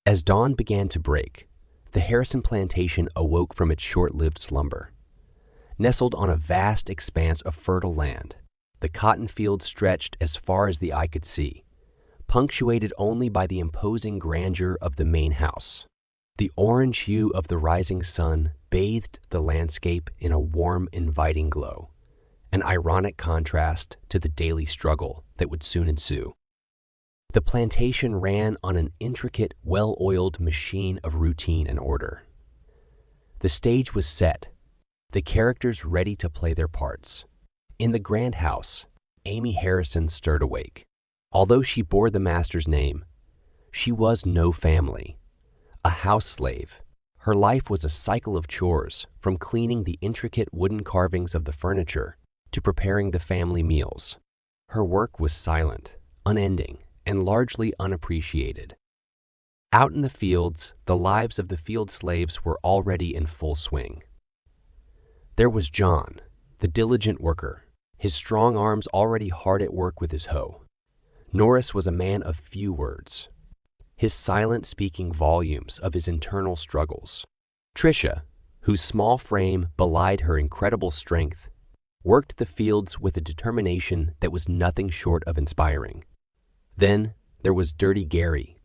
As dawn began to break, the Harrison plantation awoke from its short-lived slumber. Nestled on a vast expanse of fertile land, the cotton fields stretched as far as the eye could see, punctuated only by the imposing grandeur of the main house. The orange hue of the rising sun bathed the landscape in a warm, inviting glow, an ironic contrast to the daily struggle that would soon ensue. The plantation ran on an intricate, well-oiled machine of routine and order. The stage was set, the characters ready to play their parts. In the grand house, Amy Harrison stirred awake. Although she bore the master's name, she was no family. A house slave, her life was a cycle of chores, from cleaning the intricate wooden carvings of the furniture to preparing the family meals. Her work was silent, unending, and largely unappreciated. Out in the fields, the lives of the field slaves were already in full swing. There was John, the diligent worker, his strong arms already hard at work with his hoe. Norris was a man of few words, his silence speaking volumes of his internal struggles. Tricia, whose small frame belied her incredible strength, worked the fields with a determination that was nothing short of inspiring. Then there was Dirty Gary,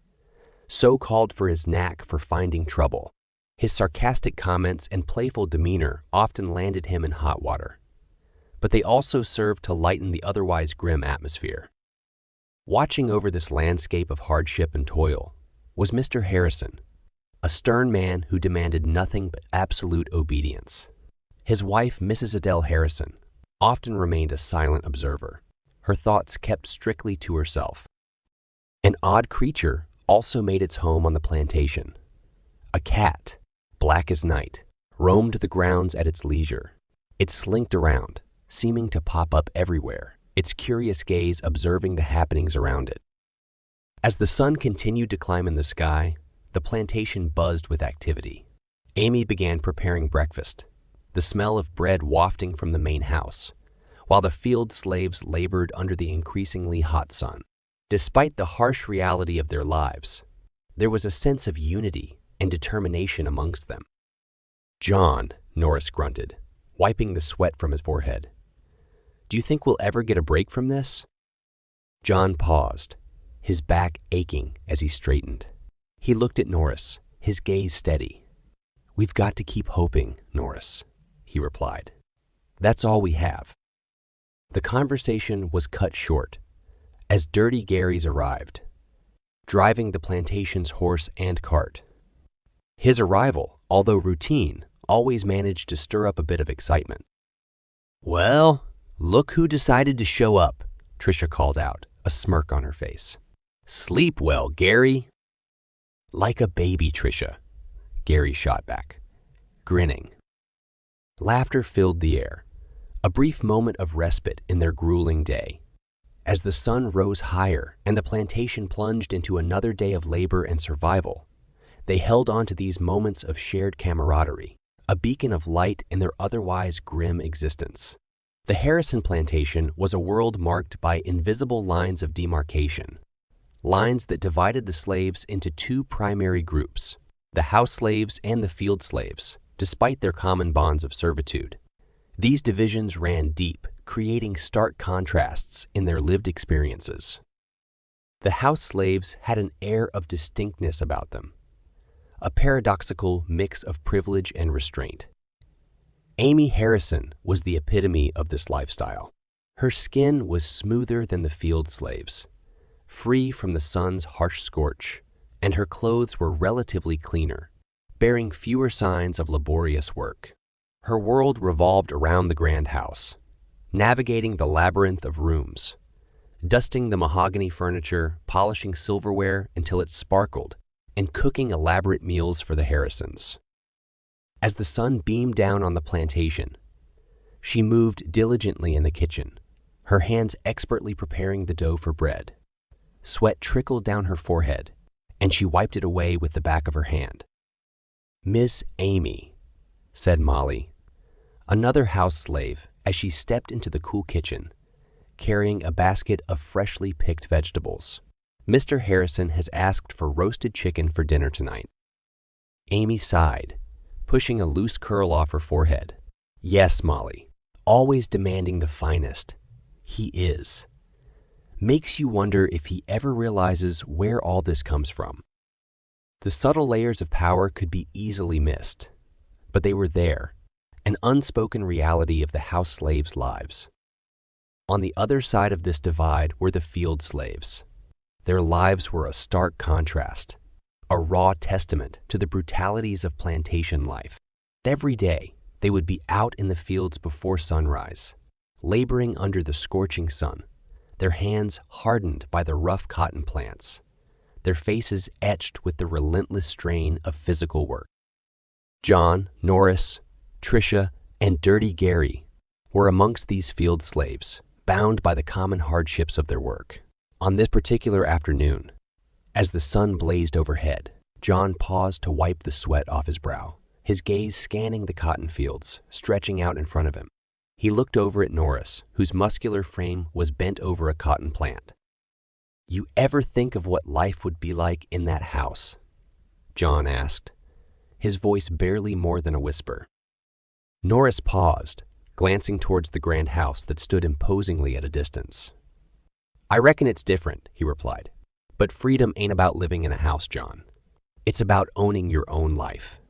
so called for his knack for finding trouble. His sarcastic comments and playful demeanor often landed him in hot water, but they also served to lighten the otherwise grim atmosphere. Watching over this landscape of hardship and toil was Mr. Harrison, a stern man who demanded nothing but absolute obedience. His wife, Mrs. Adele Harrison, often remained a silent observer, her thoughts kept strictly to herself. An odd creature also made its home on the plantation. A cat, black as night, roamed the grounds at its leisure. It slinked around, seeming to pop up everywhere, its curious gaze observing the happenings around it. As the sun continued to climb in the sky, the plantation buzzed with activity. Amy began preparing breakfast, the smell of bread wafting from the main house, while the field slaves labored under the increasingly hot sun. Despite the harsh reality of their lives, there was a sense of unity and determination amongst them. "John," Norris grunted, wiping the sweat from his forehead, "do you think we'll ever get a break from this?" John paused, his back aching as he straightened. He looked at Norris, his gaze steady. "We've got to keep hoping, Norris," he replied. "That's all we have." The conversation was cut short as Dirty Gary's arrived, driving the plantation's horse and cart. His arrival, although routine, always managed to stir up a bit of excitement. "Well, look who decided to show up," Tricia called out, a smirk on her face. "Sleep well, Gary." "Like a baby, Tricia," Gary shot back, grinning. Laughter filled the air, a brief moment of respite in their grueling day. As the sun rose higher and the plantation plunged into another day of labor and survival, they held on to these moments of shared camaraderie, a beacon of light in their otherwise grim existence. The Harrison plantation was a world marked by invisible lines of demarcation, lines that divided the slaves into two primary groups, the house slaves and the field slaves, despite their common bonds of servitude. These divisions ran deep, creating stark contrasts in their lived experiences. The house slaves had an air of distinctness about them, a paradoxical mix of privilege and restraint. Amy Harrison was the epitome of this lifestyle. Her skin was smoother than the field slaves, free from the sun's harsh scorch, and her clothes were relatively cleaner, bearing fewer signs of laborious work. Her world revolved around the grand house, navigating the labyrinth of rooms, dusting the mahogany furniture, polishing silverware until it sparkled, and cooking elaborate meals for the Harrisons. As the sun beamed down on the plantation, she moved diligently in the kitchen, her hands expertly preparing the dough for bread. Sweat trickled down her forehead, and she wiped it away with the back of her hand. "Miss Amy," said Molly, another house slave, as she stepped into the cool kitchen, carrying a basket of freshly picked vegetables. Mr. Harrison has asked for roasted chicken for dinner tonight." Amy sighed, pushing a loose curl off her forehead. "Yes, Molly, always demanding the finest. He is. Makes you wonder if he ever realizes where all this comes from." The subtle layers of power could be easily missed, but they were there, an unspoken reality of the house slaves' lives. On the other side of this divide were the field slaves. Their lives were a stark contrast, a raw testament to the brutalities of plantation life. Every day, they would be out in the fields before sunrise, laboring under the scorching sun, their hands hardened by the rough cotton plants, their faces etched with the relentless strain of physical work. John, Norris, Tricia, and Dirty Gary were amongst these field slaves, bound by the common hardships of their work. On this particular afternoon, as the sun blazed overhead, John paused to wipe the sweat off his brow, his gaze scanning the cotton fields stretching out in front of him. He looked over at Norris, whose muscular frame was bent over a cotton plant. "You ever think of what life would be like in that house?" John asked, his voice barely more than a whisper. Norris paused, glancing towards the grand house that stood imposingly at a distance. "I reckon it's different," he replied. "But freedom ain't about living in a house, John. It's about owning your own life.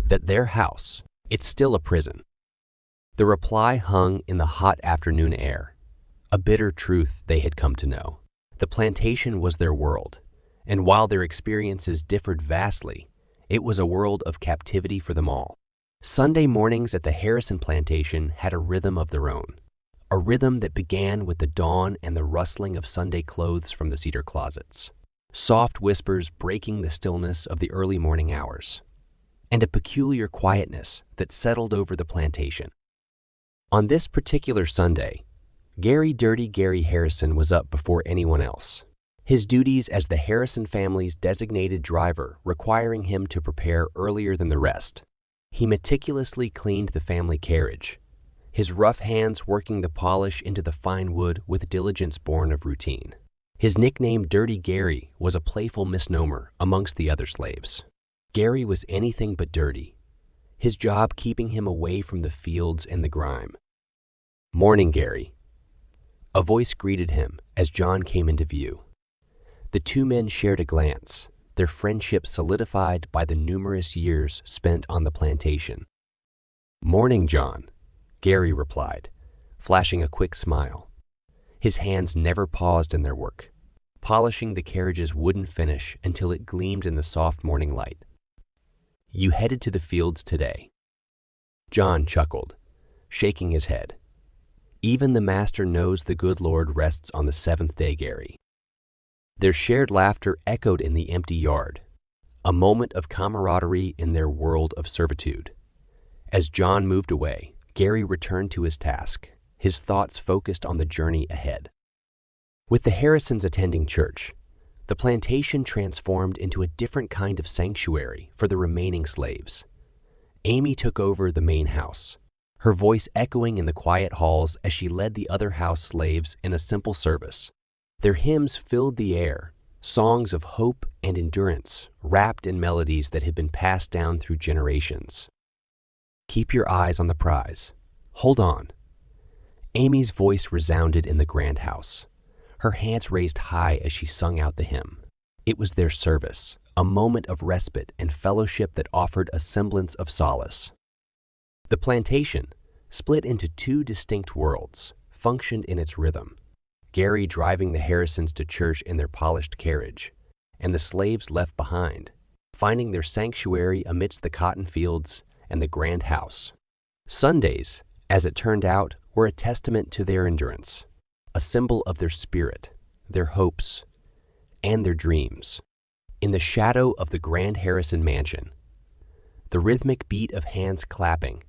That their house, it's still a prison." The reply hung in the hot afternoon air, a bitter truth they had come to know. The plantation was their world, and while their experiences differed vastly, it was a world of captivity for them all. Sunday mornings at the Harrison plantation had a rhythm of their own, a rhythm that began with the dawn and the rustling of Sunday clothes from the cedar closets, soft whispers breaking the stillness of the early morning hours, and a peculiar quietness that settled over the plantation. On this particular Sunday, Dirty Gary Harrison was up before anyone else, his duties as the Harrison family's designated driver requiring him to prepare earlier than the rest. He meticulously cleaned the family carriage, his rough hands working the polish into the fine wood with diligence born of routine. His nickname Dirty Gary was a playful misnomer amongst the other slaves. Gary was anything but dirty, his job keeping him away from the fields and the grime. "Morning, Gary." A voice greeted him as John came into view. The two men shared a glance, their friendship solidified by the numerous years spent on the plantation. "Morning, John," Gary replied, flashing a quick smile. His hands never paused in their work, polishing the carriage's wooden finish until it gleamed in the soft morning light. "You headed to the fields today?" John chuckled, shaking his head. "Even the master knows the good Lord rests on the seventh day, Gary." Their shared laughter echoed in the empty yard, a moment of camaraderie in their world of servitude. As John moved away, Gary returned to his task, his thoughts focused on the journey ahead. With the Harrisons attending church, the plantation transformed into a different kind of sanctuary for the remaining slaves. Amy took over the main house, her voice echoing in the quiet halls as she led the other house slaves in a simple service. Their hymns filled the air, songs of hope and endurance, wrapped in melodies that had been passed down through generations. "Keep your eyes on the prize. Hold on." Amy's voice resounded in the grand house, her hands raised high as she sung out the hymn. It was their service, a moment of respite and fellowship that offered a semblance of solace. The plantation, split into two distinct worlds, functioned in its rhythm. Gary driving the Harrisons to church in their polished carriage, and the slaves left behind, finding their sanctuary amidst the cotton fields and the grand house. Sundays, as it turned out, were a testament to their endurance, a symbol of their spirit, their hopes, and their dreams. In the shadow of the grand Harrison mansion, the rhythmic beat of hands clapping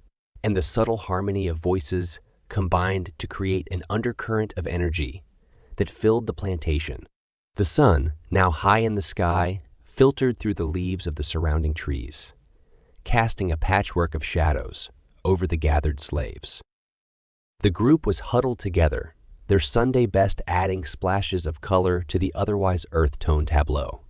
and the subtle harmony of voices combined to create an undercurrent of energy that filled the plantation. The sun, now high in the sky, filtered through the leaves of the surrounding trees, casting a patchwork of shadows over the gathered slaves. The group was huddled together, their Sunday best adding splashes of color to the otherwise earth-tone tableau.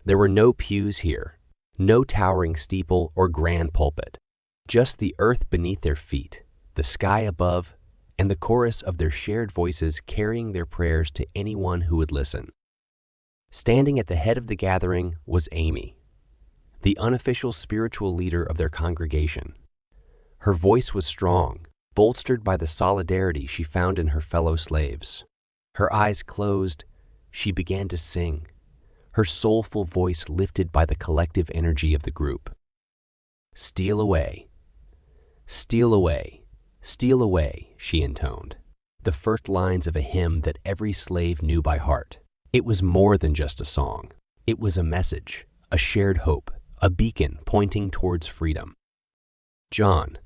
There were no pews here, no towering steeple or grand pulpit, just the earth beneath their feet, the sky above, and the chorus of their shared voices carrying their prayers to anyone who would listen. Standing at the head of the gathering was Amy, the unofficial spiritual leader of their congregation. Her voice was strong, bolstered by the solidarity she found in her fellow slaves. Her eyes closed, she began to sing, her soulful voice lifted by the collective energy of the group. "Steal away, steal away, steal away," she intoned, the first lines of a hymn that every slave knew by heart. It was more than just a song. It was a message, a shared hope, a beacon pointing towards freedom. John,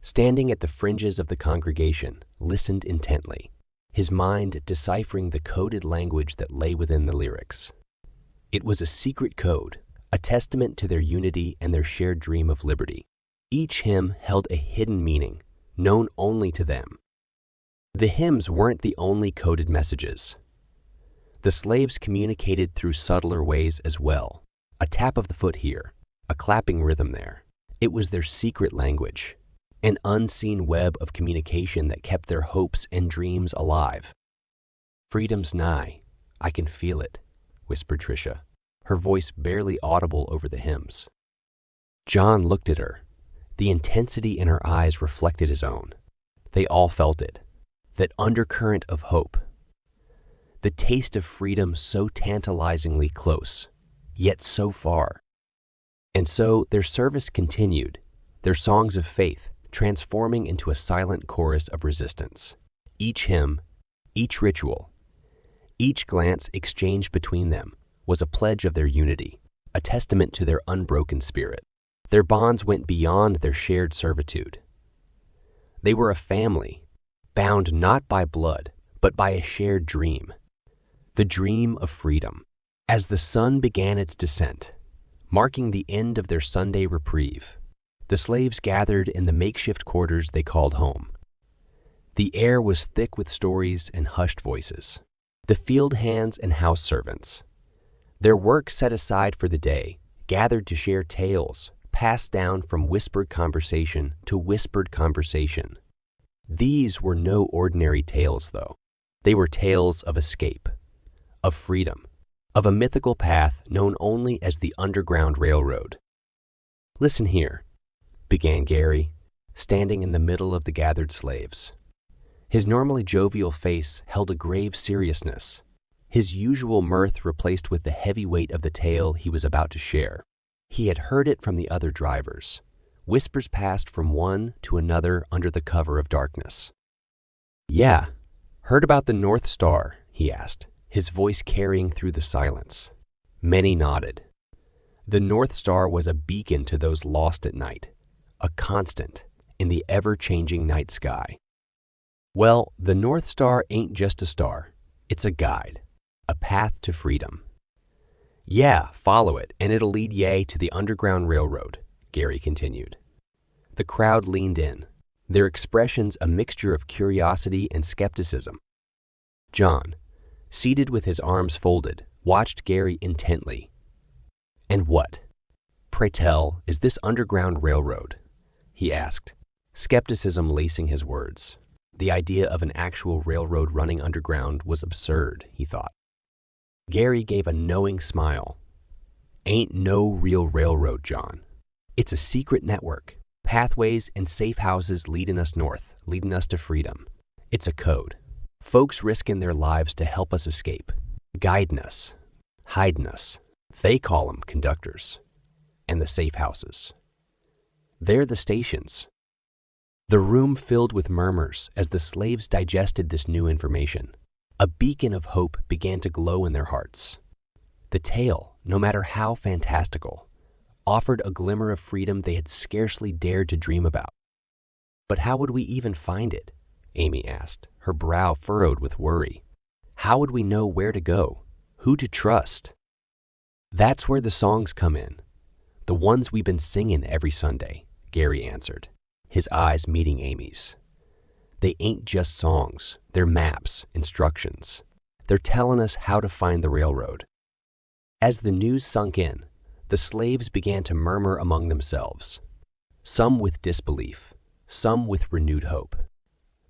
standing at the fringes of the congregation, listened intently, his mind deciphering the coded language that lay within the lyrics. It was a secret code, a testament to their unity and their shared dream of liberty. Each hymn held a hidden meaning, known only to them. The hymns weren't the only coded messages. The slaves communicated through subtler ways as well, a tap of the foot here, a clapping rhythm there. It was their secret language, an unseen web of communication that kept their hopes and dreams alive. "Freedom's nigh, I can feel it," whispered Tricia, her voice barely audible over the hymns. John looked at her. The intensity in her eyes reflected his own. They all felt it, that undercurrent of hope, the taste of freedom so tantalizingly close, yet so far. And so their service continued, their songs of faith transforming into a silent chorus of resistance. Each hymn, each ritual, each glance exchanged between them was a pledge of their unity, a testament to their unbroken spirit. Their bonds went beyond their shared servitude. They were a family, bound not by blood, but by a shared dream, the dream of freedom. As the sun began its descent, marking the end of their Sunday reprieve, the slaves gathered in the makeshift quarters they called home. The air was thick with stories and hushed voices. The field hands and house servants, their work set aside for the day, gathered to share tales passed down from whispered conversation to whispered conversation. These were no ordinary tales, though. They were tales of escape, of freedom, of a mythical path known only as the Underground Railroad. "Listen here," began Gary, standing in the middle of the gathered slaves. His normally jovial face held a grave seriousness, his usual mirth replaced with the heavy weight of the tale he was about to share. He had heard it from the other drivers. Whispers passed from one to another under the cover of darkness. "Yeah, heard about the North Star?" he asked, his voice carrying through the silence. Many nodded. The North Star was a beacon to those lost at night, a constant in the ever-changing night sky. Well, the North Star ain't just a star. It's a guide, a path to freedom. "Yeah, follow it, and it'll lead ye to the Underground Railroad," Gary continued. The crowd leaned in, their expressions a mixture of curiosity and skepticism. John, seated with his arms folded, watched Gary intently. "And what, pray tell, is this Underground Railroad?" he asked, skepticism lacing his words. The idea of an actual railroad running underground was absurd, he thought. Gary gave a knowing smile. "Ain't no real railroad, John. It's a secret network. Pathways and safe houses leading us north, leading us to freedom. It's a code. Folks risking their lives to help us escape, guiding us, hiding us. They call them conductors. And the safe houses. They're the stations." The room filled with murmurs as the slaves digested this new information. A beacon of hope began to glow in their hearts. The tale, no matter how fantastical, offered a glimmer of freedom they had scarcely dared to dream about. "But how would we even find it?" Amy asked, her brow furrowed with worry. "How would we know where to go, who to trust?" "That's where the songs come in, the ones we've been singing every Sunday," Gary answered, his eyes meeting Amy's. They ain't just songs, they're maps, instructions. They're telling us how to find the railroad. As the news sunk in, the slaves began to murmur among themselves, some with disbelief, some with renewed hope.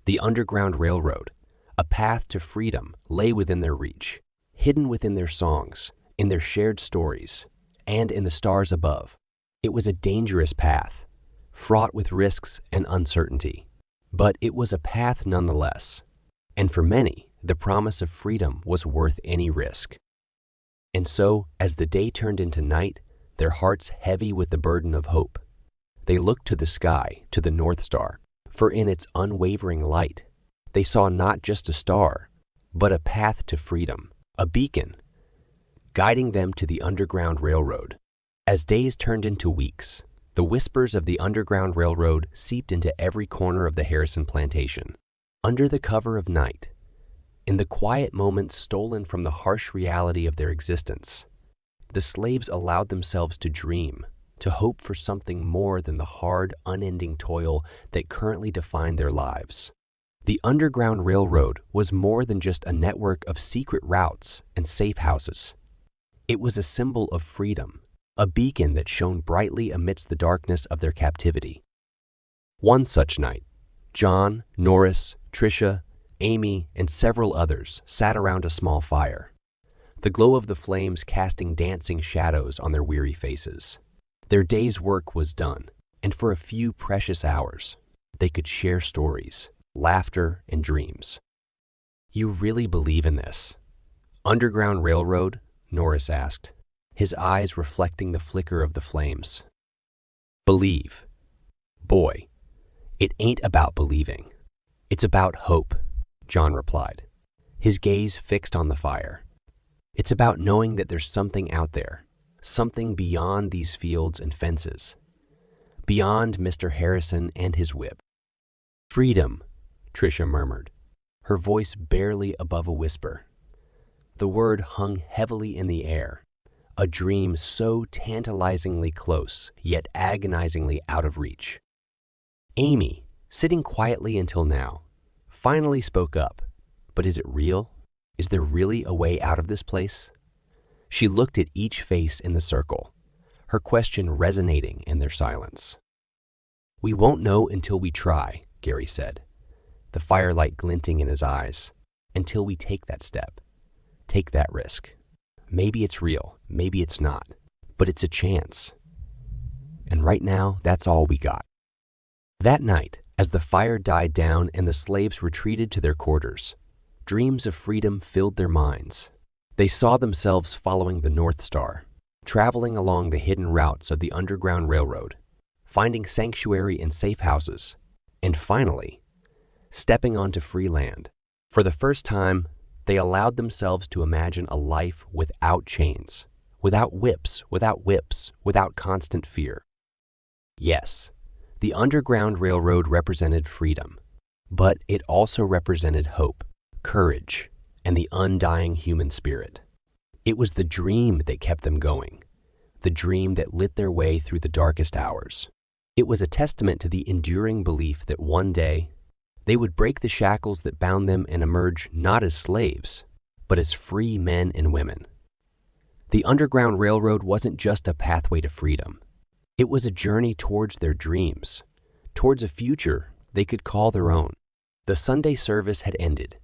The Underground Railroad, a path to freedom, lay within their reach, hidden within their songs, in their shared stories, and in the stars above. It was a dangerous path, fraught with risks and uncertainty. But it was a path nonetheless, and for many, the promise of freedom was worth any risk. And so, as the day turned into night, their hearts heavy with the burden of hope, they looked to the sky, to the North Star, for in its unwavering light, they saw not just a star, but a path to freedom, a beacon, guiding them to the Underground Railroad. As days turned into weeks, the whispers of the Underground Railroad seeped into every corner of the Harrison plantation. Under the cover of night, in the quiet moments stolen from the harsh reality of their existence, the slaves allowed themselves to dream, to hope for something more than the hard, unending toil that currently defined their lives. The Underground Railroad was more than just a network of secret routes and safe houses. It was a symbol of freedom, a beacon that shone brightly amidst the darkness of their captivity. One such night, John, Norris, Tricia, Amy, and several others sat around a small fire, the glow of the flames casting dancing shadows on their weary faces. Their day's work was done, and for a few precious hours, they could share stories, laughter, and dreams. "You really believe in this Underground Railroad?" Norris asked, his eyes reflecting the flicker of the flames. "Believe. Boy, it ain't about believing. It's about hope," John replied, his gaze fixed on the fire. "It's about knowing that there's something out there, something beyond these fields and fences, beyond Mr. Harrison and his whip." "Freedom," Tricia murmured, her voice barely above a whisper. The word hung heavily in the air, a dream so tantalizingly close, yet agonizingly out of reach. Amy, sitting quietly until now, finally spoke up. "But is it real? Is there really a way out of this place?" She looked at each face in the circle, her question resonating in their silence. "We won't know until we try," Gary said, the firelight glinting in his eyes, "until we take that step, take that risk. Maybe it's real, maybe it's not, but it's a chance. And right now, that's all we got." That night, as the fire died down and the slaves retreated to their quarters, dreams of freedom filled their minds. They saw themselves following the North Star, traveling along the hidden routes of the Underground Railroad, finding sanctuary in safe houses, and finally, stepping onto free land. For the first time, they allowed themselves to imagine a life without chains, without whips, without constant fear. Yes, the Underground Railroad represented freedom, but it also represented hope, courage, and the undying human spirit. It was the dream that kept them going, the dream that lit their way through the darkest hours. It was a testament to the enduring belief that one day they would break the shackles that bound them and emerge not as slaves, but as free men and women. The Underground Railroad wasn't just a pathway to freedom. It was a journey towards their dreams, towards a future they could call their own. The Sunday service had ended,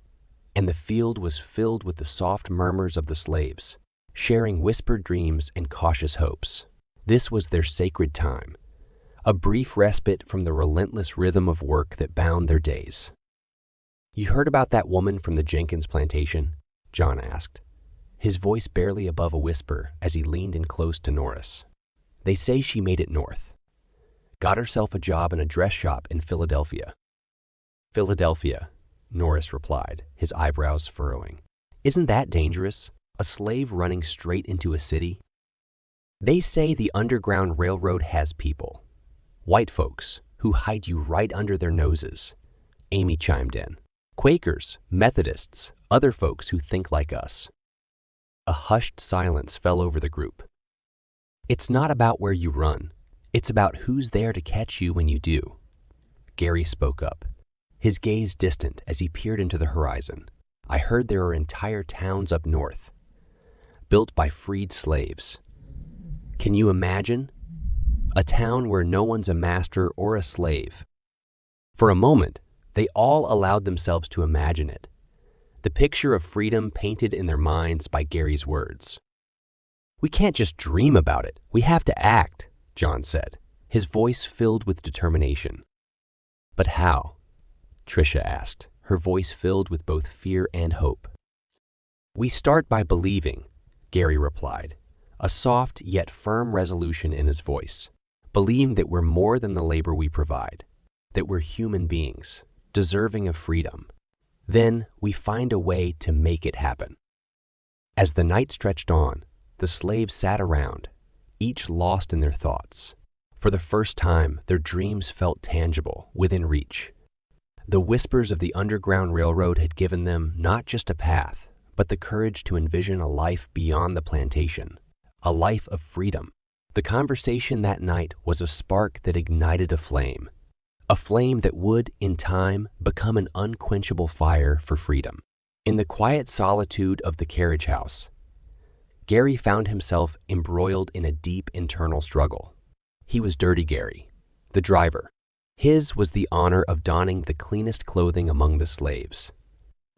and the field was filled with the soft murmurs of the slaves, sharing whispered dreams and cautious hopes. This was their sacred time, a brief respite from the relentless rhythm of work that bound their days. "You heard about that woman from the Jenkins plantation?" John asked, his voice barely above a whisper as he leaned in close to Norris. "They say she made it north. Got herself a job in a dress shop in Philadelphia." "Philadelphia," Norris replied, his eyebrows furrowing. "Isn't that dangerous? A slave running straight into a city?" "They say the Underground Railroad has people. White folks who hide you right under their noses," Amy chimed in. "Quakers, Methodists, other folks who think like us." A hushed silence fell over the group. "It's not about where you run. It's about who's there to catch you when you do." Gary spoke up, his gaze distant as he peered into the horizon. "I heard there are entire towns up north, built by freed slaves. Can you imagine? A town where no one's a master or a slave." For a moment, they all allowed themselves to imagine it, the picture of freedom painted in their minds by Gary's words. "We can't just dream about it. We have to act," John said, his voice filled with determination. "But how?" Tricia asked, her voice filled with both fear and hope. "We start by believing," Gary replied, a soft yet firm resolution in his voice. "Believing that we're more than the labor we provide, that we're human beings, deserving of freedom. Then we find a way to make it happen." As the night stretched on, the slaves sat around, each lost in their thoughts. For the first time, their dreams felt tangible, within reach. The whispers of the Underground Railroad had given them not just a path, but the courage to envision a life beyond the plantation, a life of freedom. The conversation that night was a spark that ignited a flame that would, in time, become an unquenchable fire for freedom. In the quiet solitude of the carriage house, Gary found himself embroiled in a deep internal struggle. He was Dirty Gary, the driver. His was the honor of donning the cleanest clothing among the slaves,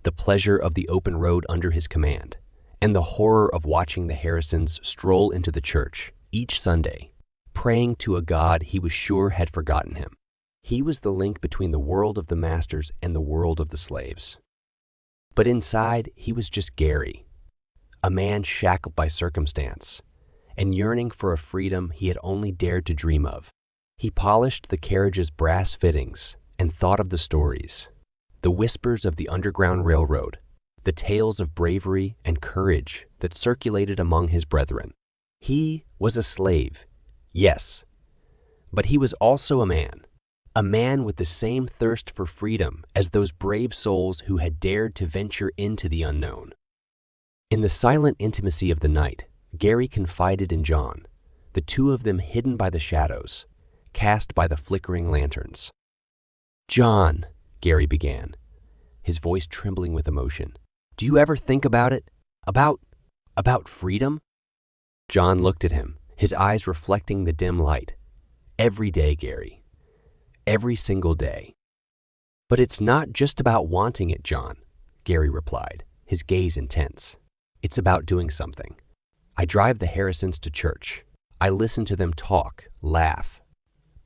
the pleasure of the open road under his command, and the horror of watching the Harrisons stroll into the church each Sunday, praying to a God he was sure had forgotten him. He was the link between the world of the masters and the world of the slaves. But inside, he was just Gary, a man shackled by circumstance and yearning for a freedom he had only dared to dream of. He polished the carriage's brass fittings and thought of the stories, the whispers of the Underground Railroad, the tales of bravery and courage that circulated among his brethren. He was a slave, yes, but he was also a man with the same thirst for freedom as those brave souls who had dared to venture into the unknown. In the silent intimacy of the night, Gary confided in John, the two of them hidden by the shadows, cast by the flickering lanterns. "John," Gary began, his voice trembling with emotion, "do you ever think about it? About freedom?" John looked at him, his eyes reflecting the dim light. "Every day, Gary. Every single day." "But it's not just about wanting it, John," Gary replied, his gaze intense. "It's about doing something. I drive the Harrisons to church. I listen to them talk, laugh,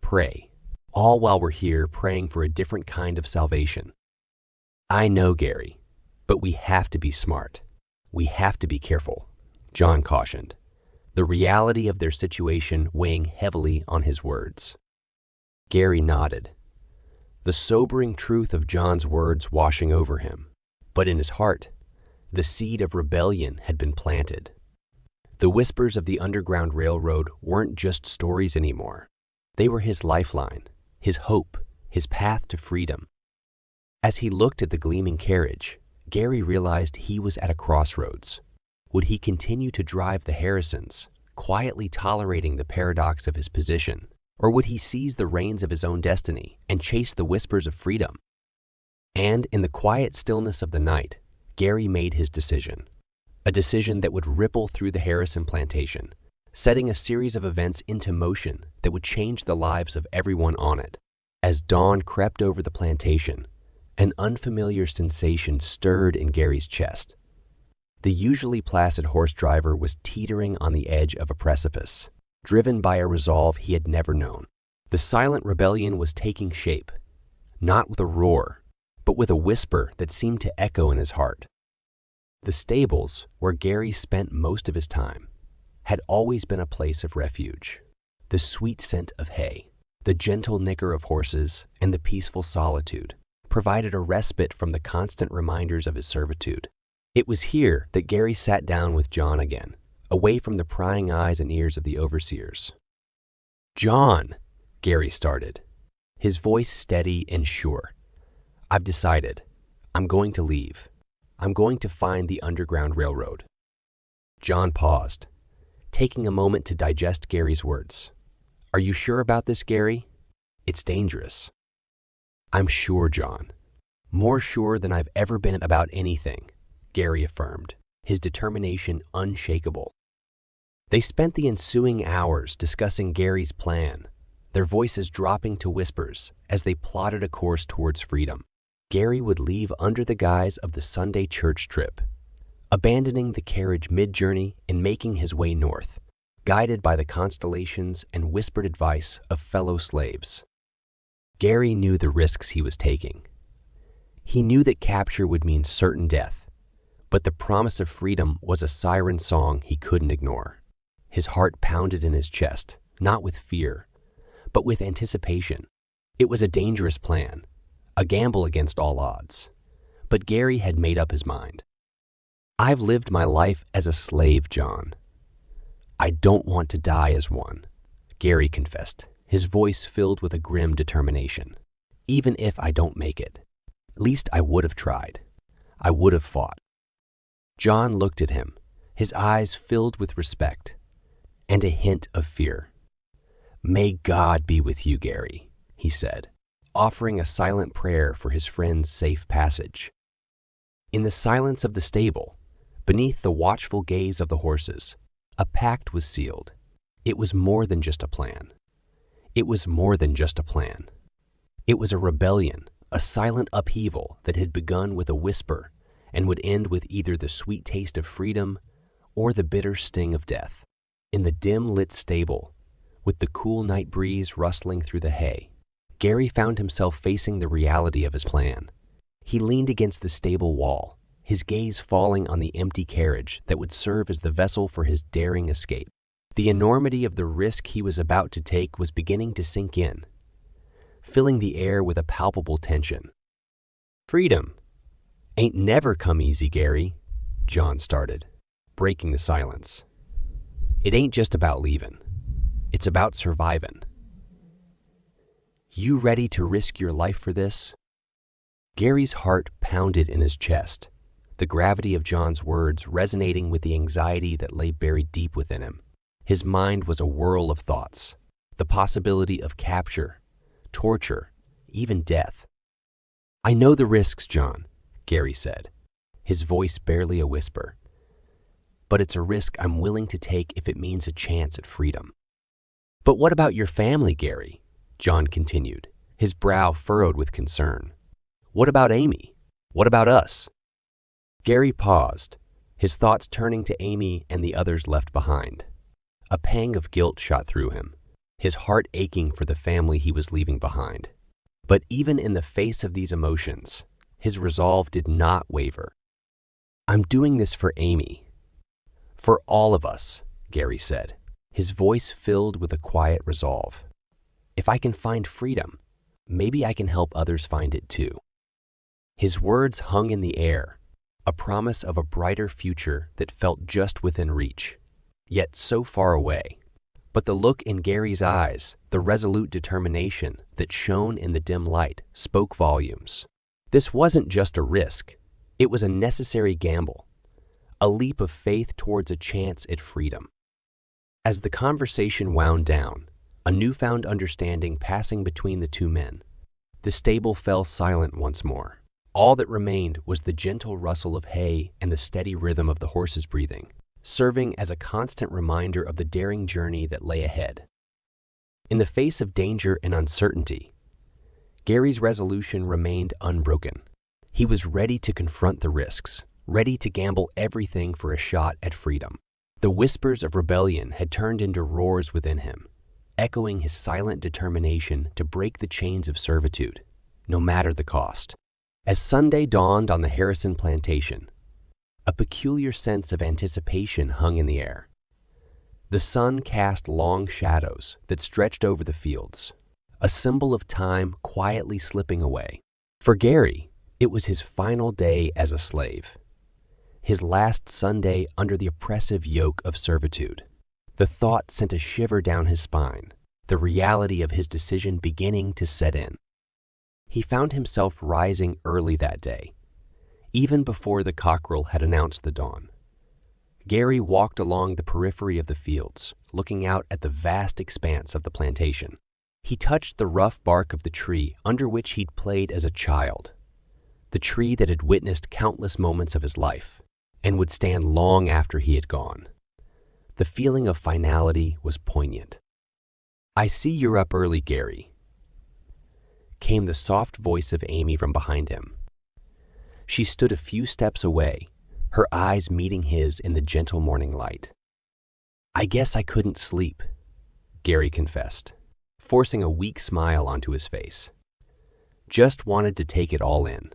pray, all while we're here praying for a different kind of salvation." "I know, Gary, but we have to be smart. We have to be careful," John cautioned, the reality of their situation weighing heavily on his words. Gary nodded, the sobering truth of John's words washing over him. But in his heart, the seed of rebellion had been planted. The whispers of the Underground Railroad weren't just stories anymore. They were his lifeline, his hope, his path to freedom. As he looked at the gleaming carriage, Gary realized he was at a crossroads. Would he continue to drive the Harrisons, quietly tolerating the paradox of his position? Or would he seize the reins of his own destiny and chase the whispers of freedom? And in the quiet stillness of the night, Gary made his decision. A decision that would ripple through the Harrison plantation, setting a series of events into motion that would change the lives of everyone on it. As dawn crept over the plantation, an unfamiliar sensation stirred in Gary's chest. The usually placid horse driver was teetering on the edge of a precipice, driven by a resolve he had never known. The silent rebellion was taking shape, not with a roar, but with a whisper that seemed to echo in his heart. The stables, where Gary spent most of his time, had always been a place of refuge. The sweet scent of hay, the gentle nicker of horses, and the peaceful solitude provided a respite from the constant reminders of his servitude. It was here that Gary sat down with John again, away from the prying eyes and ears of the overseers. "John," Gary started, his voice steady and sure. "I've decided. I'm going to leave. I'm going to find the Underground Railroad." John paused, taking a moment to digest Gary's words. "Are you sure about this, Gary? It's dangerous." "I'm sure, John. More sure than I've ever been about anything, Gary affirmed, his determination unshakable. They spent the ensuing hours discussing Gary's plan, their voices dropping to whispers as they plotted a course towards freedom. Gary would leave under the guise of the Sunday church trip, abandoning the carriage mid-journey and making his way north, guided by the constellations and whispered advice of fellow slaves. Gary knew the risks he was taking. He knew that capture would mean certain death, but the promise of freedom was a siren song he couldn't ignore. His heart pounded in his chest, not with fear, but with anticipation. It was a dangerous plan, a gamble against all odds. But Gary had made up his mind. "I've lived my life as a slave, John. I don't want to die as one," Gary confessed, his voice filled with a grim determination. "Even if I don't make it, at least I would have tried. I would have fought." John looked at him, his eyes filled with respect and a hint of fear. "May God be with you, Gary," he said, offering a silent prayer for his friend's safe passage. In the silence of the stable, beneath the watchful gaze of the horses, a pact was sealed. It was more than just a plan. It was more than just a plan. It was a rebellion, a silent upheaval that had begun with a whisper and would end with either the sweet taste of freedom or the bitter sting of death. In the dim-lit stable, with the cool night breeze rustling through the hay, Gary found himself facing the reality of his plan. He leaned against the stable wall, his gaze falling on the empty carriage that would serve as the vessel for his daring escape. The enormity of the risk he was about to take was beginning to sink in, filling the air with a palpable tension. "Freedom ain't never come easy, Gary," John started, breaking the silence. "It ain't just about leaving. It's about surviving. You ready to risk your life for this?" Gary's heart pounded in his chest, the gravity of John's words resonating with the anxiety that lay buried deep within him. His mind was a whirl of thoughts, the possibility of capture, torture, even death. "I know the risks, John," Gary said, his voice barely a whisper. "But it's a risk I'm willing to take if it means a chance at freedom." "But what about your family, Gary?" John continued, his brow furrowed with concern. "What about Amy? What about us?" Gary paused, his thoughts turning to Amy and the others left behind. A pang of guilt shot through him, his heart aching for the family he was leaving behind. But even in the face of these emotions, his resolve did not waver. "I'm doing this for Amy. For all of us," Gary said, his voice filled with a quiet resolve. "If I can find freedom, maybe I can help others find it too." His words hung in the air, a promise of a brighter future that felt just within reach, yet so far away. But the look in Gary's eyes, the resolute determination that shone in the dim light, spoke volumes. This wasn't just a risk, it was a necessary gamble, a leap of faith towards a chance at freedom. As the conversation wound down, a newfound understanding passing between the two men, the stable fell silent once more. All that remained was the gentle rustle of hay and the steady rhythm of the horses' breathing, serving as a constant reminder of the daring journey that lay ahead. In the face of danger and uncertainty, Gary's resolution remained unbroken. He was ready to confront the risks, ready to gamble everything for a shot at freedom. The whispers of rebellion had turned into roars within him, echoing his silent determination to break the chains of servitude, no matter the cost. As Sunday dawned on the Harrison plantation, a peculiar sense of anticipation hung in the air. The sun cast long shadows that stretched over the fields, a symbol of time quietly slipping away. For Gary, it was his final day as a slave, his last Sunday under the oppressive yoke of servitude. The thought sent a shiver down his spine, the reality of his decision beginning to set in. He found himself rising early that day, even before the cockerel had announced the dawn. Gary walked along the periphery of the fields, looking out at the vast expanse of the plantation. He touched the rough bark of the tree under which he'd played as a child, the tree that had witnessed countless moments of his life and would stand long after he had gone. The feeling of finality was poignant. "I see you're up early, Gary," came the soft voice of Amy from behind him. She stood a few steps away, her eyes meeting his in the gentle morning light. "I guess I couldn't sleep," Gary confessed, forcing a weak smile onto his face. "Just wanted to take it all in."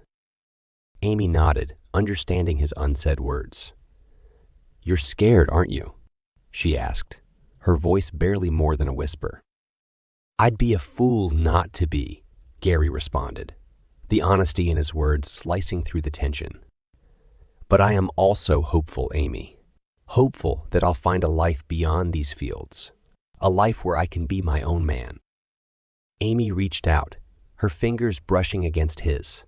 Amy nodded, understanding his unsaid words. "You're scared, aren't you?" she asked, her voice barely more than a whisper. "I'd be a fool not to be," Gary responded, the honesty in his words slicing through the tension. "But I am also hopeful, Amy. Hopeful that I'll find a life beyond these fields, a life where I can be my own man." Amy reached out, her fingers brushing against his.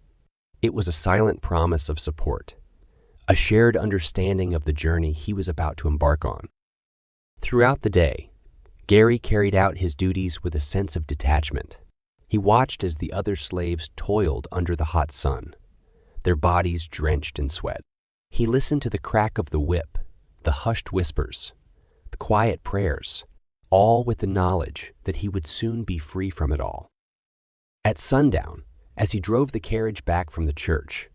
It was a silent promise of support, a shared understanding of the journey he was about to embark on. Throughout the day, Gary carried out his duties with a sense of detachment. He watched as the other slaves toiled under the hot sun, their bodies drenched in sweat. He listened to the crack of the whip, the hushed whispers, the quiet prayers, all with the knowledge that he would soon be free from it all. At sundown, as he drove the carriage back from the church,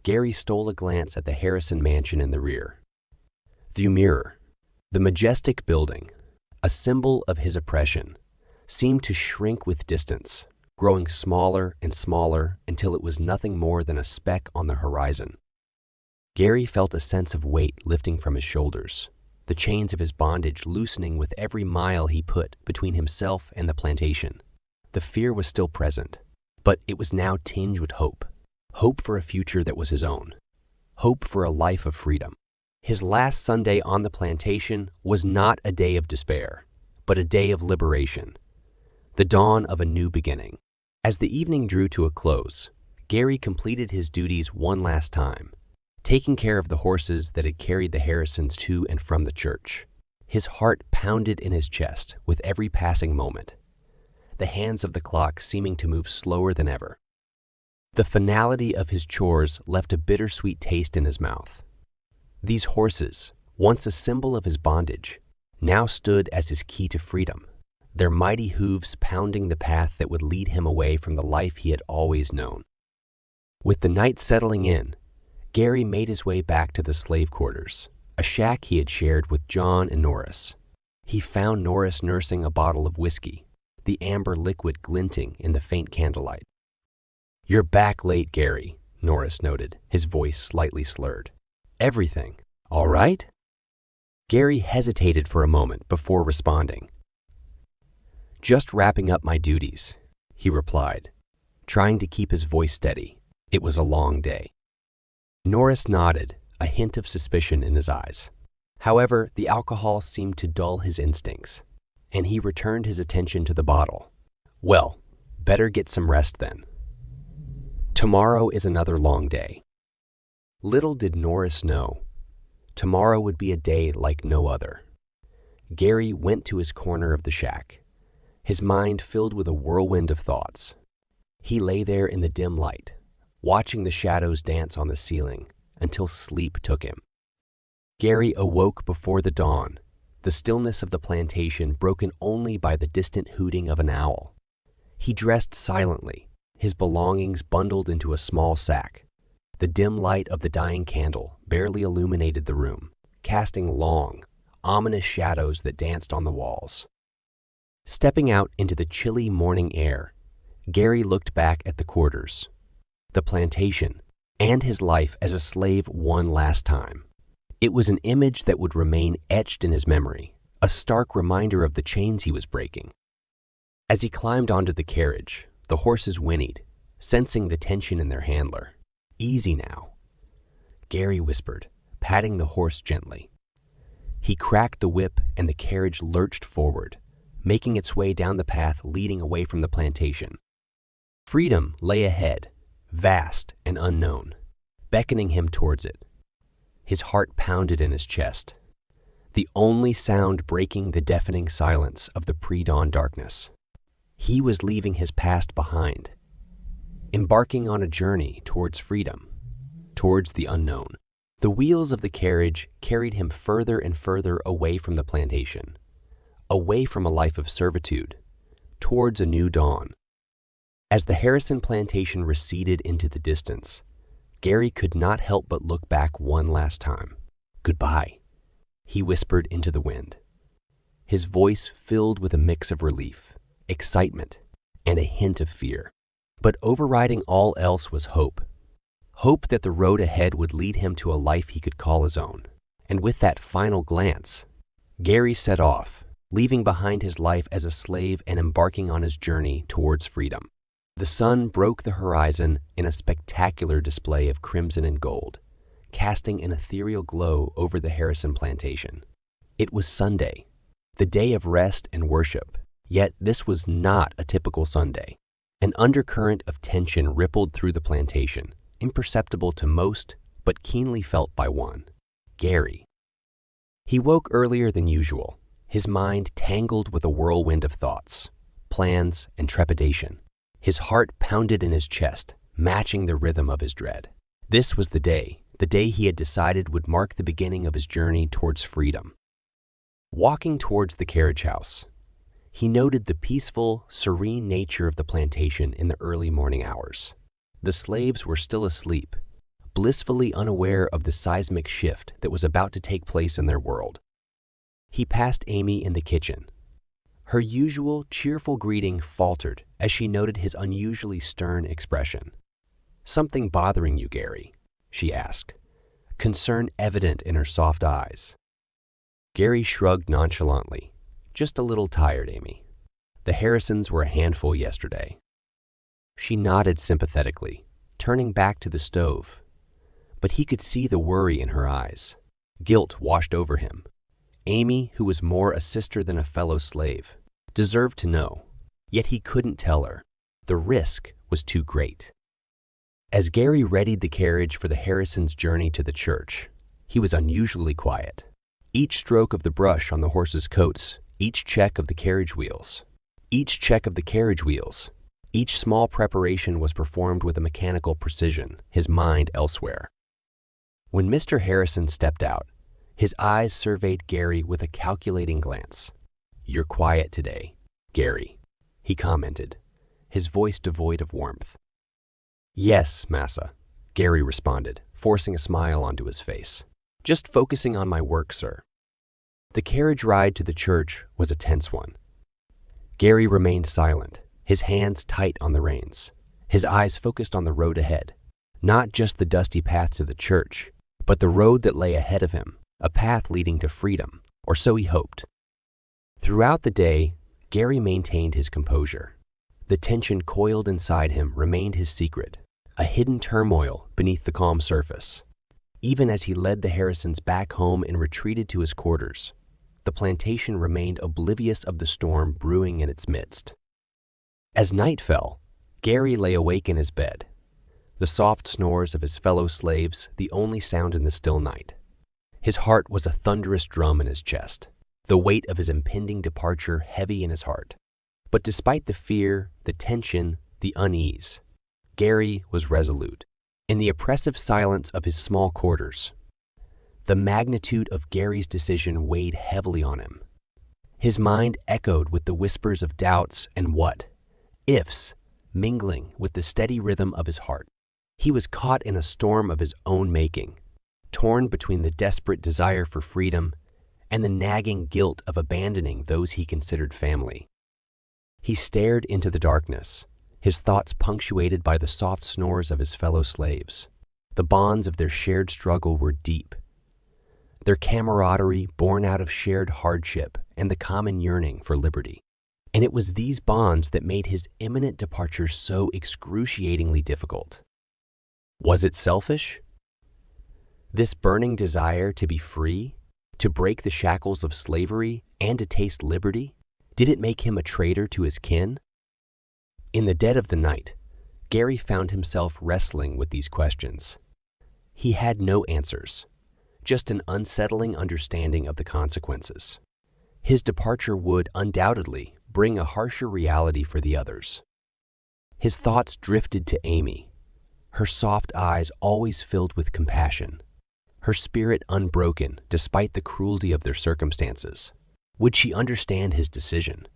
Gary stole a glance at the Harrison mansion in the rear. The mirror, the majestic building, a symbol of his oppression, seemed to shrink with distance, growing smaller and smaller until it was nothing more than a speck on the horizon. Gary felt a sense of weight lifting from his shoulders, the chains of his bondage loosening with every mile he put between himself and the plantation. The fear was still present, but it was now tinged with hope. Hope for a future that was his own. Hope for a life of freedom. His last Sunday on the plantation was not a day of despair, but a day of liberation, the dawn of a new beginning. As the evening drew to a close, Gary completed his duties one last time, taking care of the horses that had carried the Harrisons to and from the church. His heart pounded in his chest with every passing moment, the hands of the clock seeming to move slower than ever. The finality of his chores left a bittersweet taste in his mouth. These horses, once a symbol of his bondage, now stood as his key to freedom, their mighty hooves pounding the path that would lead him away from the life he had always known. With the night settling in, Gary made his way back to the slave quarters, a shack he had shared with John and Norris. He found Norris nursing a bottle of whiskey, the amber liquid glinting in the faint candlelight. "You're back late, Gary," Norris noted, his voice slightly slurred. "Everything all right?" Gary hesitated for a moment before responding. "Just wrapping up my duties," he replied, trying to keep his voice steady. It was a long day. Norris nodded, a hint of suspicion in his eyes. However, the alcohol seemed to dull his instincts, and he returned his attention to the bottle. "Well, better get some rest then. Tomorrow is another long day." Little did Norris know, tomorrow would be a day like no other. Gary went to his corner of the shack, his mind filled with a whirlwind of thoughts. He lay there in the dim light, watching the shadows dance on the ceiling until sleep took him. Gary awoke before the dawn, the stillness of the plantation broken only by the distant hooting of an owl. He dressed silently, his belongings bundled into a small sack. The dim light of the dying candle barely illuminated the room, casting long, ominous shadows that danced on the walls. Stepping out into the chilly morning air, Gary looked back at the quarters, the plantation, and his life as a slave one last time. It was an image that would remain etched in his memory, a stark reminder of the chains he was breaking. As he climbed onto the carriage, the horses whinnied, sensing the tension in their handler. "Easy now," Gary whispered, patting the horse gently. He cracked the whip and the carriage lurched forward, making its way down the path leading away from the plantation. Freedom lay ahead, vast and unknown, beckoning him towards it. His heart pounded in his chest, the only sound breaking the deafening silence of the pre-dawn darkness. He was leaving his past behind, embarking on a journey towards freedom, towards the unknown. The wheels of the carriage carried him further and further away from the plantation, away from a life of servitude, towards a new dawn. As the Harrison plantation receded into the distance, Gary could not help but look back one last time. "Goodbye," he whispered into the wind, his voice filled with a mix of relief, excitement, and a hint of fear. But overriding all else was hope. Hope that the road ahead would lead him to a life he could call his own. And with that final glance, Gary set off, leaving behind his life as a slave and embarking on his journey towards freedom. The sun broke the horizon in a spectacular display of crimson and gold, casting an ethereal glow over the Harrison plantation. It was Sunday, the day of rest and worship, yet this was not a typical Sunday. An undercurrent of tension rippled through the plantation, imperceptible to most, but keenly felt by one, Gary. He woke earlier than usual, his mind tangled with a whirlwind of thoughts, plans, and trepidation. His heart pounded in his chest, matching the rhythm of his dread. This was the day he had decided would mark the beginning of his journey towards freedom. Walking towards the carriage house, he noted the peaceful, serene nature of the plantation in the early morning hours. The slaves were still asleep, blissfully unaware of the seismic shift that was about to take place in their world. He passed Amy in the kitchen. Her usual cheerful greeting faltered as she noted his unusually stern expression. "Something bothering you, Gary?" she asked, concern evident in her soft eyes. Gary shrugged nonchalantly. "Just a little tired, Amy. The Harrisons were a handful yesterday." She nodded sympathetically, turning back to the stove. But he could see the worry in her eyes. Guilt washed over him. Amy, who was more a sister than a fellow slave, deserved to know, yet he couldn't tell her. The risk was too great. As Gary readied the carriage for the Harrisons' journey to the church, he was unusually quiet. Each stroke of the brush on the horses' coats, each check of the carriage wheels, each small preparation was performed with a mechanical precision, his mind elsewhere. When Mr. Harrison stepped out, his eyes surveyed Gary with a calculating glance. "You're quiet today, Gary," he commented, his voice devoid of warmth. "Yes, massa," Gary responded, forcing a smile onto his face. "Just focusing on my work, sir." The carriage ride to the church was a tense one. Gary remained silent, his hands tight on the reins, his eyes focused on the road ahead. Not just the dusty path to the church, but the road that lay ahead of him, a path leading to freedom, or so he hoped. Throughout the day, Gary maintained his composure. The tension coiled inside him remained his secret, a hidden turmoil beneath the calm surface. Even as he led the Harrisons back home and retreated to his quarters, the plantation remained oblivious of the storm brewing in its midst. As night fell, Gary lay awake in his bed, the soft snores of his fellow slaves the only sound in the still night. His heart was a thunderous drum in his chest, the weight of his impending departure heavy in his heart. But despite the fear, the tension, the unease, Gary was resolute. In the oppressive silence of his small quarters, the magnitude of Gary's decision weighed heavily on him. His mind echoed with the whispers of doubts and what-ifs, mingling with the steady rhythm of his heart. He was caught in a storm of his own making, torn between the desperate desire for freedom and the nagging guilt of abandoning those he considered family. He stared into the darkness, his thoughts punctuated by the soft snores of his fellow slaves. The bonds of their shared struggle were deep, their camaraderie born out of shared hardship and the common yearning for liberty. And it was these bonds that made his imminent departure so excruciatingly difficult. Was it selfish? This burning desire to be free, to break the shackles of slavery and to taste liberty, did it make him a traitor to his kin? In the dead of the night, Gary found himself wrestling with these questions. He had no answers, just an unsettling understanding of the consequences. His departure would undoubtedly bring a harsher reality for the others. His thoughts drifted to Amy, her soft eyes always filled with compassion, her spirit unbroken despite the cruelty of their circumstances. Would she understand his decision?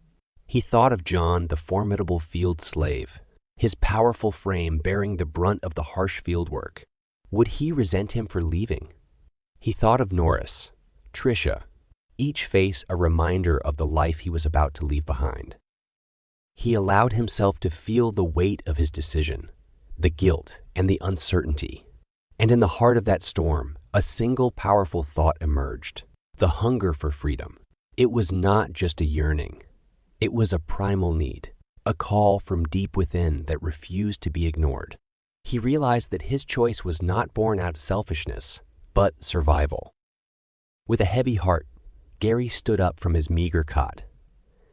He thought of John, the formidable field slave, his powerful frame bearing the brunt of the harsh field work. Would he resent him for leaving? He thought of Norris, Tricia, each face a reminder of the life he was about to leave behind. He allowed himself to feel the weight of his decision, the guilt and the uncertainty. And in the heart of that storm, a single powerful thought emerged, the hunger for freedom. It was not just a yearning. It was a primal need, a call from deep within that refused to be ignored. He realized that his choice was not born out of selfishness, but survival. With a heavy heart, Gary stood up from his meager cot,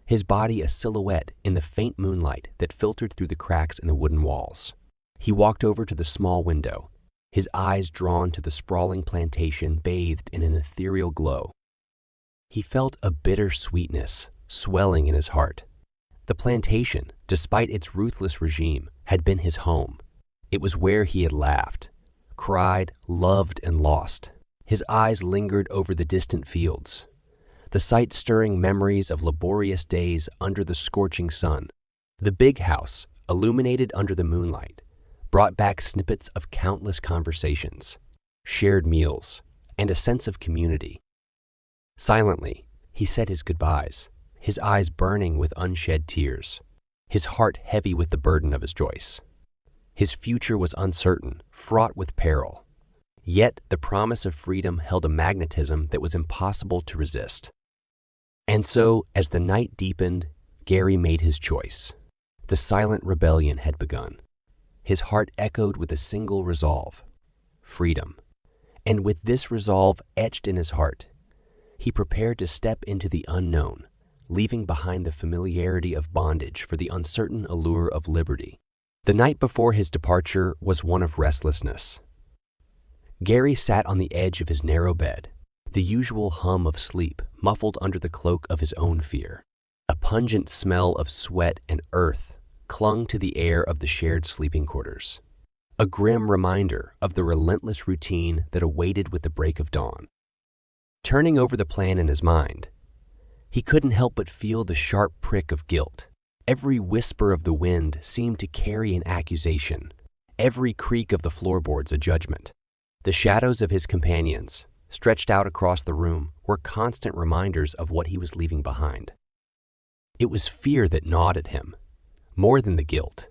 his body a silhouette in the faint moonlight that filtered through the cracks in the wooden walls. He walked over to the small window, his eyes drawn to the sprawling plantation bathed in an ethereal glow. He felt a bitter sweetness swelling in his heart. The plantation, despite its ruthless regime, had been his home. It was where he had laughed, cried, loved, and lost. His eyes lingered over the distant fields, the sight stirring memories of laborious days under the scorching sun. The big house, illuminated under the moonlight, brought back snippets of countless conversations, shared meals, and a sense of community. Silently, he said his goodbyes, his eyes burning with unshed tears, his heart heavy with the burden of his choice. His future was uncertain, fraught with peril. Yet the promise of freedom held a magnetism that was impossible to resist. And so, as the night deepened, Gary made his choice. The silent rebellion had begun. His heart echoed with a single resolve: freedom. And with this resolve etched in his heart, he prepared to step into the unknown, leaving behind the familiarity of bondage for the uncertain allure of liberty. The night before his departure was one of restlessness. Gary sat on the edge of his narrow bed, the usual hum of sleep muffled under the cloak of his own fear. A pungent smell of sweat and earth clung to the air of the shared sleeping quarters, a grim reminder of the relentless routine that awaited with the break of dawn. Turning over the plan in his mind, he couldn't help but feel the sharp prick of guilt. Every whisper of the wind seemed to carry an accusation, every creak of the floorboards a judgment. The shadows of his companions, stretched out across the room, were constant reminders of what he was leaving behind. It was fear that gnawed at him, more than the guilt.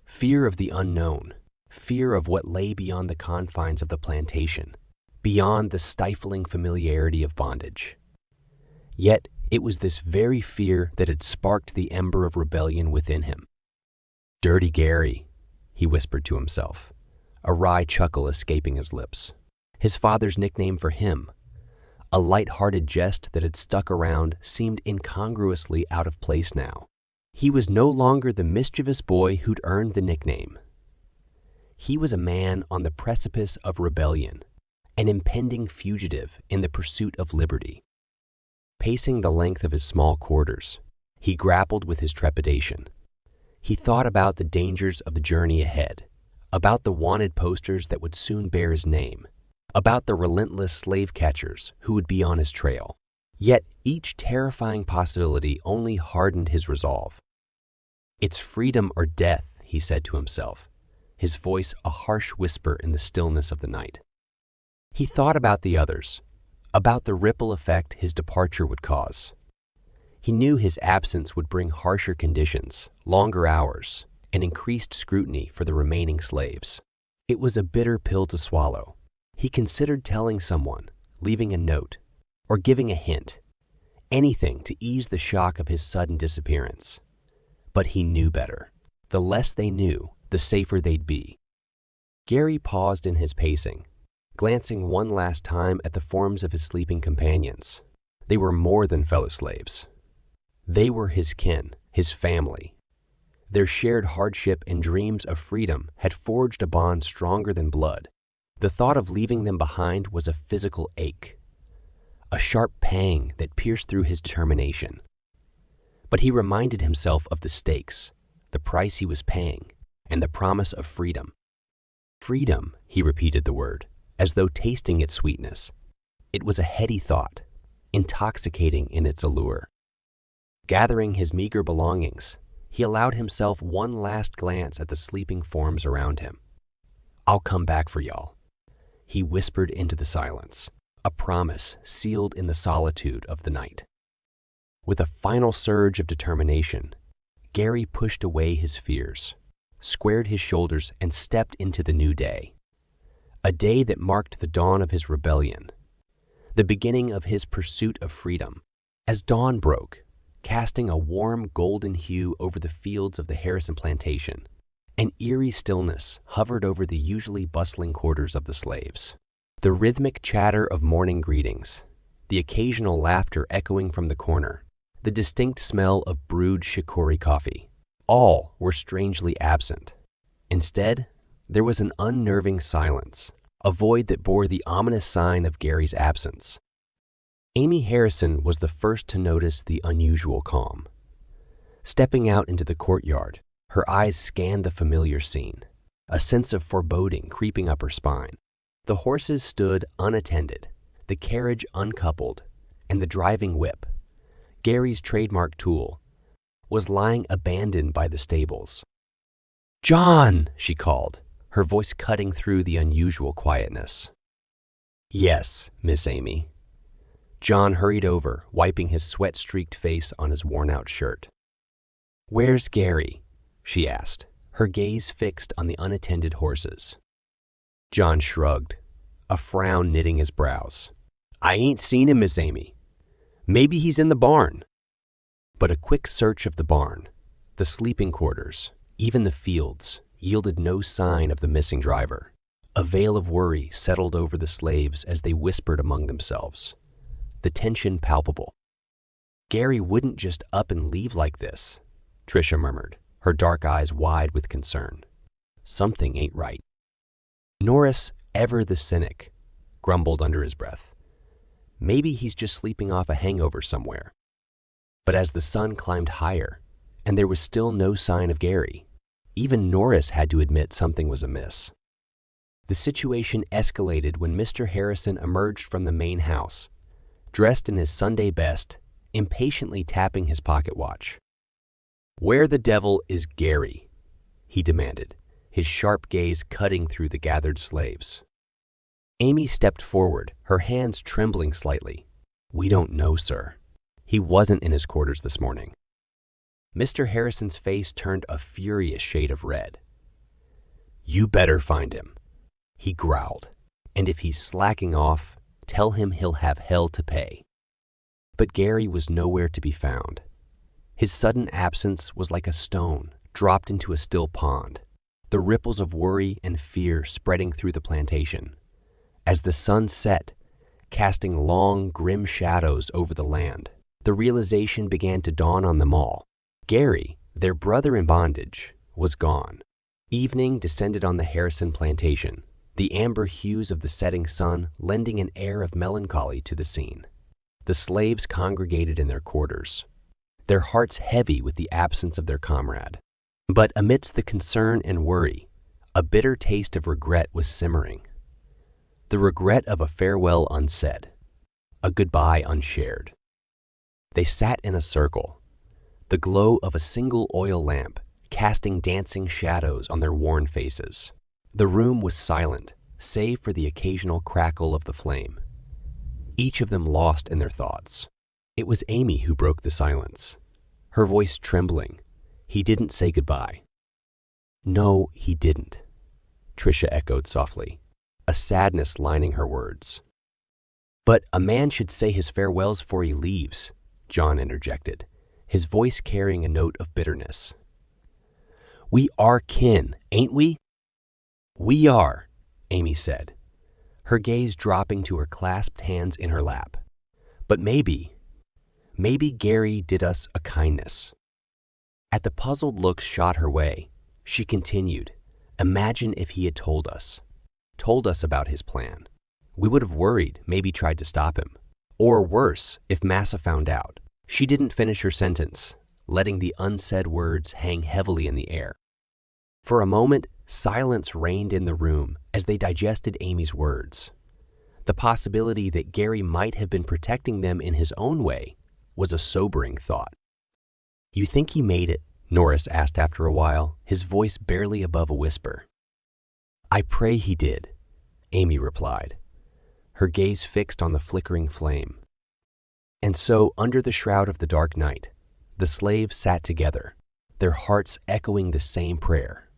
Fear of the unknown, fear of what lay beyond the confines of the plantation, beyond the stifling familiarity of bondage. Yet it was this very fear that had sparked the ember of rebellion within him. "Dirty Gary," he whispered to himself, a wry chuckle escaping his lips. His father's nickname for him, a light-hearted jest that had stuck around, seemed incongruously out of place now. He was no longer the mischievous boy who'd earned the nickname. He was a man on the precipice of rebellion, an impending fugitive in the pursuit of liberty. Pacing the length of his small quarters, he grappled with his trepidation. He thought about the dangers of the journey ahead, about the wanted posters that would soon bear his name, about the relentless slave catchers who would be on his trail. Yet each terrifying possibility only hardened his resolve. "It's freedom or death," he said to himself, his voice a harsh whisper in the stillness of the night. He thought about the others, about the ripple effect his departure would cause. He knew his absence would bring harsher conditions, longer hours, and increased scrutiny for the remaining slaves. It was a bitter pill to swallow. He considered telling someone, leaving a note, or giving a hint, anything to ease the shock of his sudden disappearance. But he knew better. The less they knew, the safer they'd be. Gary paused in his pacing, glancing one last time at the forms of his sleeping companions. They were more than fellow slaves. They were his kin, his family. Their shared hardship and dreams of freedom had forged a bond stronger than blood. The thought of leaving them behind was a physical ache, a sharp pang that pierced through his determination. But he reminded himself of the stakes, the price he was paying, and the promise of freedom. Freedom, he repeated the word, as though tasting its sweetness. It was a heady thought, intoxicating in its allure. Gathering his meager belongings, he allowed himself one last glance at the sleeping forms around him. "I'll come back for y'all," he whispered into the silence, a promise sealed in the solitude of the night. With a final surge of determination, Gary pushed away his fears, squared his shoulders, and stepped into the new day. A day that marked the dawn of his rebellion, the beginning of his pursuit of freedom. As dawn broke, casting a warm golden hue over the fields of the Harrison plantation, an eerie stillness hovered over the usually bustling quarters of the slaves. The rhythmic chatter of morning greetings, the occasional laughter echoing from the corner, the distinct smell of brewed chicory coffee, all were strangely absent. Instead, there was an unnerving silence, a void that bore the ominous sign of Gary's absence. Amy Harrison was the first to notice the unusual calm. Stepping out into the courtyard, her eyes scanned the familiar scene, a sense of foreboding creeping up her spine. The horses stood unattended, the carriage uncoupled, and the driving whip, Gary's trademark tool, was lying abandoned by the stables. "John!" she called, her voice cutting through the unusual quietness. "Yes, Miss Amy." John hurried over, wiping his sweat-streaked face on his worn-out shirt. "Where's Gary?" she asked, her gaze fixed on the unattended horses. John shrugged, a frown knitting his brows. "I ain't seen him, Miss Amy. Maybe he's in the barn." But a quick search of the barn, the sleeping quarters, even the fields, yielded no sign of the missing driver. A veil of worry settled over the slaves as they whispered among themselves, the tension palpable. "Gary wouldn't just up and leave like this," Tricia murmured, her dark eyes wide with concern. "Something ain't right." Norris, ever the cynic, grumbled under his breath. "Maybe he's just sleeping off a hangover somewhere." But as the sun climbed higher, and there was still no sign of Gary, even Norris had to admit something was amiss. The situation escalated when Mr. Harrison emerged from the main house, dressed in his Sunday best, impatiently tapping his pocket watch. "Where the devil is Gary?" he demanded, his sharp gaze cutting through the gathered slaves. Amy stepped forward, her hands trembling slightly. "We don't know, sir. He wasn't in his quarters this morning." Mr. Harrison's face turned a furious shade of red. "You better find him," he growled, "and if he's slacking off, tell him he'll have hell to pay." But Gary was nowhere to be found. His sudden absence was like a stone dropped into a still pond, the ripples of worry and fear spreading through the plantation. As the sun set, casting long, grim shadows over the land, the realization began to dawn on them all. Gary, their brother in bondage, was gone. Evening descended on the Harrison plantation, the amber hues of the setting sun lending an air of melancholy to the scene. The slaves congregated in their quarters, their hearts heavy with the absence of their comrade. But amidst the concern and worry, a bitter taste of regret was simmering. The regret of a farewell unsaid, a goodbye unshared. They sat in a circle, the glow of a single oil lamp casting dancing shadows on their worn faces. The room was silent, save for the occasional crackle of the flame. Each of them lost in their thoughts. It was Amy who broke the silence, her voice trembling. "He didn't say goodbye." "No, he didn't," Tricia echoed softly, a sadness lining her words. "But a man should say his farewells before he leaves," John interjected, his voice carrying a note of bitterness. "We are kin, ain't we?" "We are," Amy said, her gaze dropping to her clasped hands in her lap. "But maybe Gary did us a kindness." At the puzzled look shot her way, she continued, "Imagine if he had told us about his plan. We would have worried, maybe tried to stop him. Or worse, if Massa found out." She didn't finish her sentence, letting the unsaid words hang heavily in the air. For a moment, silence reigned in the room as they digested Amy's words. The possibility that Gary might have been protecting them in his own way was a sobering thought. "You think he made it?" Norris asked after a while, his voice barely above a whisper. "I pray he did," Amy replied, her gaze fixed on the flickering flame. And so, under the shroud of the dark night, the slaves sat together, their hearts echoing the same prayer.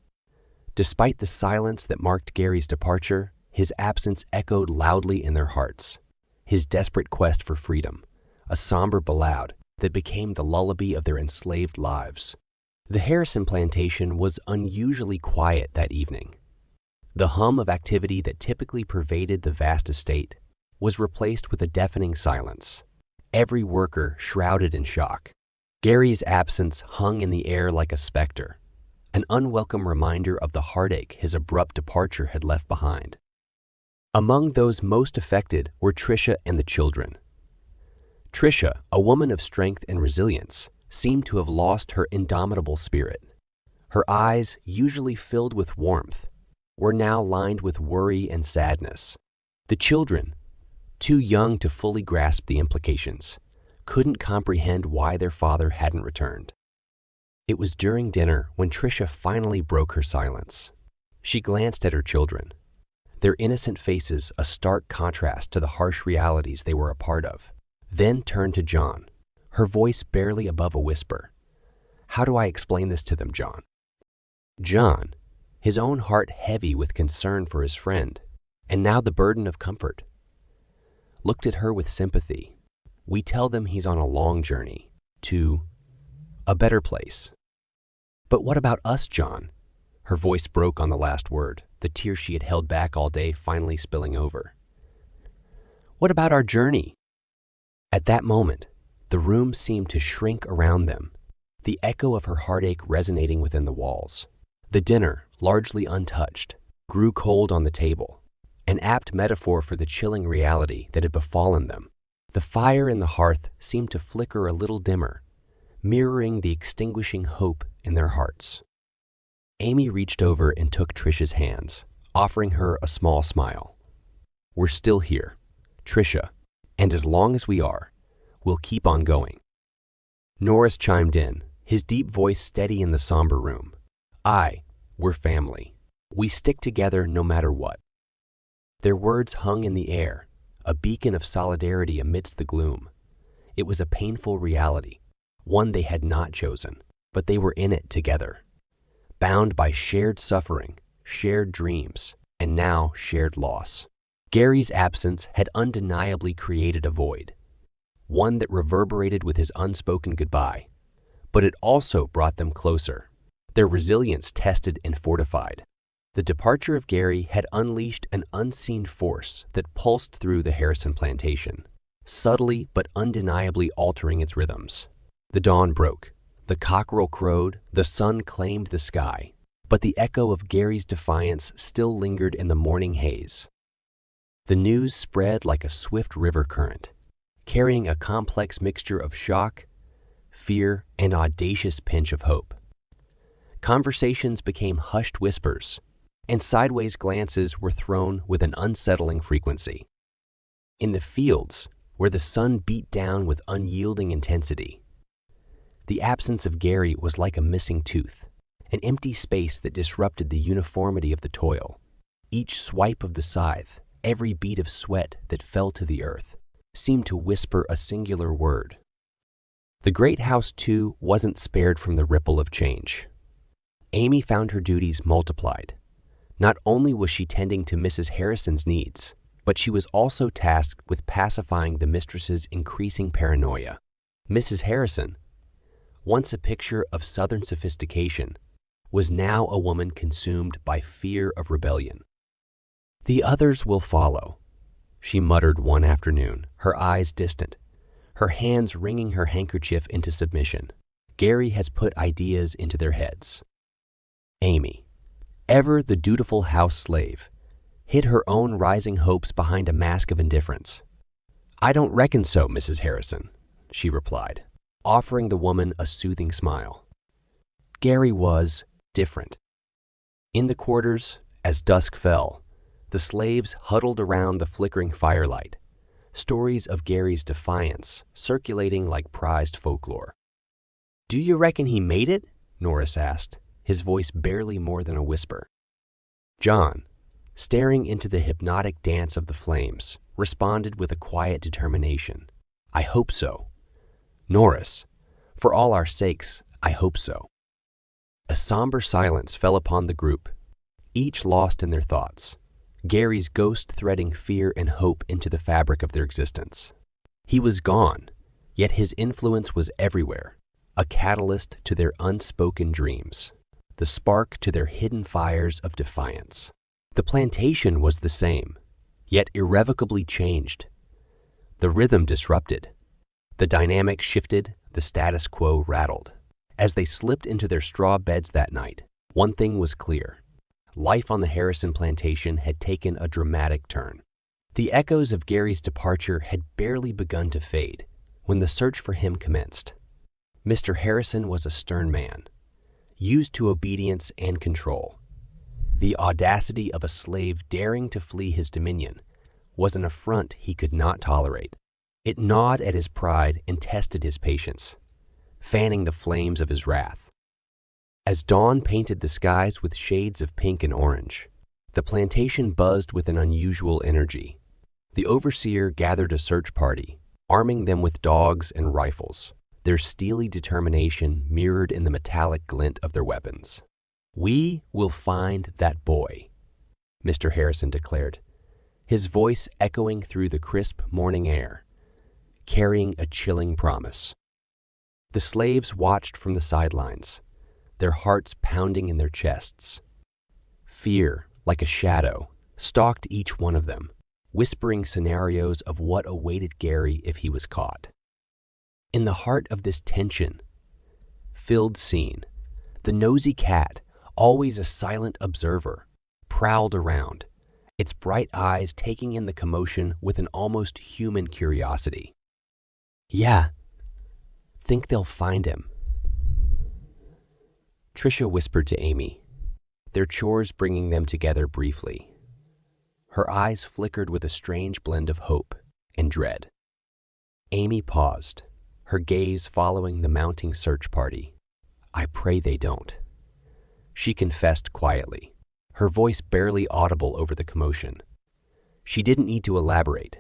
Despite the silence that marked Gary's departure, his absence echoed loudly in their hearts. His desperate quest for freedom, a somber ballad that became the lullaby of their enslaved lives. The Harrison plantation was unusually quiet that evening. The hum of activity that typically pervaded the vast estate was replaced with a deafening silence, every worker shrouded in shock. Gary's absence hung in the air like a specter, an unwelcome reminder of the heartache his abrupt departure had left behind. Among those most affected were Tricia and the children. Tricia, a woman of strength and resilience, seemed to have lost her indomitable spirit. Her eyes, usually filled with warmth, were now lined with worry and sadness. The children, too young to fully grasp the implications, couldn't comprehend why their father hadn't returned. It was during dinner when Tricia finally broke her silence. She glanced at her children, their innocent faces a stark contrast to the harsh realities they were a part of, then turned to John, her voice barely above a whisper. "How do I explain this to them, John?" John, his own heart heavy with concern for his friend, and now the burden of comfort, looked at her with sympathy. "We tell them he's on a long journey to a better place." "But what about us, John?" Her voice broke on the last word, the tears she had held back all day finally spilling over. "What about our journey?" At that moment, the room seemed to shrink around them, the echo of her heartache resonating within the walls. The dinner, largely untouched, grew cold on the table, an apt metaphor for the chilling reality that had befallen them. The fire in the hearth seemed to flicker a little dimmer, mirroring the extinguishing hope in their hearts. Amy reached over and took Tricia's hands, offering her a small smile. "We're still here, Tricia, and as long as we are, we'll keep on going." Norris chimed in, his deep voice steady in the somber room. "We're family. We stick together no matter what." Their words hung in the air, a beacon of solidarity amidst the gloom. It was a painful reality, one they had not chosen, but they were in it together, bound by shared suffering, shared dreams, and now shared loss. Gary's absence had undeniably created a void, one that reverberated with his unspoken goodbye, but it also brought them closer, their resilience tested and fortified. The departure of Gary had unleashed an unseen force that pulsed through the Harrison plantation, subtly but undeniably altering its rhythms. The dawn broke, the cockerel crowed, the sun claimed the sky, but the echo of Gary's defiance still lingered in the morning haze. The news spread like a swift river current, carrying a complex mixture of shock, fear, and audacious pinch of hope. Conversations became hushed whispers, and sideways glances were thrown with an unsettling frequency. In the fields, where the sun beat down with unyielding intensity, the absence of Gary was like a missing tooth, an empty space that disrupted the uniformity of the toil. Each swipe of the scythe, every bead of sweat that fell to the earth, seemed to whisper a singular word. The great house, too, wasn't spared from the ripple of change. Amy found her duties multiplied. Not only was she tending to Mrs. Harrison's needs, but she was also tasked with pacifying the mistress's increasing paranoia. Mrs. Harrison, once a picture of Southern sophistication, was now a woman consumed by fear of rebellion. "The others will follow," she muttered one afternoon, her eyes distant, her hands wringing her handkerchief into submission. "Gary has put ideas into their heads." Amy, ever the dutiful house slave, hid her own rising hopes behind a mask of indifference. "I don't reckon so, Mrs. Harrison," she replied, offering the woman a soothing smile. Gary was different. In the quarters, as dusk fell, the slaves huddled around the flickering firelight, stories of Gary's defiance circulating like prized folklore. "Do you reckon he made it?" Norris asked, his voice barely more than a whisper. John, staring into the hypnotic dance of the flames, responded with a quiet determination. "I hope so. Norris, for all our sakes, I hope so." A somber silence fell upon the group, each lost in their thoughts, Gary's ghost threading fear and hope into the fabric of their existence. He was gone, yet his influence was everywhere, a catalyst to their unspoken dreams, the spark to their hidden fires of defiance. The plantation was the same, yet irrevocably changed. The rhythm disrupted. The dynamic shifted, the status quo rattled. As they slipped into their straw beds that night, one thing was clear. Life on the Harrison plantation had taken a dramatic turn. The echoes of Gary's departure had barely begun to fade when the search for him commenced. Mr. Harrison was a stern man, used to obedience and control. The audacity of a slave daring to flee his dominion was an affront he could not tolerate. It gnawed at his pride and tested his patience, fanning the flames of his wrath. As dawn painted the skies with shades of pink and orange, the plantation buzzed with an unusual energy. The overseer gathered a search party, arming them with dogs and rifles, their steely determination mirrored in the metallic glint of their weapons. "We will find that boy," Mr. Harrison declared, his voice echoing through the crisp morning air, carrying a chilling promise. The slaves watched from the sidelines, their hearts pounding in their chests. Fear, like a shadow, stalked each one of them, whispering scenarios of what awaited Gary if he was caught. In the heart of this tension-filled scene, the nosy cat, always a silent observer, prowled around, its bright eyes taking in the commotion with an almost human curiosity. "Yeah, think they'll find him," Tricia whispered to Amy, their chores bringing them together briefly. Her eyes flickered with a strange blend of hope and dread. Amy paused, her gaze following the mounting search party. "I pray they don't," she confessed quietly, her voice barely audible over the commotion. She didn't need to elaborate.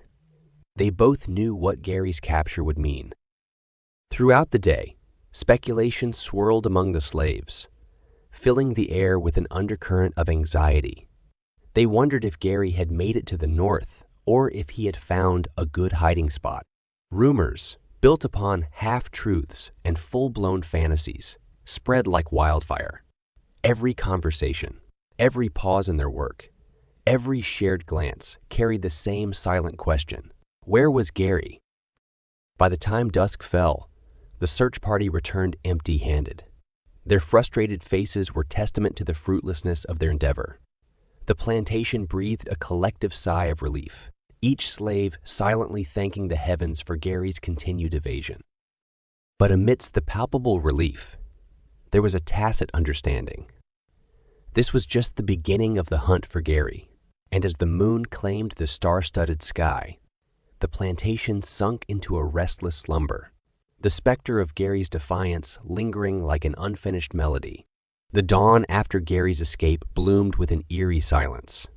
They both knew what Gary's capture would mean. Throughout the day, speculation swirled among the slaves, filling the air with an undercurrent of anxiety. They wondered if Gary had made it to the north or if he had found a good hiding spot. Rumors, built upon half-truths and full-blown fantasies, spread like wildfire. Every conversation, every pause in their work, every shared glance carried the same silent question: where was Gary? By the time dusk fell, the search party returned empty-handed. Their frustrated faces were testament to the fruitlessness of their endeavor. The plantation breathed a collective sigh of relief, each slave silently thanking the heavens for Gary's continued evasion. But amidst the palpable relief, there was a tacit understanding. This was just the beginning of the hunt for Gary, and as the moon claimed the star-studded sky, the plantation sunk into a restless slumber, the specter of Gary's defiance lingering like an unfinished melody. The dawn after Gary's escape bloomed with an eerie silence,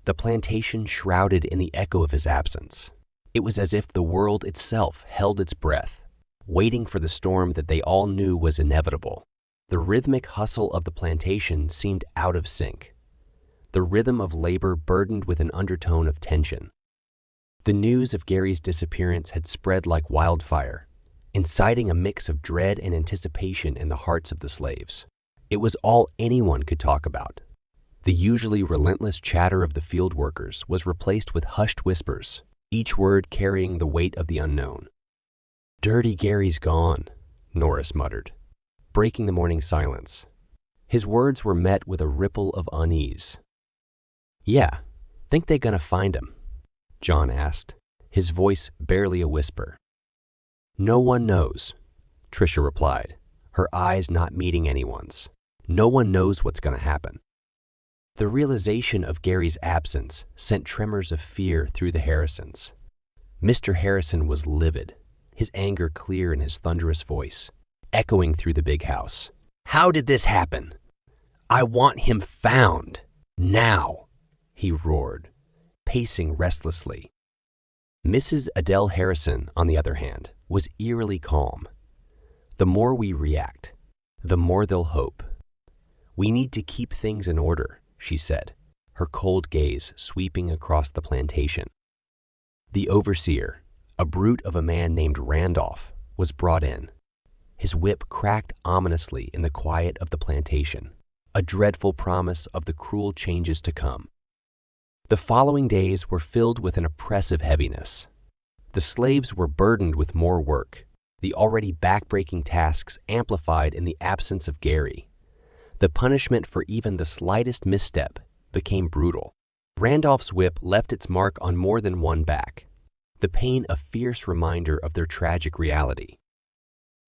the plantation shrouded in the echo of his absence. It was as if the world itself held its breath, waiting for the storm that they all knew was inevitable. The rhythmic hustle of the plantation seemed out of sync, the rhythm of labor burdened with an undertone of tension. The news of Gary's disappearance had spread like wildfire, inciting a mix of dread and anticipation in the hearts of the slaves. It was all anyone could talk about. The usually relentless chatter of the field workers was replaced with hushed whispers, each word carrying the weight of the unknown. "Dirty Gary's gone," Norris muttered, breaking the morning silence. His words were met with a ripple of unease. "Yeah, think they gonna find him?" John asked, his voice barely a whisper. "No one knows," Tricia replied, her eyes not meeting anyone's. No one knows what's going to happen. The realization of Gary's absence sent tremors of fear through the Harrisons. Mr. Harrison was livid, his anger clear in his thunderous voice, echoing through the big house. "How did this happen? I want him found, now," he roared, pacing restlessly. Mrs. Adele Harrison, on the other hand, was eerily calm. "The more we react, the more they'll hope. We need to keep things in order," she said, her cold gaze sweeping across the plantation. The overseer, a brute of a man named Randolph, was brought in. His whip cracked ominously in the quiet of the plantation, a dreadful promise of the cruel changes to come. The following days were filled with an oppressive heaviness. The slaves were burdened with more work, the already back-breaking tasks amplified in the absence of Gary. The punishment for even the slightest misstep became brutal. Randolph's whip left its mark on more than one back, the pain a fierce reminder of their tragic reality.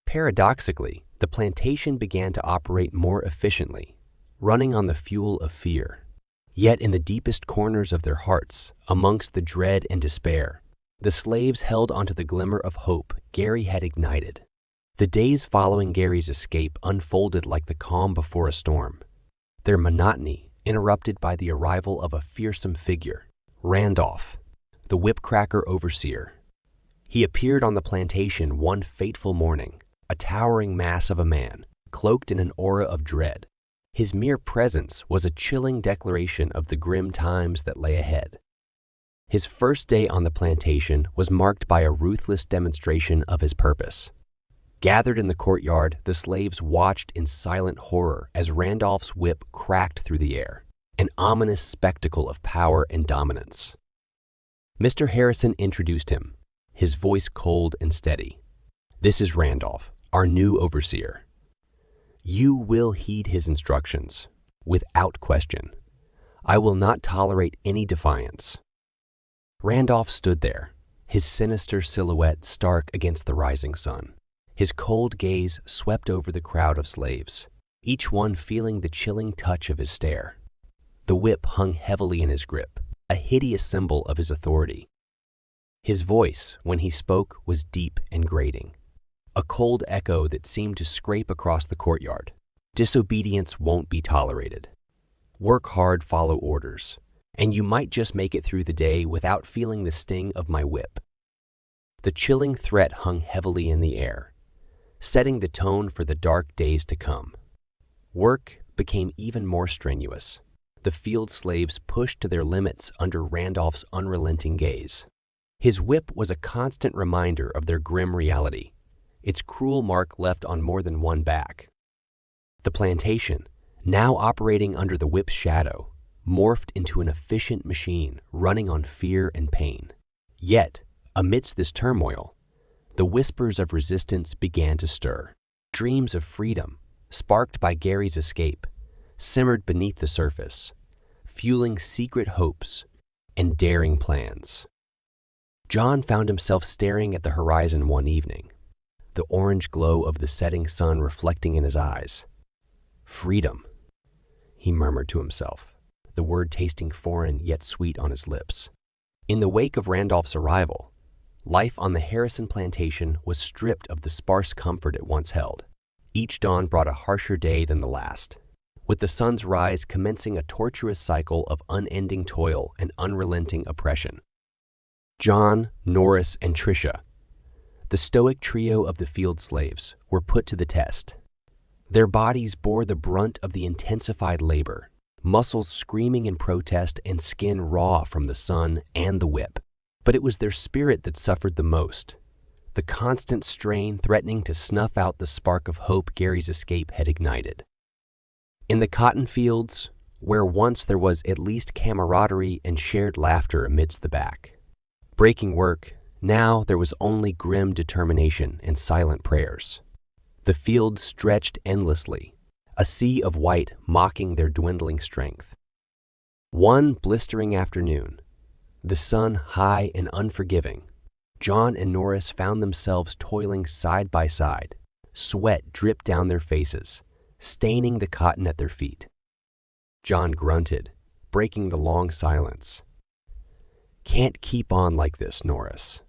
Paradoxically, the plantation began to operate more efficiently, running on the fuel of fear. Yet in the deepest corners of their hearts, amongst the dread and despair, the slaves held onto the glimmer of hope Gary had ignited. The days following Gary's escape unfolded like the calm before a storm, their monotony interrupted by the arrival of a fearsome figure, Randolph, the whipcracker overseer. He appeared on the plantation one fateful morning, a towering mass of a man, cloaked in an aura of dread. His mere presence was a chilling declaration of the grim times that lay ahead. His first day on the plantation was marked by a ruthless demonstration of his purpose. Gathered in the courtyard, the slaves watched in silent horror as Randolph's whip cracked through the air, an ominous spectacle of power and dominance. Mr. Harrison introduced him, his voice cold and steady. "This is Randolph, our new overseer. You will heed his instructions, without question. I will not tolerate any defiance." Randolph stood there, his sinister silhouette stark against the rising sun. His cold gaze swept over the crowd of slaves, each one feeling the chilling touch of his stare. The whip hung heavily in his grip, a hideous symbol of his authority. His voice, when he spoke, was deep and grating, a cold echo that seemed to scrape across the courtyard. "Disobedience won't be tolerated. Work hard, follow orders, and you might just make it through the day without feeling the sting of my whip." The chilling threat hung heavily in the air, setting the tone for the dark days to come. Work became even more strenuous. The field slaves pushed to their limits under Randolph's unrelenting gaze. His whip was a constant reminder of their grim reality, its cruel mark left on more than one back. The plantation, now operating under the whip's shadow, morphed into an efficient machine running on fear and pain. Yet, amidst this turmoil, the whispers of resistance began to stir. Dreams of freedom, sparked by Gary's escape, simmered beneath the surface, fueling secret hopes and daring plans. John found himself staring at the horizon one evening, the orange glow of the setting sun reflecting in his eyes. "Freedom," he murmured to himself, the word tasting foreign yet sweet on his lips. In the wake of Randolph's arrival, life on the Harrison plantation was stripped of the sparse comfort it once held. Each dawn brought a harsher day than the last, with the sun's rise commencing a tortuous cycle of unending toil and unrelenting oppression. John, Norris, and Tricia, the stoic trio of the field slaves, were put to the test. Their bodies bore the brunt of the intensified labor, muscles screaming in protest and skin raw from the sun and the whip. But it was their spirit that suffered the most, the constant strain threatening to snuff out the spark of hope Gary's escape had ignited. In the cotton fields, where once there was at least camaraderie and shared laughter amidst the back-breaking work, now there was only grim determination and silent prayers. The fields stretched endlessly, a sea of white mocking their dwindling strength. One blistering afternoon, the sun high and unforgiving, John and Norris found themselves toiling side by side, Sweat dripped down their faces, staining the cotton at their feet. John grunted, breaking the long silence. "Can't keep on like this, Norris."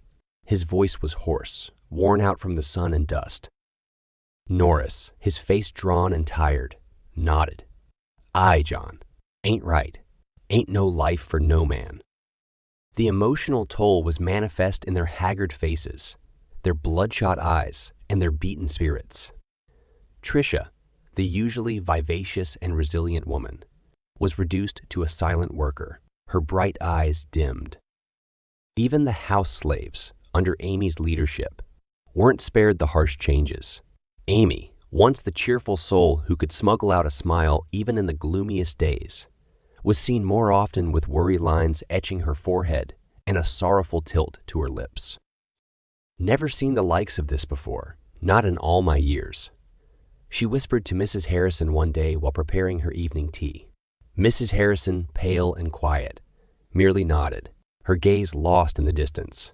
His voice was hoarse, worn out from the sun and dust. Norris, his face drawn and tired, nodded. "Aye, John. Ain't right. Ain't no life for no man." The emotional toll was manifest in their haggard faces, their bloodshot eyes, and their beaten spirits. Tricia, the usually vivacious and resilient woman, was reduced to a silent worker, her bright eyes dimmed. Even the house slaves, under Amy's leadership, weren't spared the harsh changes. Amy, once the cheerful soul who could smuggle out a smile even in the gloomiest days, was seen more often with worry lines etching her forehead and a sorrowful tilt to her lips. "Never seen the likes of this before, not in all my years," she whispered to Mrs. Harrison one day while preparing her evening tea. Mrs. Harrison, pale and quiet, merely nodded, her gaze lost in the distance.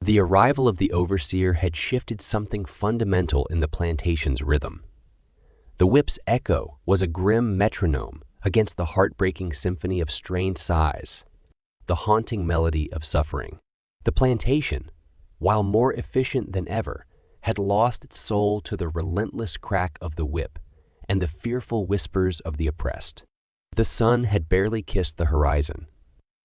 The arrival of the overseer had shifted something fundamental in the plantation's rhythm. The whip's echo was a grim metronome against the heartbreaking symphony of strained sighs, the haunting melody of suffering. The plantation, while more efficient than ever, had lost its soul to the relentless crack of the whip and the fearful whispers of the oppressed. The sun had barely kissed the horizon,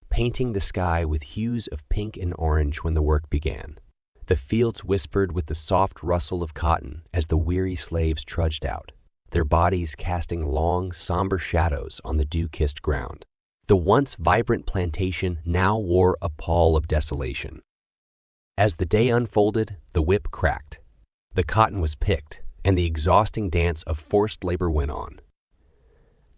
painting the sky with hues of pink and orange when the work began. The fields whispered with the soft rustle of cotton as the weary slaves trudged out, their bodies casting long, somber shadows on the dew-kissed ground. The once vibrant plantation now wore a pall of desolation. As the day unfolded, the whip cracked. The cotton was picked, and the exhausting dance of forced labor went on.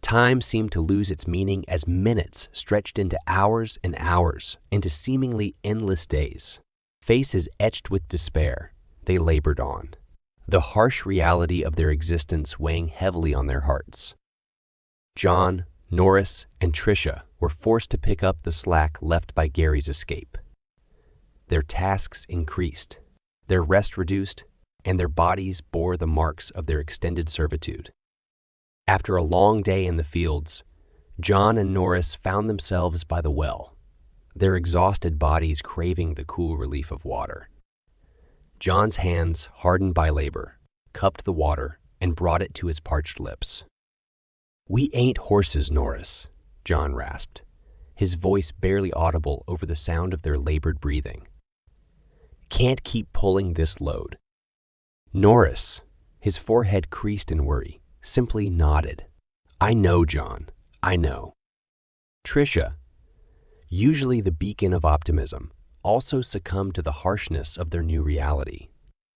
Time seemed to lose its meaning as minutes stretched into hours and hours, into seemingly endless days. Faces etched with despair, they labored on, the harsh reality of their existence weighing heavily on their hearts. John, Norris, and Tricia were forced to pick up the slack left by Gary's escape. Their tasks increased, their rest reduced, and their bodies bore the marks of their extended servitude. After a long day in the fields, John and Norris found themselves by the well, their exhausted bodies craving the cool relief of water. John's hands, hardened by labor, cupped the water and brought it to his parched lips. "We ain't horses, Norris," John rasped, his voice barely audible over the sound of their labored breathing. "Can't keep pulling this load." Norris, his forehead creased in worry, simply nodded. "I know, John, I know." Tricia, usually the beacon of optimism, also succumbed to the harshness of their new reality.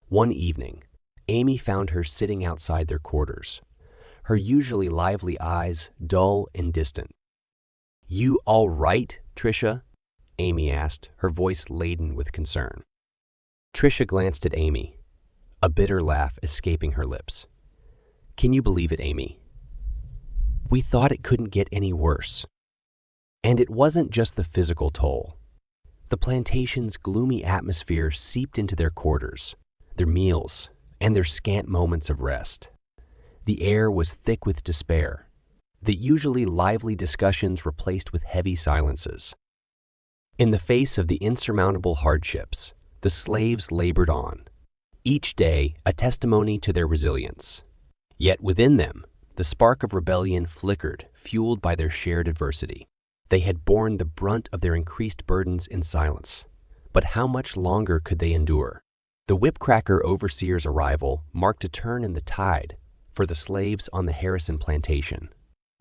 One evening, Amy found her sitting outside their quarters, her usually lively eyes dull and distant. "You all right, Tricia?" Amy asked, her voice laden with concern. Tricia glanced at Amy, a bitter laugh escaping her lips. "Can you believe it, Amy? We thought it couldn't get any worse." And it wasn't just the physical toll. The plantation's gloomy atmosphere seeped into their quarters, their meals, and their scant moments of rest. The air was thick with despair, the usually lively discussions replaced with heavy silences. In the face of the insurmountable hardships, the slaves labored on, each day a testimony to their resilience. Yet within them, the spark of rebellion flickered, fueled by their shared adversity. They had borne the brunt of their increased burdens in silence. But how much longer could they endure? The whipcracker overseer's arrival marked a turn in the tide for the slaves on the Harrison plantation.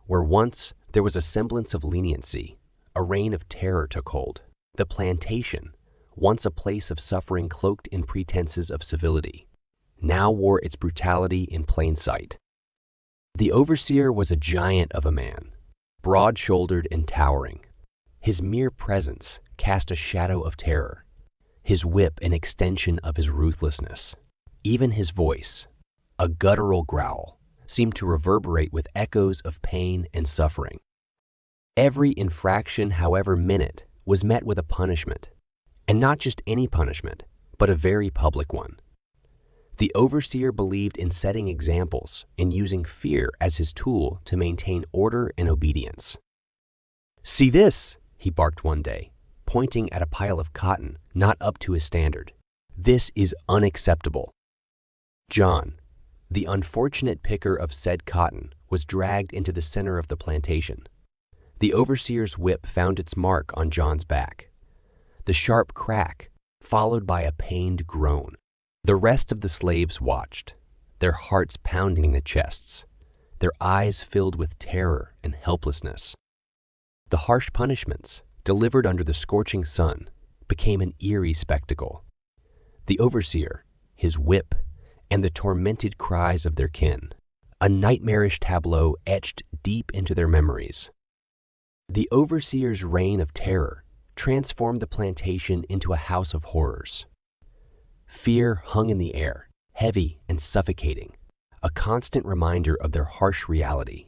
Where once there was a semblance of leniency, a reign of terror took hold. The plantation, once a place of suffering cloaked in pretenses of civility, now wore its brutality in plain sight. The overseer was a giant of a man, broad-shouldered and towering. His mere presence cast a shadow of terror, his whip an extension of his ruthlessness. Even his voice, a guttural growl, seemed to reverberate with echoes of pain and suffering. Every infraction, however minute, was met with a punishment, and not just any punishment, but a very public one. The overseer believed in setting examples and using fear as his tool to maintain order and obedience. "See this," he barked one day, pointing at a pile of cotton not up to his standard. "This is unacceptable." John, the unfortunate picker of said cotton, was dragged into the center of the plantation. The overseer's whip found its mark on John's back. The sharp crack, followed by a pained groan. The rest of the slaves watched, their hearts pounding in the chests, their eyes filled with terror and helplessness. The harsh punishments, delivered under the scorching sun, became an eerie spectacle. The overseer, his whip, and the tormented cries of their kin, a nightmarish tableau etched deep into their memories. The overseer's reign of terror transformed the plantation into a house of horrors. Fear hung in the air, heavy and suffocating, a constant reminder of their harsh reality.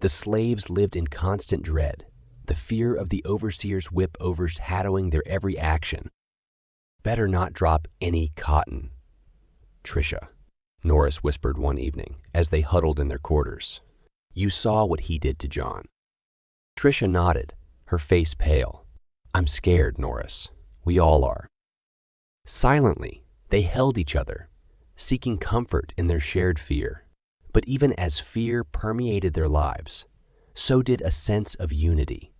The slaves lived in constant dread, the fear of the overseer's whip overshadowing their every action. "Better not drop any cotton, Tricia," Norris whispered one evening as they huddled in their quarters. "You saw what he did to John." Tricia nodded, her face pale. "I'm scared, Norris. We all are." Silently, they held each other, seeking comfort in their shared fear. But even as fear permeated their lives, so did a sense of unity.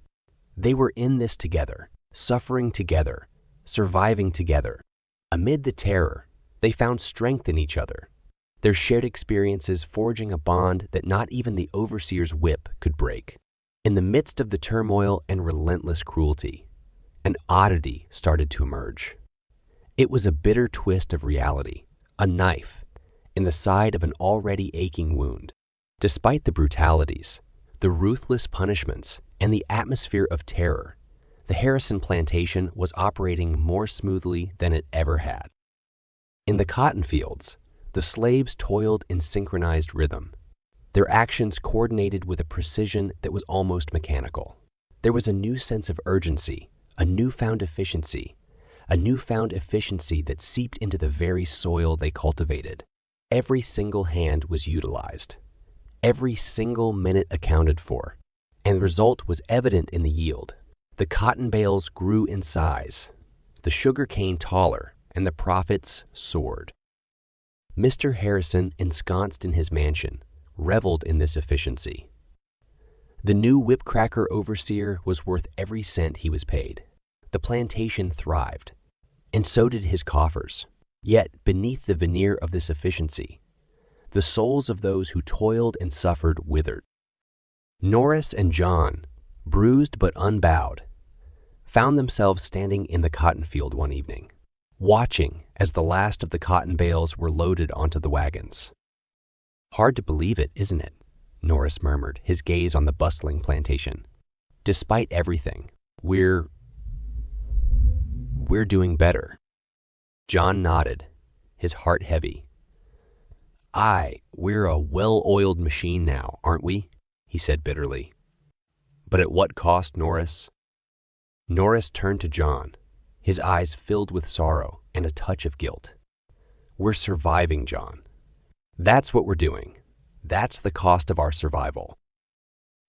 They were in this together, suffering together, surviving together. Amid the terror, they found strength in each other, their shared experiences forging a bond that not even the overseer's whip could break. In the midst of the turmoil and relentless cruelty, an oddity started to emerge. It was a bitter twist of reality, a knife in the side of an already aching wound. Despite the brutalities, the ruthless punishments, and the atmosphere of terror, the Harrison plantation was operating more smoothly than it ever had. In the cotton fields, the slaves toiled in synchronized rhythm, their actions coordinated with a precision that was almost mechanical. There was a new sense of urgency, a newfound efficiency that seeped into the very soil they cultivated. Every single hand was utilized, every single minute accounted for, and the result was evident in the yield. The cotton bales grew in size, the sugar cane taller, and the profits soared. Mr. Harrison, ensconced in his mansion, reveled in this efficiency. The new whipcracker overseer was worth every cent he was paid. The plantation thrived, and so did his coffers. Yet, beneath the veneer of this efficiency, the souls of those who toiled and suffered withered. Norris and John, bruised but unbowed, found themselves standing in the cotton field one evening, watching as the last of the cotton bales were loaded onto the wagons. "Hard to believe it, isn't it?" Norris murmured, his gaze on the bustling plantation. "Despite everything, we're doing better." John nodded, his heart heavy. We're a well-oiled machine now, aren't we?" he said bitterly. "But at what cost, Norris?" Norris turned to John, his eyes filled with sorrow and a touch of guilt. "We're surviving, John. That's what we're doing. That's the cost of our survival."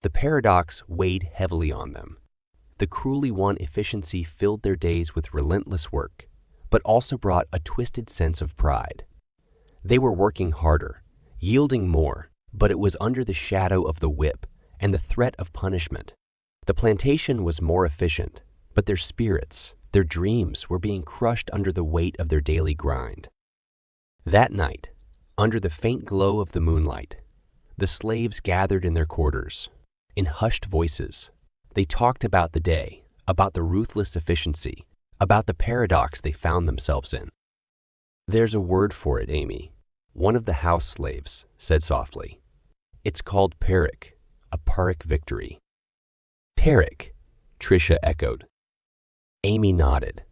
The paradox weighed heavily on them. The cruelly won efficiency filled their days with relentless work, but also brought a twisted sense of pride. They were working harder, yielding more, but it was under the shadow of the whip and the threat of punishment. The plantation was more efficient, but their spirits, their dreams were being crushed under the weight of their daily grind. That night, under the faint glow of the moonlight, the slaves gathered in their quarters. In hushed voices, they talked about the day, about the ruthless efficiency, about the paradox they found themselves in. "There's a word for it, Amy," one of the house slaves said softly. "It's called Pyrrhic, a Pyrrhic victory." "Pyrrhic," Tricia echoed. Amy nodded.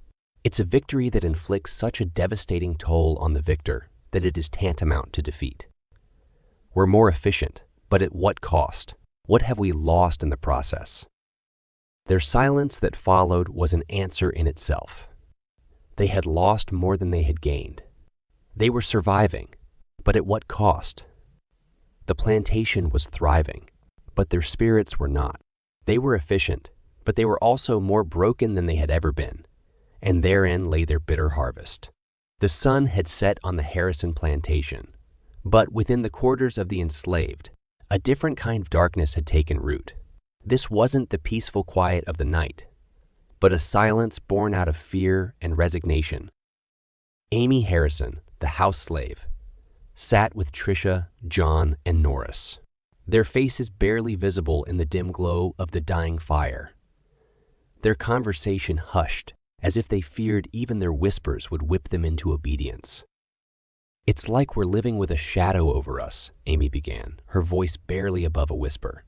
"It's a victory that inflicts such a devastating toll on the victor that it is tantamount to defeat. We're more efficient, but at what cost? What have we lost in the process?" Their silence that followed was an answer in itself. They had lost more than they had gained. They were surviving, but at what cost? The plantation was thriving, but their spirits were not. They were efficient, but they were also more broken than they had ever been, and therein lay their bitter harvest. The sun had set on the Harrison plantation, but within the quarters of the enslaved, a different kind of darkness had taken root. This wasn't the peaceful quiet of the night, but a silence born out of fear and resignation. Amy Harrison, the house slave, sat with Tricia, John, and Norris, their faces barely visible in the dim glow of the dying fire. Their conversation hushed, as if they feared even their whispers would whip them into obedience. "It's like we're living with a shadow over us," Amy began, her voice barely above a whisper.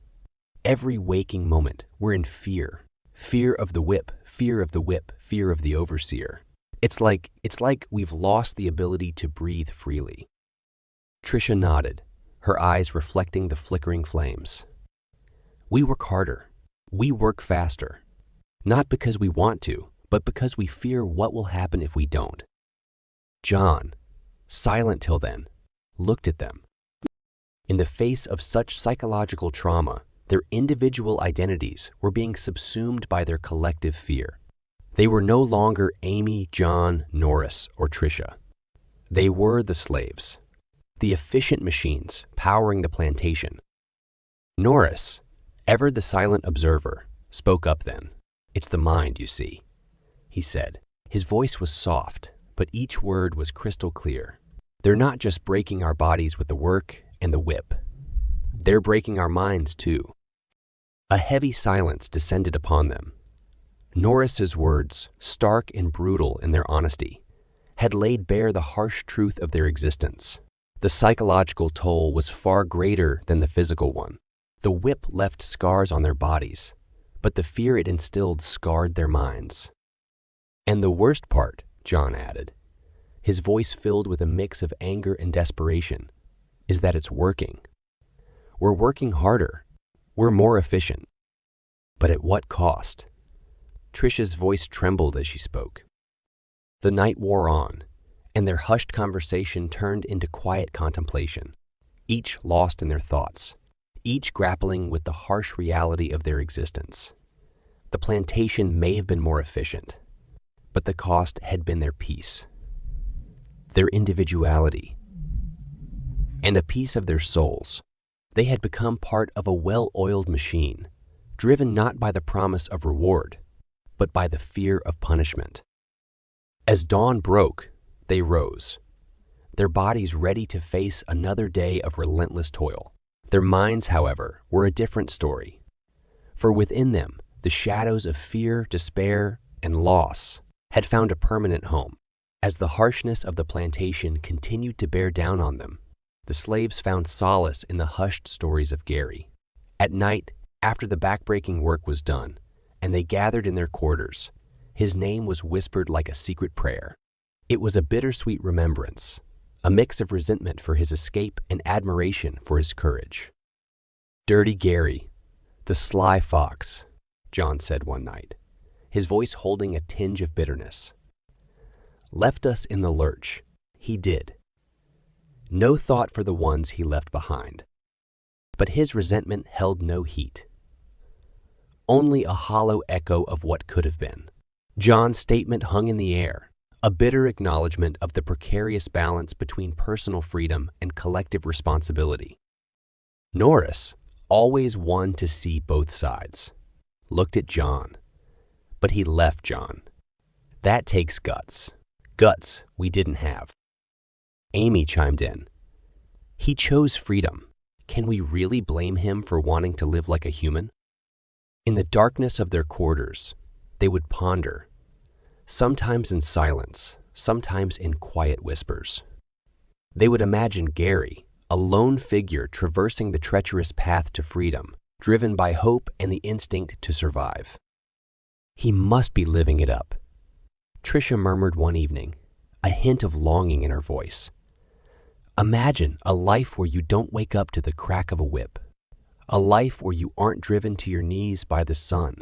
"Every waking moment, we're in fear. Fear of the whip, fear of the whip, fear of the overseer. It's like we've lost the ability to breathe freely." Tricia nodded, her eyes reflecting the flickering flames. "We work harder. We work faster. Not because we want to, but because we fear what will happen if we don't." John, silent till then, looked at them. In the face of such psychological trauma, their individual identities were being subsumed by their collective fear. They were no longer Amy, John, Norris, or Tricia. They were the slaves, the efficient machines powering the plantation. Norris, ever the silent observer, spoke up then. "It's the mind, you see," he said. His voice was soft, but each word was crystal clear. "They're not just breaking our bodies with the work and the whip. They're breaking our minds too." A heavy silence descended upon them. Norris's words, stark and brutal in their honesty, had laid bare the harsh truth of their existence. The psychological toll was far greater than the physical one. The whip left scars on their bodies, but the fear it instilled scarred their minds. "And the worst part," John added, his voice filled with a mix of anger and desperation, "is that it's working. We're working harder. We're more efficient. But at what cost?" Tricia's voice trembled as she spoke. The night wore on, and their hushed conversation turned into quiet contemplation, each lost in their thoughts, each grappling with the harsh reality of their existence. The plantation may have been more efficient, but the cost had been their peace, their individuality, and a piece of their souls. They had become part of a well-oiled machine, driven not by the promise of reward, but by the fear of punishment. As dawn broke, they rose, their bodies ready to face another day of relentless toil. Their minds, however, were a different story, for within them, the shadows of fear, despair, and loss had found a permanent home. As the harshness of the plantation continued to bear down on them, the slaves found solace in the hushed stories of Gary. At night, after the backbreaking work was done, and they gathered in their quarters, his name was whispered like a secret prayer. It was a bittersweet remembrance, a mix of resentment for his escape and admiration for his courage. "Dirty Gary, the sly fox," John said one night, his voice holding a tinge of bitterness. "Left us in the lurch. He did. No thought for the ones he left behind. But his resentment held no heat. Only a hollow echo of what could have been. John's statement hung in the air, a bitter acknowledgement of the precarious balance between personal freedom and collective responsibility. Norris, always one to see both sides, looked at John, but he left John. That takes guts. Guts we didn't have. Amy chimed in. He chose freedom. Can we really blame him for wanting to live like a human? In the darkness of their quarters, they would ponder, sometimes in silence, sometimes in quiet whispers. They would imagine Gary, a lone figure traversing the treacherous path to freedom, driven by hope and the instinct to survive. He must be living it up. Tricia murmured one evening, a hint of longing in her voice. Imagine a life where you don't wake up to the crack of a whip, a life where you aren't driven to your knees by the sun.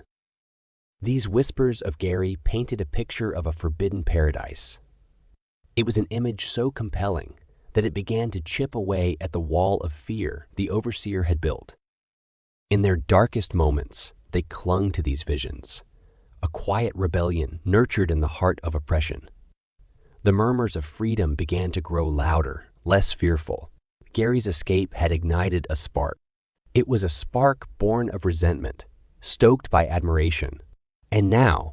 These whispers of Gary painted a picture of a forbidden paradise. It was an image so compelling that it began to chip away at the wall of fear the overseer had built. In their darkest moments, they clung to these visions, a quiet rebellion nurtured in the heart of oppression. The murmurs of freedom began to grow louder, less fearful. Gary's escape had ignited a spark. It was a spark born of resentment, stoked by admiration. And now,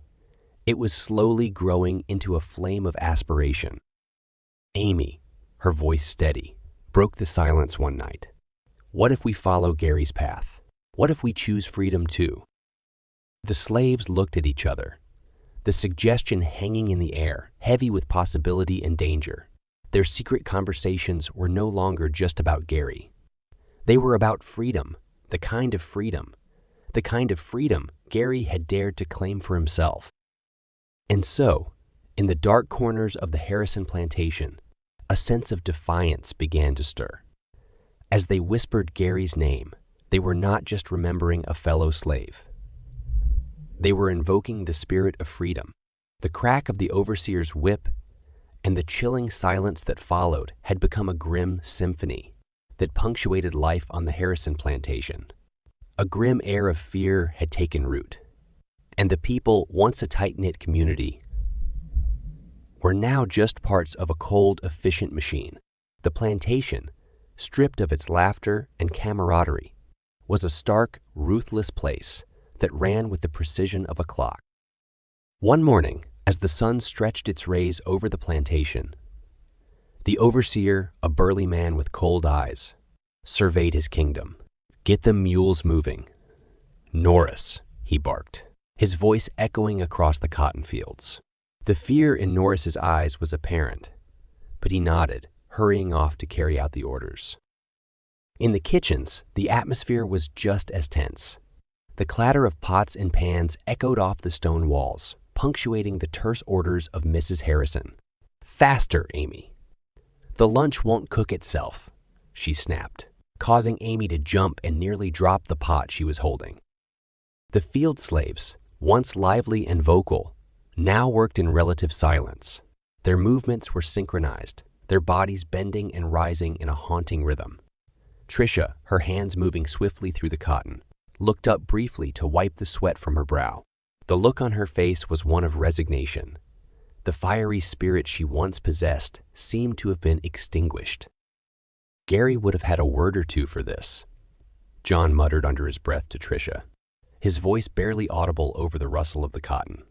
it was slowly growing into a flame of aspiration. Amy, her voice steady, broke the silence one night. What if we follow Gary's path? What if we choose freedom too? The slaves looked at each other, the suggestion hanging in the air, heavy with possibility and danger. Their secret conversations were no longer just about Gary. They were about freedom, the kind of freedom Gary had dared to claim for himself. And so, in the dark corners of the Harrison plantation, a sense of defiance began to stir. As they whispered Gary's name, they were not just remembering a fellow slave. They were invoking the spirit of freedom. The crack of the overseer's whip and the chilling silence that followed had become a grim symphony that punctuated life on the Harrison plantation. A grim air of fear had taken root, and the people, once a tight-knit community, were now just parts of a cold, efficient machine. The plantation, stripped of its laughter and camaraderie, was a stark, ruthless place that ran with the precision of a clock. One morning, as the sun stretched its rays over the plantation, the overseer, a burly man with cold eyes, surveyed his kingdom. "Get the mules moving." "Norris," he barked, his voice echoing across the cotton fields. The fear in Norris's eyes was apparent, but he nodded, hurrying off to carry out the orders. In the kitchens, the atmosphere was just as tense. The clatter of pots and pans echoed off the stone walls, punctuating the terse orders of Mrs. Harrison. "Faster, Amy." "The lunch won't cook itself," she snapped, causing Amy to jump and nearly drop the pot she was holding. The field slaves, once lively and vocal, now worked in relative silence. Their movements were synchronized, their bodies bending and rising in a haunting rhythm. Tricia, her hands moving swiftly through the cotton, looked up briefly to wipe the sweat from her brow. The look on her face was one of resignation. The fiery spirit she once possessed seemed to have been extinguished. "Gary would have had a word or two for this," John muttered under his breath to Tricia, his voice barely audible over the rustle of the cotton.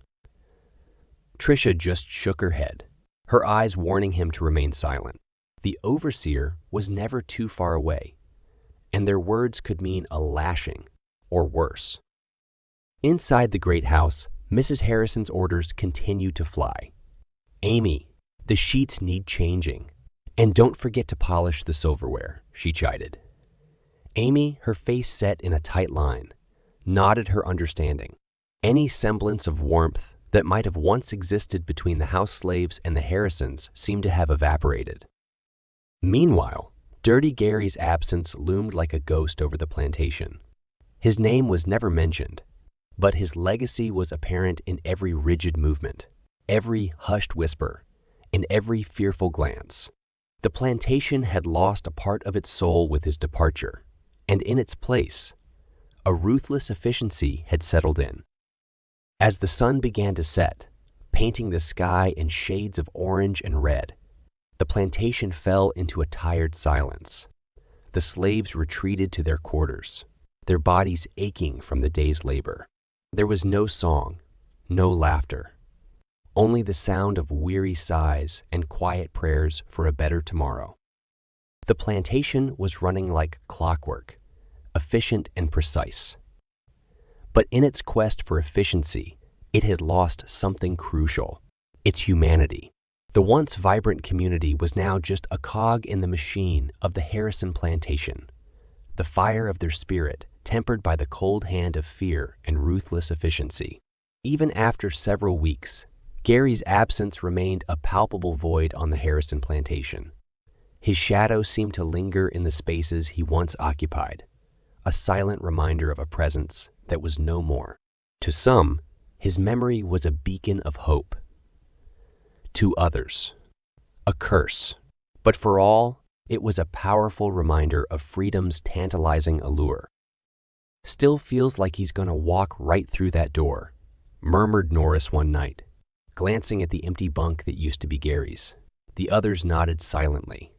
Tricia just shook her head, her eyes warning him to remain silent. The overseer was never too far away, and their words could mean a lashing or worse. Inside the great house, Mrs. Harrison's orders continued to fly. "Amy, the sheets need changing. And don't forget to polish the silverware," she chided. Amy, her face set in a tight line, nodded her understanding. Any semblance of warmth that might have once existed between the house slaves and the Harrisons seemed to have evaporated. Meanwhile, Dirty Gary's absence loomed like a ghost over the plantation. His name was never mentioned, but his legacy was apparent in every rigid movement, every hushed whisper, in every fearful glance. The plantation had lost a part of its soul with his departure, and in its place, a ruthless efficiency had settled in. As the sun began to set, painting the sky in shades of orange and red, the plantation fell into a tired silence. The slaves retreated to their quarters, their bodies aching from the day's labor. There was no song, no laughter, only the sound of weary sighs and quiet prayers for a better tomorrow. The plantation was running like clockwork, efficient and precise. But in its quest for efficiency, it had lost something crucial: its humanity. The once vibrant community was now just a cog in the machine of the Harrison plantation. The fire of their spirit tempered by the cold hand of fear and ruthless efficiency. Even after several weeks, Gary's absence remained a palpable void on the Harrison plantation. His shadow seemed to linger in the spaces he once occupied, a silent reminder of a presence that was no more. To some, his memory was a beacon of hope. To others, a curse. But for all, it was a powerful reminder of freedom's tantalizing allure. "Still feels like he's gonna walk right through that door," murmured Norris one night, glancing at the empty bunk that used to be Gary's. The others nodded silently,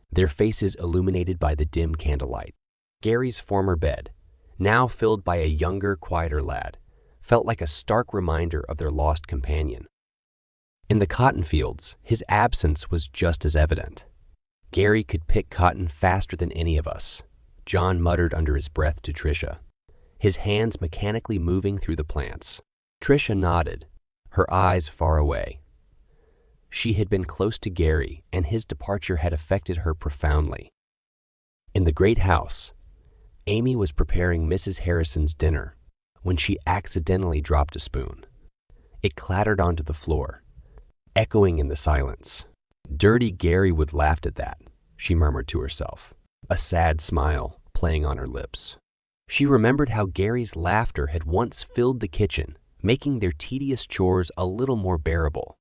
their faces illuminated by the dim candlelight. Gary's former bed, now filled by a younger, quieter lad, felt like a stark reminder of their lost companion. In the cotton fields, his absence was just as evident. "Gary could pick cotton faster than any of us," John muttered under his breath to Tricia, his hands mechanically moving through the plants. Tricia nodded, her eyes far away. She had been close to Gary, and his departure had affected her profoundly. In the great house, Amy was preparing Mrs. Harrison's dinner when she accidentally dropped a spoon. It clattered onto the floor, echoing in the silence. "Dirty Gary would laughed at that," she murmured to herself, a sad smile playing on her lips. She remembered how Gary's laughter had once filled the kitchen, making their tedious chores a little more bearable.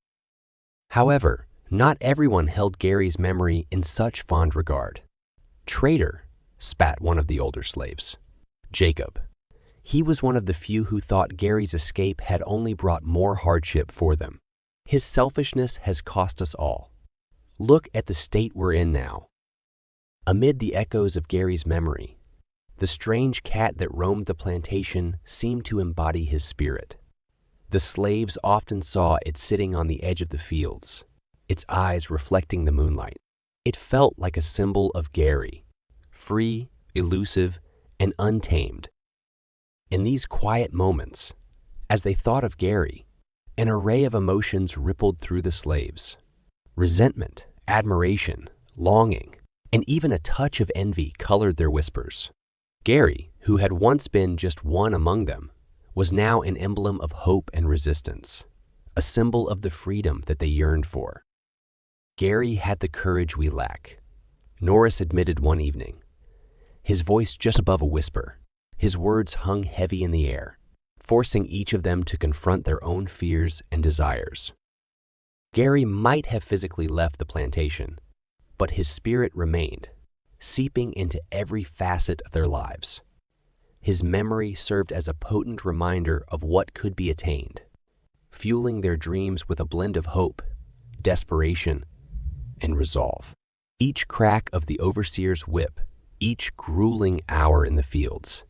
However, not everyone held Gary's memory in such fond regard. "Traitor," spat one of the older slaves. Jacob. He was one of the few who thought Gary's escape had only brought more hardship for them. "His selfishness has cost us all. Look at the state we're in now." Amid the echoes of Gary's memory, the strange cat that roamed the plantation seemed to embody his spirit. The slaves often saw it sitting on the edge of the fields, its eyes reflecting the moonlight. It felt like a symbol of Gary, free, elusive, and untamed. In these quiet moments, as they thought of Gary, an array of emotions rippled through the slaves. Resentment, admiration, longing, and even a touch of envy colored their whispers. Gary, who had once been just one among them, was now an emblem of hope and resistance, a symbol of the freedom that they yearned for. "Gary had the courage we lack," Norris admitted one evening, his voice just above a whisper. His words hung heavy in the air, forcing each of them to confront their own fears and desires. Gary might have physically left the plantation, but his spirit remained, seeping into every facet of their lives. His memory served as a potent reminder of what could be attained, fueling their dreams with a blend of hope, desperation, and resolve. Each crack of the overseer's whip, each grueling hour in the fields,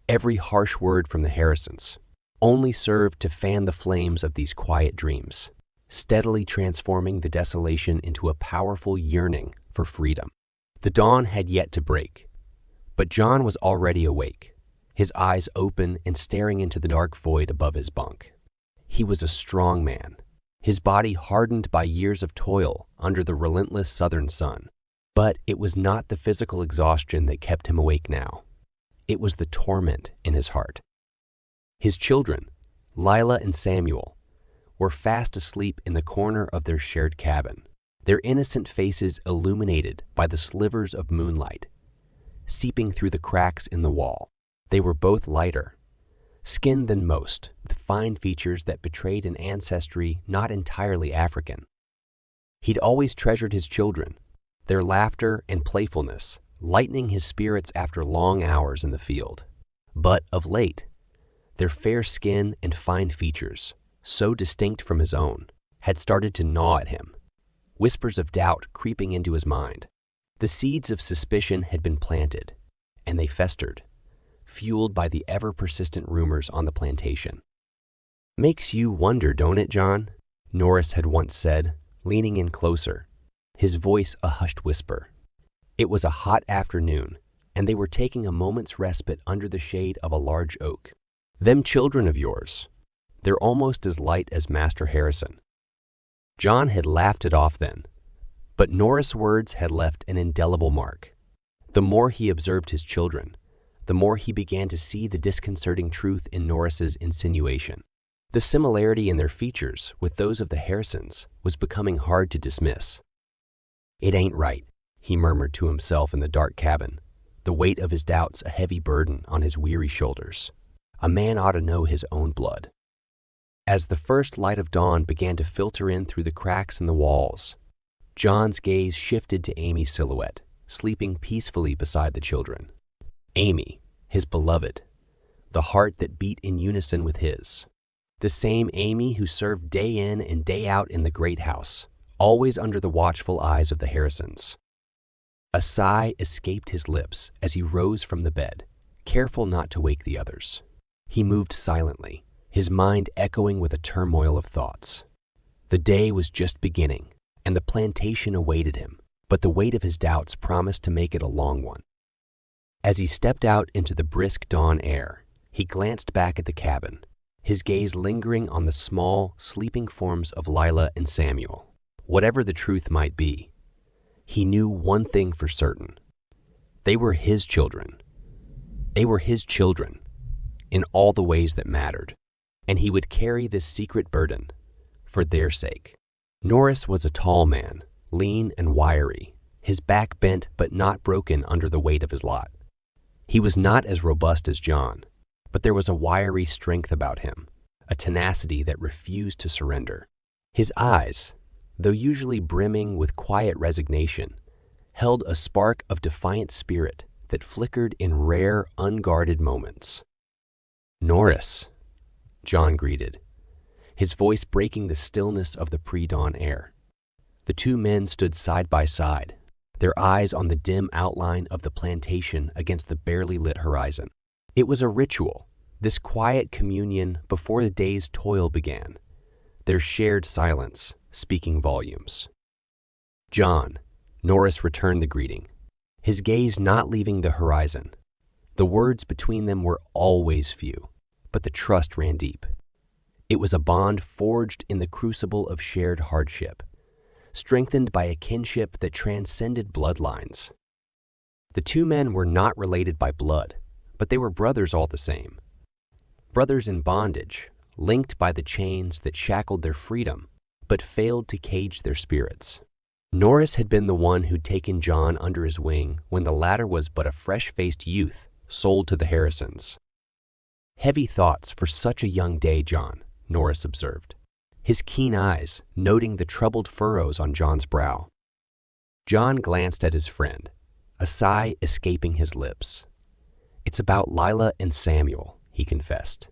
every harsh word from the Harrisons, only served to fan the flames of these quiet dreams, steadily transforming the desolation into a powerful yearning for freedom. The dawn had yet to break, but John was already awake, his eyes open and staring into the dark void above his bunk. He was a strong man, his body hardened by years of toil under the relentless southern sun. But it was not the physical exhaustion that kept him awake now. It was the torment in his heart. His children, Lila and Samuel, were fast asleep in the corner of their shared cabin, their innocent faces illuminated by the slivers of moonlight, seeping through the cracks in the wall. They were both lighter, skinned than most, with fine features that betrayed an ancestry not entirely African. He'd always treasured his children, their laughter and playfulness lightening his spirits after long hours in the field. But of late, their fair skin and fine features, so distinct from his own, had started to gnaw at him, whispers of doubt creeping into his mind. The seeds of suspicion had been planted, and they festered, fueled by the ever-persistent rumors on the plantation. "Makes you wonder, don't it, John?" Norris had once said, leaning in closer, his voice a hushed whisper. It was a hot afternoon, and they were taking a moment's respite under the shade of a large oak. "Them children of yours, they're almost as light as Master Harrison." John had laughed it off then, but Norris' words had left an indelible mark. The more he observed his children, the more he began to see the disconcerting truth in Norris's insinuation. The similarity in their features with those of the Harrisons was becoming hard to dismiss. "It ain't right," he murmured to himself in the dark cabin, the weight of his doubts a heavy burden on his weary shoulders. A man ought to know his own blood. As the first light of dawn began to filter in through the cracks in the walls, John's gaze shifted to Amy's silhouette, sleeping peacefully beside the children. Amy, his beloved, the heart that beat in unison with his. The same Amy who served day in and day out in the great house, always under the watchful eyes of the Harrisons. A sigh escaped his lips as he rose from the bed, careful not to wake the others. He moved silently, his mind echoing with a turmoil of thoughts. The day was just beginning, and the plantation awaited him, but the weight of his doubts promised to make it a long one. As he stepped out into the brisk dawn air, he glanced back at the cabin, his gaze lingering on the small, sleeping forms of Lila and Samuel. Whatever the truth might be, he knew one thing for certain. They were his children. They were his children, in all the ways that mattered, and he would carry this secret burden for their sake. Norris was a tall man, lean and wiry, his back bent but not broken under the weight of his lot. He was not as robust as John, but there was a wiry strength about him, a tenacity that refused to surrender. His eyes, though usually brimming with quiet resignation, held a spark of defiant spirit that flickered in rare, unguarded moments. "Norris," John greeted, his voice breaking the stillness of the pre-dawn air. The two men stood side by side, their eyes on the dim outline of the plantation against the barely lit horizon. It was a ritual, this quiet communion before the day's toil began, their shared silence speaking volumes. "John," Norris returned the greeting, his gaze not leaving the horizon. The words between them were always few, but the trust ran deep. It was a bond forged in the crucible of shared hardship, strengthened by a kinship that transcended bloodlines. The two men were not related by blood, but they were brothers all the same. Brothers in bondage, linked by the chains that shackled their freedom, but failed to cage their spirits. Norris had been the one who'd taken John under his wing when the latter was but a fresh-faced youth sold to the Harrisons. "Heavy thoughts for such a young day, John," Norris observed, his keen eyes noting the troubled furrows on John's brow. John glanced at his friend, a sigh escaping his lips. "It's about Lila and Samuel," he confessed,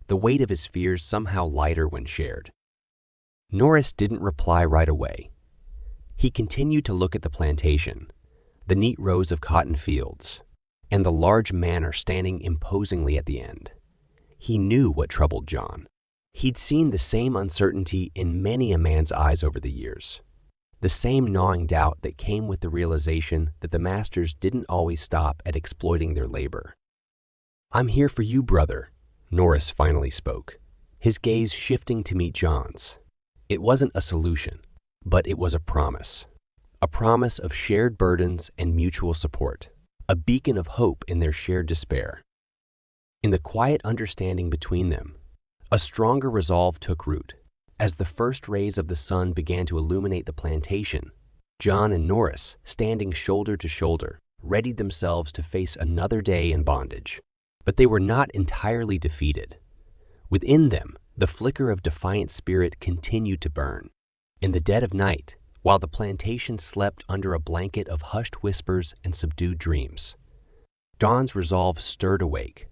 the weight of his fears somehow lighter when shared. Norris didn't reply right away. He continued to look at the plantation, the neat rows of cotton fields, and the large manor standing imposingly at the end. He knew what troubled John. He'd seen the same uncertainty in many a man's eyes over the years, the same gnawing doubt that came with the realization that the masters didn't always stop at exploiting their labor. "I'm here for you, brother," Norris finally spoke, his gaze shifting to meet John's. It wasn't a solution, but it was a promise of shared burdens and mutual support, a beacon of hope in their shared despair. In the quiet understanding between them, a stronger resolve took root. As the first rays of the sun began to illuminate the plantation, John and Norris, standing shoulder to shoulder, readied themselves to face another day in bondage. But they were not entirely defeated. Within them, the flicker of defiant spirit continued to burn. In the dead of night, while the plantation slept under a blanket of hushed whispers and subdued dreams, John's resolve stirred awake.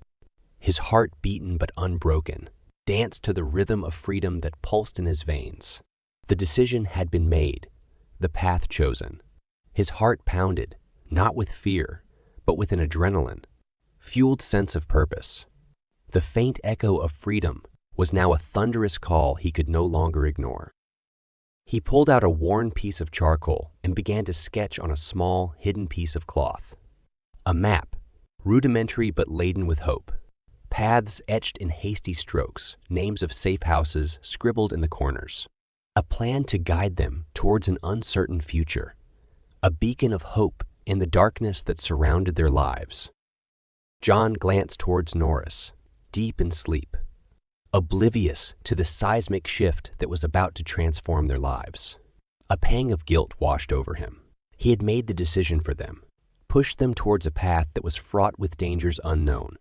His heart beaten but unbroken, danced to the rhythm of freedom that pulsed in his veins. The decision had been made, the path chosen. His heart pounded, not with fear, but with an adrenaline-fueled sense of purpose. The faint echo of freedom was now a thunderous call he could no longer ignore. He pulled out a worn piece of charcoal and began to sketch on a small, hidden piece of cloth. A map, rudimentary but laden with hope. Paths etched in hasty strokes, names of safe houses scribbled in the corners. A plan to guide them towards an uncertain future. A beacon of hope in the darkness that surrounded their lives. John glanced towards Norris, deep in sleep, oblivious to the seismic shift that was about to transform their lives. A pang of guilt washed over him. He had made the decision for them, pushed them towards a path that was fraught with dangers unknown.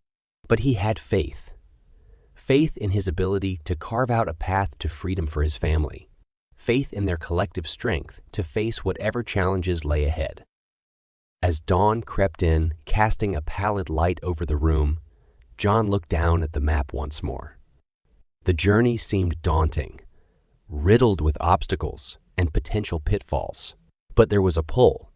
But he had faith in his ability to carve out a path to freedom for his family, faith in their collective strength to face whatever challenges lay ahead. As dawn crept in, casting a pallid light over the room, John looked down at the map once more. The journey seemed daunting, riddled with obstacles and potential pitfalls. But there was a pull,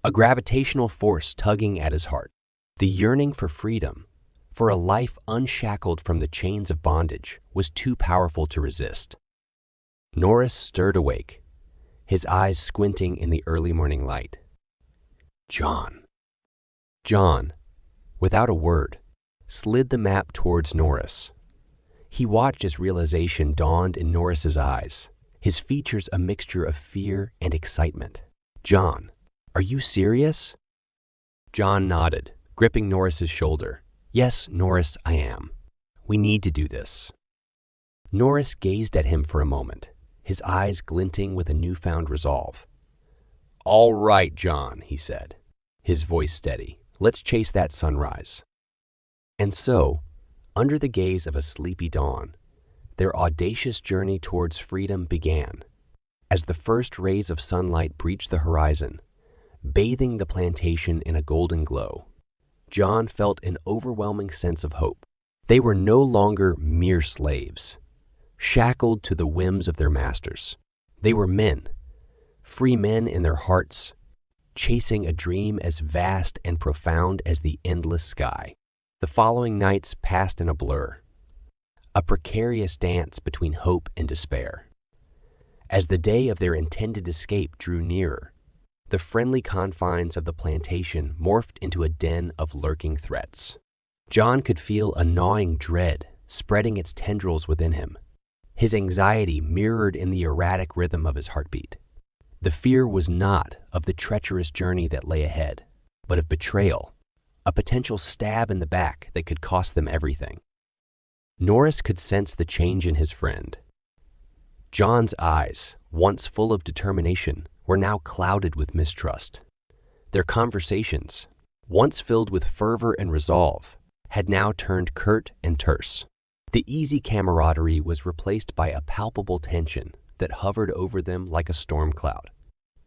a gravitational force tugging at his heart. The yearning for freedom, for a life unshackled from the chains of bondage, was too powerful to resist. Norris stirred awake, his eyes squinting in the early morning light. John, without a word, slid the map towards Norris. He watched as realization dawned in Norris's eyes, his features a mixture of fear and excitement. John, are you serious? John nodded, gripping Norris's shoulder. Yes, Norris, I am. We need to do this. Norris gazed at him for a moment, his eyes glinting with a newfound resolve. All right, John, he said, his voice steady. Let's chase that sunrise. And so, under the gaze of a sleepy dawn, their audacious journey towards freedom began. As the first rays of sunlight breached the horizon, bathing the plantation in a golden glow, John felt an overwhelming sense of hope. They were no longer mere slaves, shackled to the whims of their masters. They were men, free men in their hearts, chasing a dream as vast and profound as the endless sky. The following nights passed in a blur, a precarious dance between hope and despair. As the day of their intended escape drew nearer, the friendly confines of the plantation morphed into a den of lurking threats. John could feel a gnawing dread spreading its tendrils within him, his anxiety mirrored in the erratic rhythm of his heartbeat. The fear was not of the treacherous journey that lay ahead, but of betrayal, a potential stab in the back that could cost them everything. Norris could sense the change in his friend. John's eyes, once full of determination, were now clouded with mistrust. Their conversations, once filled with fervor and resolve, had now turned curt and terse. The easy camaraderie was replaced by a palpable tension that hovered over them like a storm cloud.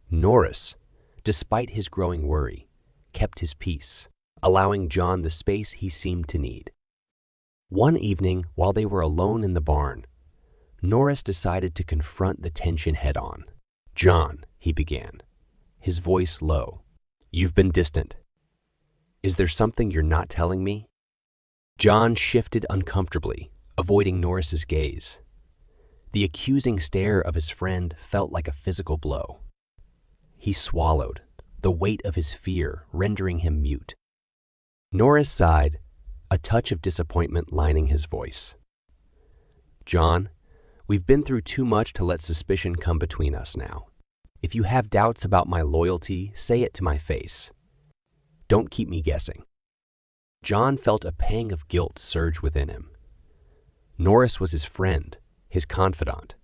Norris, despite his growing worry, kept his peace, allowing John the space he seemed to need. One evening, while they were alone in the barn, Norris decided to confront the tension head-on. John, he began, his voice low. You've been distant. Is there something you're not telling me? John shifted uncomfortably, avoiding Norris's gaze. The accusing stare of his friend felt like a physical blow. He swallowed, the weight of his fear rendering him mute. Norris sighed, a touch of disappointment lining his voice. John, we've been through too much to let suspicion come between us now. If you have doubts about my loyalty, say it to my face. Don't keep me guessing. John felt a pang of guilt surge within him. Norris was his friend, his confidant,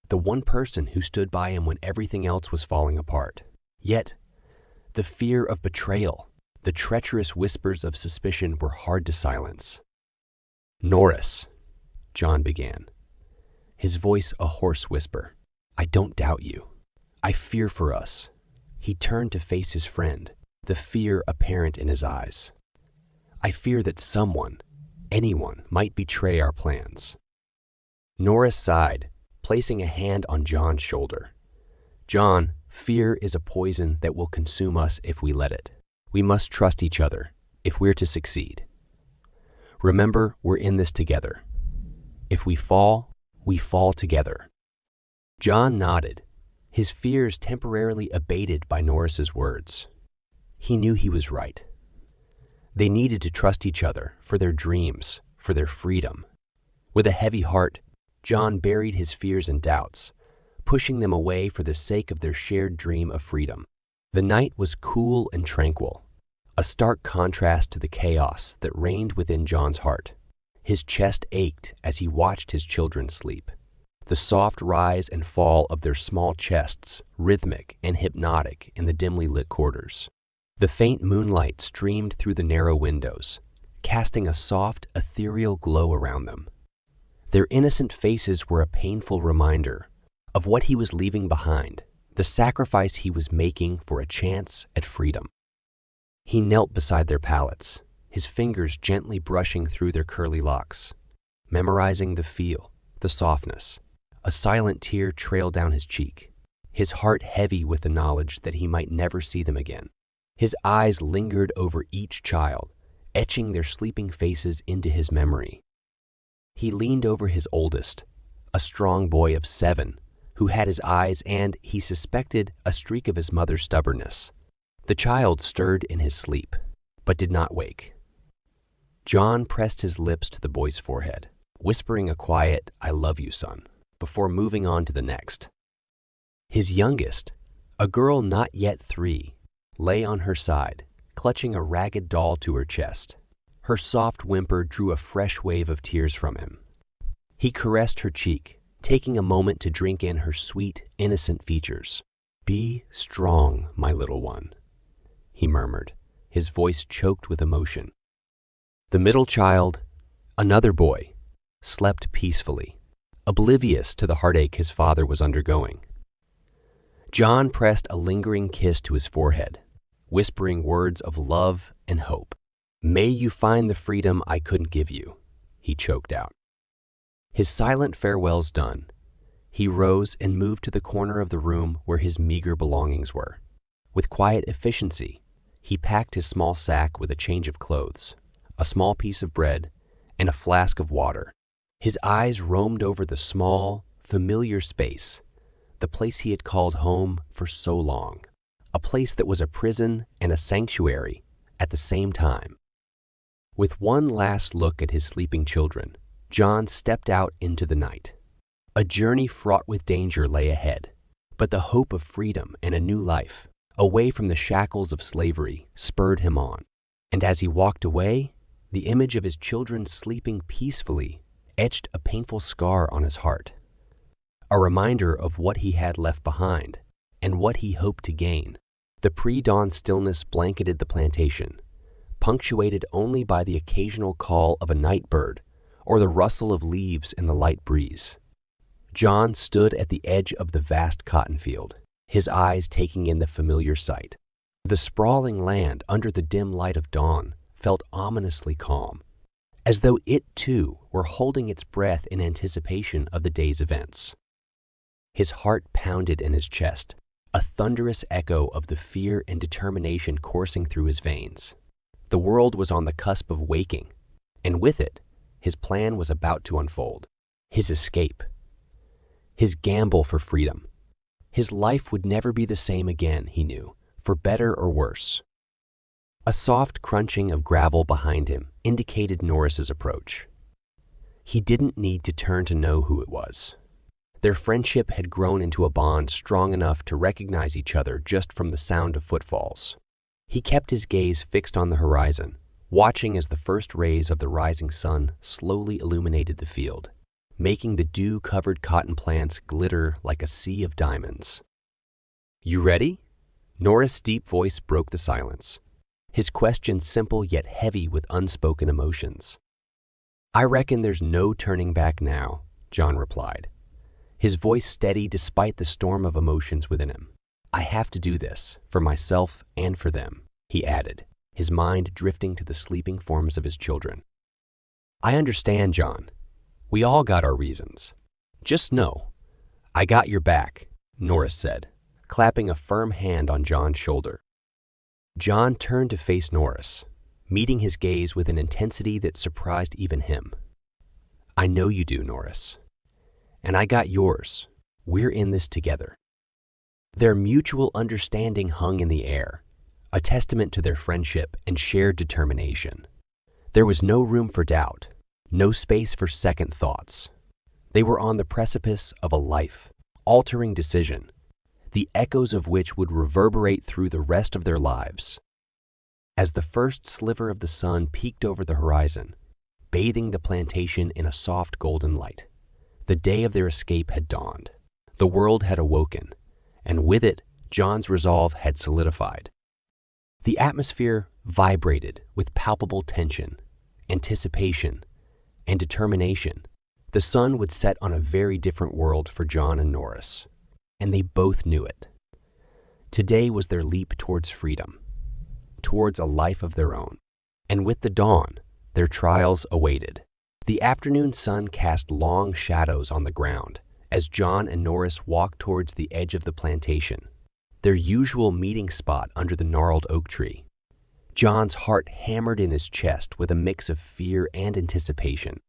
the one person who stood by him when everything else was falling apart. Yet, the fear of betrayal, the treacherous whispers of suspicion were hard to silence. Norris, John began, his voice a hoarse whisper. I don't doubt you. I fear for us. He turned to face his friend, the fear apparent in his eyes. I fear that someone, anyone, might betray our plans. Norris sighed, placing a hand on John's shoulder. John, fear is a poison that will consume us if we let it. We must trust each other if we're to succeed. Remember, we're in this together. If we fall together. John nodded, his fears temporarily abated by Norris's words. He knew he was right. They needed to trust each other for their dreams, for their freedom. With a heavy heart, John buried his fears and doubts, pushing them away for the sake of their shared dream of freedom. The night was cool and tranquil, a stark contrast to the chaos that reigned within John's heart. His chest ached as he watched his children sleep. The soft rise and fall of their small chests, rhythmic and hypnotic in the dimly lit quarters. The faint moonlight streamed through the narrow windows, casting a soft, ethereal glow around them. Their innocent faces were a painful reminder of what he was leaving behind, the sacrifice he was making for a chance at freedom. He knelt beside their pallets, his fingers gently brushing through their curly locks, memorizing the feel, the softness. A silent tear trailed down his cheek, his heart heavy with the knowledge that he might never see them again. His eyes lingered over each child, etching their sleeping faces into his memory. He leaned over his oldest, a strong boy of 7, who had his eyes and, he suspected, a streak of his mother's stubbornness. The child stirred in his sleep, but did not wake. John pressed his lips to the boy's forehead, whispering a quiet, "I love you, son," before moving on to the next. His youngest, a girl not yet 3, lay on her side, clutching a ragged doll to her chest. Her soft whimper drew a fresh wave of tears from him. He caressed her cheek, taking a moment to drink in her sweet, innocent features. "Be strong, my little one," he murmured, his voice choked with emotion. The middle child, another boy, slept peacefully, oblivious to the heartache his father was undergoing. John pressed a lingering kiss to his forehead, whispering words of love and hope. "May you find the freedom I couldn't give you," he choked out. His silent farewells done, he rose and moved to the corner of the room where his meager belongings were. With quiet efficiency, he packed his small sack with a change of clothes, a small piece of bread, and a flask of water. His eyes roamed over the small, familiar space, the place he had called home for so long, a place that was a prison and a sanctuary at the same time. With one last look at his sleeping children, John stepped out into the night. A journey fraught with danger lay ahead, but the hope of freedom and a new life, away from the shackles of slavery, spurred him on. And as he walked away, the image of his children sleeping peacefully etched a painful scar on his heart, a reminder of what he had left behind and what he hoped to gain. The pre-dawn stillness blanketed the plantation, punctuated only by the occasional call of a night bird or the rustle of leaves in the light breeze. John stood at the edge of the vast cotton field, his eyes taking in the familiar sight. The sprawling land under the dim light of dawn felt ominously calm, as though it too were holding its breath in anticipation of the day's events. His heart pounded in his chest, a thunderous echo of the fear and determination coursing through his veins. The world was on the cusp of waking, and with it, his plan was about to unfold. His escape, his gamble for freedom. His life would never be the same again, he knew, for better or worse. A soft crunching of gravel behind him indicated Norris's approach. He didn't need to turn to know who it was. Their friendship had grown into a bond strong enough to recognize each other just from the sound of footfalls. He kept his gaze fixed on the horizon, watching as the first rays of the rising sun slowly illuminated the field, making the dew-covered cotton plants glitter like a sea of diamonds. "You ready?" Norris' deep voice broke the silence, his question simple yet heavy with unspoken emotions. "I reckon there's no turning back now," John replied, his voice steady despite the storm of emotions within him. "I have to do this, for myself and for them," he added, his mind drifting to the sleeping forms of his children. "I understand, John. We all got our reasons. Just know, I got your back," Norris said, clapping a firm hand on John's shoulder. John turned to face Norris, meeting his gaze with an intensity that surprised even him. "I know you do, Norris. And I got yours. We're in this together." Their mutual understanding hung in the air, a testament to their friendship and shared determination. There was no room for doubt, no space for second thoughts. They were on the precipice of a life-altering decision, the echoes of which would reverberate through the rest of their lives. As the first sliver of the sun peeked over the horizon, bathing the plantation in a soft golden light, the day of their escape had dawned. The world had awoken, and with it, John's resolve had solidified. The atmosphere vibrated with palpable tension, anticipation, and determination, The sun would set on a very different world for John and Norris, and they both knew it. Today was their leap towards freedom, towards a life of their own. And with the dawn, their trials awaited. The afternoon sun cast long shadows on the ground as John and Norris walked towards the edge of the plantation, their usual meeting spot under the gnarled oak tree. John's heart hammered in his chest with a mix of fear and anticipation.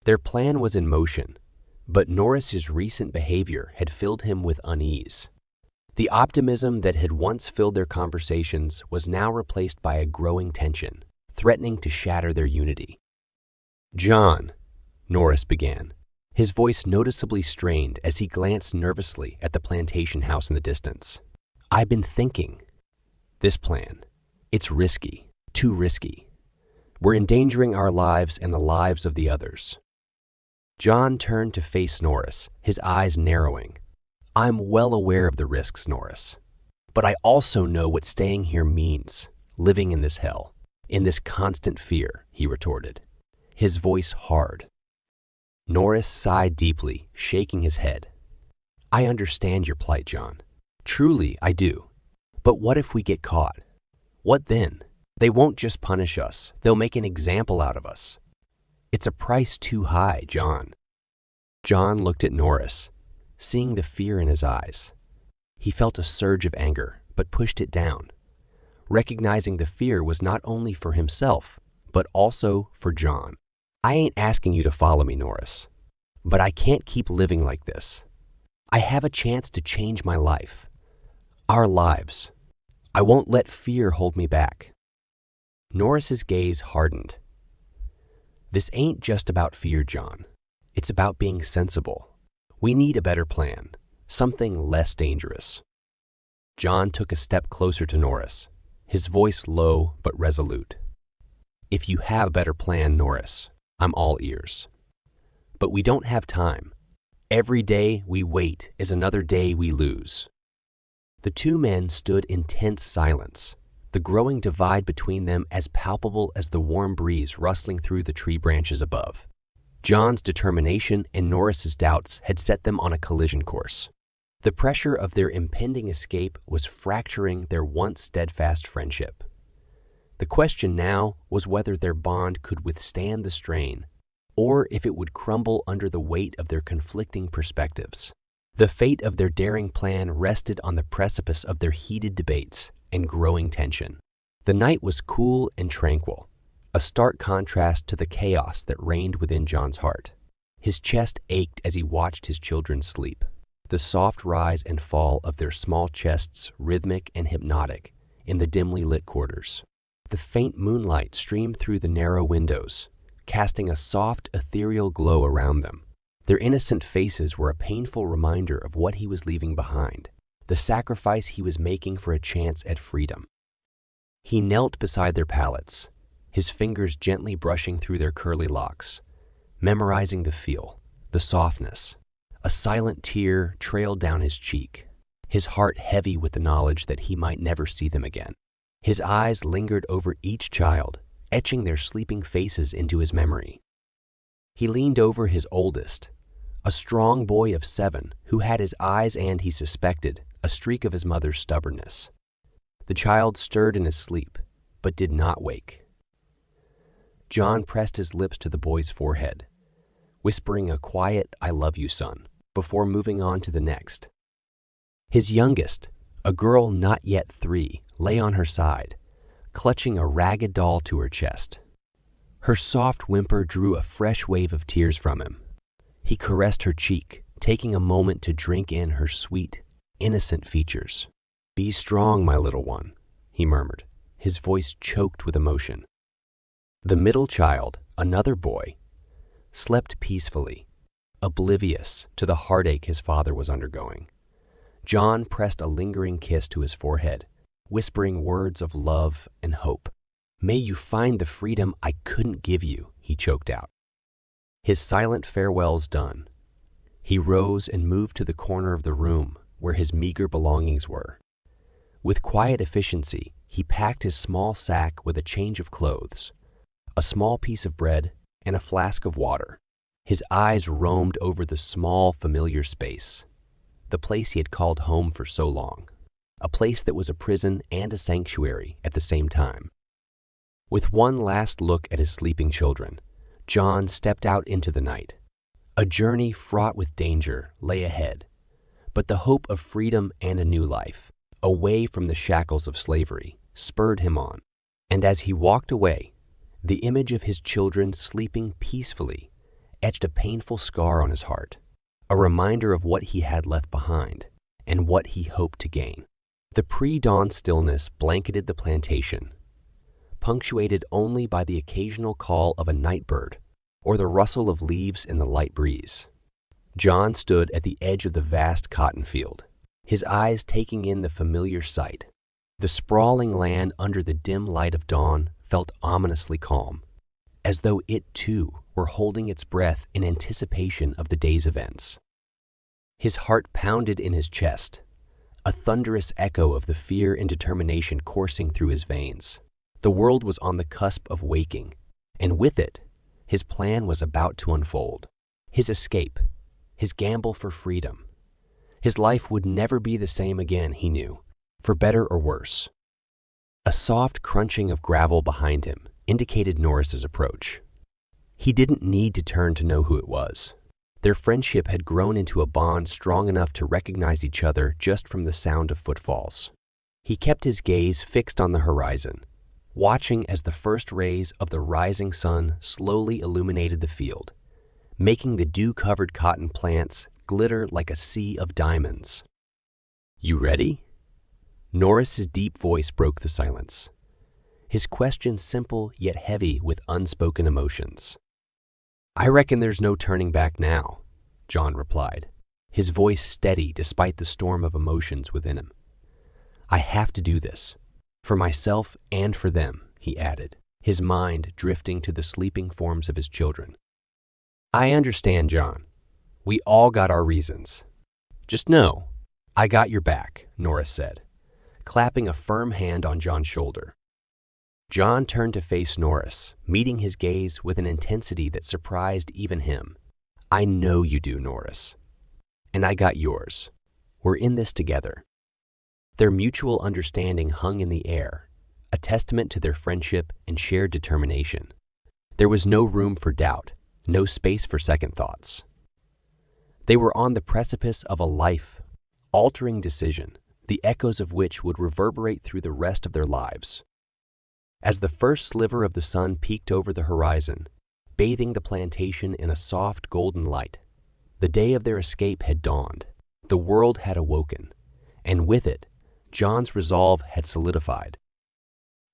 Their plan was in motion, but Norris's recent behavior had filled him with unease. The optimism that had once filled their conversations was now replaced by a growing tension, threatening to shatter their unity. "John," Norris began, his voice noticeably strained as he glanced nervously at the plantation house in the distance. "I've been thinking. This plan, it's risky, too risky. We're endangering our lives and the lives of the others." John turned to face Norris, his eyes narrowing. "I'm well aware of the risks, Norris. But I also know what staying here means, living in this hell, in this constant fear," he retorted, his voice hard. Norris sighed deeply, shaking his head. "I understand your plight, John. Truly, I do. But what if we get caught? What then? They won't just punish us, they'll make an example out of us. It's a price too high, John." John looked at Norris, seeing the fear in his eyes. He felt a surge of anger, but pushed it down, recognizing the fear was not only for himself, but also for John. "I ain't asking you to follow me, Norris, but I can't keep living like this. I have a chance to change my life, our lives. I won't let fear hold me back." Norris's gaze hardened. "This ain't just about fear, John. It's about being sensible. We need a better plan, something less dangerous." John took a step closer to Norris, his voice low but resolute. "If you have a better plan, Norris, I'm all ears. But we don't have time. Every day we wait is another day we lose." The two men stood in tense silence, the growing divide between them as palpable as the warm breeze rustling through the tree branches above. John's determination and Norris's doubts had set them on a collision course. The pressure of their impending escape was fracturing their once steadfast friendship. The question now was whether their bond could withstand the strain, or if it would crumble under the weight of their conflicting perspectives. The fate of their daring plan rested on the precipice of their heated debates and growing tension. The night was cool and tranquil, a stark contrast to the chaos that reigned within John's heart. His chest ached as he watched his children sleep, the soft rise and fall of their small chests rhythmic and hypnotic in the dimly lit quarters. The faint moonlight streamed through the narrow windows, casting a soft, ethereal glow around them. Their innocent faces were a painful reminder of what he was leaving behind, the sacrifice he was making for a chance at freedom. He knelt beside their pallets, his fingers gently brushing through their curly locks, memorizing the feel, the softness. A silent tear trailed down his cheek, his heart heavy with the knowledge that he might never see them again. His eyes lingered over each child, etching their sleeping faces into his memory. He leaned over his oldest, a strong boy of 7 who had his eyes and, he suspected, a streak of his mother's stubbornness. The child stirred in his sleep, but did not wake. John pressed his lips to the boy's forehead, whispering a quiet, "I love you, son," before moving on to the next. His youngest, a girl not yet 3, lay on her side, clutching a ragged doll to her chest. Her soft whimper drew a fresh wave of tears from him. He caressed her cheek, taking a moment to drink in her sweet, innocent features. "Be strong, my little one," he murmured, his voice choked with emotion. The middle child, another boy, slept peacefully, oblivious to the heartache his father was undergoing. John pressed a lingering kiss to his forehead, whispering words of love and hope. "May you find the freedom I couldn't give you," he choked out. His silent farewells done, he rose and moved to the corner of the room where his meager belongings were. With quiet efficiency, he packed his small sack with a change of clothes, a small piece of bread, and a flask of water. His eyes roamed over the small, familiar space, the place he had called home for so long, a place that was a prison and a sanctuary at the same time. With one last look at his sleeping children, John stepped out into the night. A journey fraught with danger lay ahead, but the hope of freedom and a new life, away from the shackles of slavery, spurred him on. And as he walked away, the image of his children sleeping peacefully etched a painful scar on his heart, a reminder of what he had left behind and what he hoped to gain. The pre-dawn stillness blanketed the plantation, punctuated only by the occasional call of a night bird or the rustle of leaves in the light breeze. John stood at the edge of the vast cotton field, his eyes taking in the familiar sight. The sprawling land under the dim light of dawn felt ominously calm, as though it too were holding its breath in anticipation of the day's events. His heart pounded in his chest, a thunderous echo of the fear and determination coursing through his veins. The world was on the cusp of waking, and with it, his plan was about to unfold. His escape, his gamble for freedom. His life would never be the same again, he knew, for better or worse. A soft crunching of gravel behind him indicated Norris's approach. He didn't need to turn to know who it was. Their friendship had grown into a bond strong enough to recognize each other just from the sound of footfalls. He kept his gaze fixed on the horizon, watching as the first rays of the rising sun slowly illuminated the field, making the dew-covered cotton plants glitter like a sea of diamonds. "You ready?" Norris's deep voice broke the silence, his question simple yet heavy with unspoken emotions. "I reckon there's no turning back now," John replied, his voice steady despite the storm of emotions within him. "I have to do this, for myself and for them," he added, his mind drifting to the sleeping forms of his children. "I understand, John. We all got our reasons. Just know, I got your back," Norris said, clapping a firm hand on John's shoulder. John turned to face Norris, meeting his gaze with an intensity that surprised even him. "I know you do, Norris. And I got yours. We're in this together." Their mutual understanding hung in the air, a testament to their friendship and shared determination. There was no room for doubt, no space for second thoughts. They were on the precipice of a life-altering decision, the echoes of which would reverberate through the rest of their lives. As the first sliver of the sun peeked over the horizon, bathing the plantation in a soft golden light, the day of their escape had dawned. The world had awoken, and with it, John's resolve had solidified.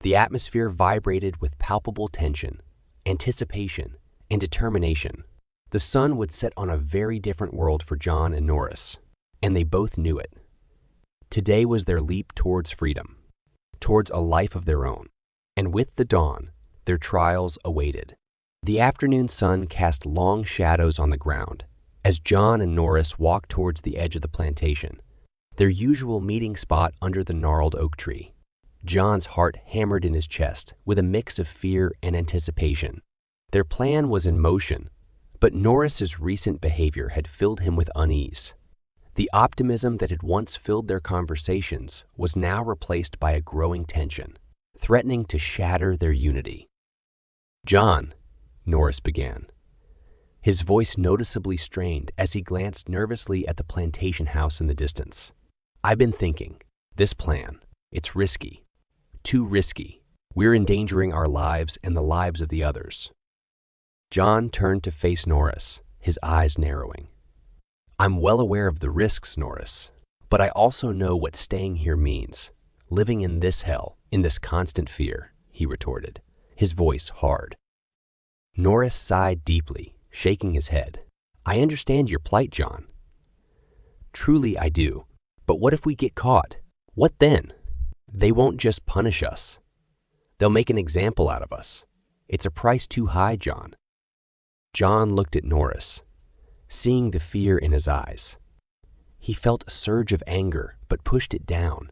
The atmosphere vibrated with palpable tension, anticipation, and determination. The sun would set on a very different world for John and Norris, and they both knew it. Today was their leap towards freedom, towards a life of their own. And with the dawn, their trials awaited. The afternoon sun cast long shadows on the ground as John and Norris walked towards the edge of the plantation, their usual meeting spot under the gnarled oak tree. John's heart hammered in his chest with a mix of fear and anticipation. Their plan was in motion, but Norris's recent behavior had filled him with unease. The optimism that had once filled their conversations was now replaced by a growing tension, threatening to shatter their unity. "John," Norris began, his voice noticeably strained as he glanced nervously at the plantation house in the distance. "I've been thinking, this plan, it's risky. Too risky. We're endangering our lives and the lives of the others." John turned to face Norris, his eyes narrowing. "I'm well aware of the risks, Norris, but I also know what staying here means. Living in this hell, in this constant fear," he retorted, his voice hard. Norris sighed deeply, shaking his head. "I understand your plight, John. Truly I do. But what if we get caught? What then? They won't just punish us. They'll make an example out of us. It's a price too high, John." John looked at Norris, seeing the fear in his eyes. He felt a surge of anger, but pushed it down,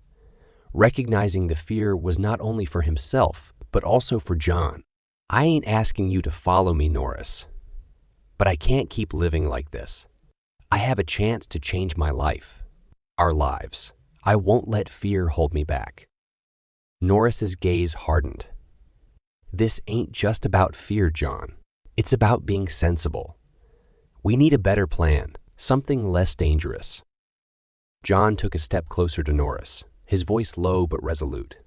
recognizing the fear was not only for himself, but also for John. "I ain't asking you to follow me, Norris. But I can't keep living like this. I have a chance to change my life, our lives. I won't let fear hold me back. Norris's gaze hardened. This ain't just about fear, John. It's about being sensible. We need a better plan, something less dangerous. John took a step closer to Norris, his voice low but resolute.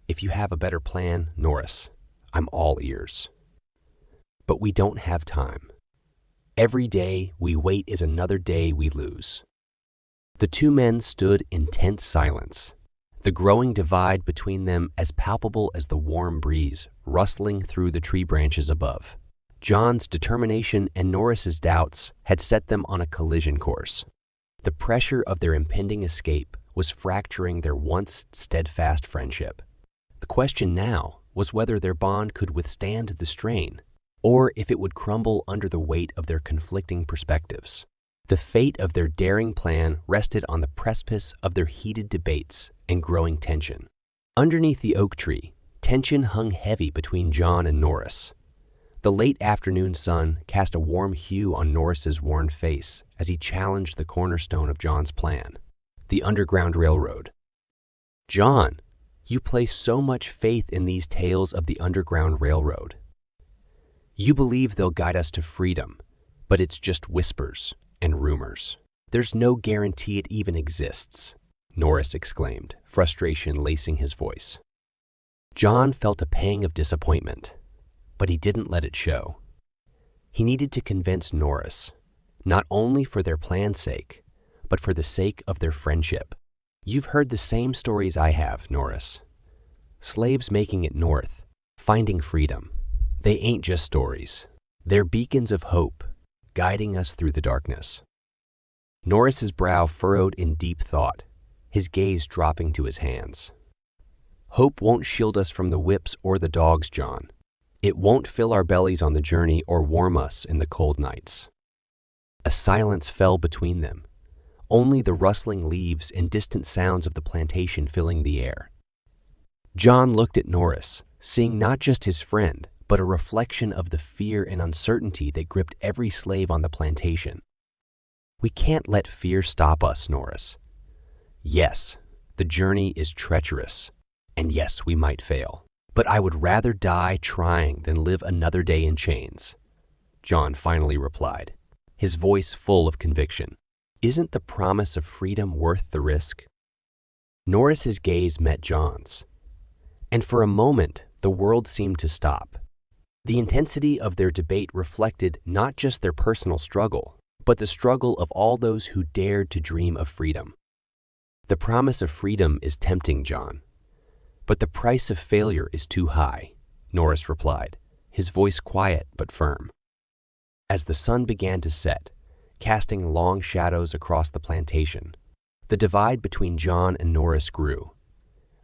If you have a better plan, Norris, I'm all ears. But we don't have time. Every day we wait is another day we lose. The two men stood in tense silence, the growing divide between them as palpable as the warm breeze rustling through the tree branches above. John's determination and Norris's doubts had set them on a collision course. The pressure of their impending escape was fracturing their once steadfast friendship. The question now was whether their bond could withstand the strain, or if it would crumble under the weight of their conflicting perspectives. The fate of their daring plan rested on the precipice of their heated debates and growing tension. Underneath the oak tree, tension hung heavy between John and Norris. The late afternoon sun cast a warm hue on Norris's worn face as he challenged the cornerstone of John's plan, the Underground Railroad. John, you place so much faith in these tales of the Underground Railroad. You believe they'll guide us to freedom, but it's just whispers and rumors. There's no guarantee it even exists, Norris exclaimed, frustration lacing his voice. John felt a pang of disappointment, but he didn't let it show. He needed to convince Norris, not only for their plan's sake, but for the sake of their friendship. You've heard the same stories I have, Norris. Slaves making it north, finding freedom. They ain't just stories. They're beacons of hope, guiding us through the darkness. Norris's brow furrowed in deep thought, his gaze dropping to his hands. Hope won't shield us from the whips or the dogs, John. It won't fill our bellies on the journey or warm us in the cold nights. A silence fell between them, only the rustling leaves and distant sounds of the plantation filling the air. John looked at Norris, seeing not just his friend, but a reflection of the fear and uncertainty that gripped every slave on the plantation. We can't let fear stop us, Norris. Yes, the journey is treacherous, and yes, we might fail. But I would rather die trying than live another day in chains, John finally replied, his voice full of conviction. Isn't the promise of freedom worth the risk? Norris's gaze met John's, and for a moment the world seemed to stop. The intensity of their debate reflected not just their personal struggle, but the struggle of all those who dared to dream of freedom. The promise of freedom is tempting, John. But the price of failure is too high, Norris replied, his voice quiet but firm. As the sun began to set, casting long shadows across the plantation, the divide between John and Norris grew.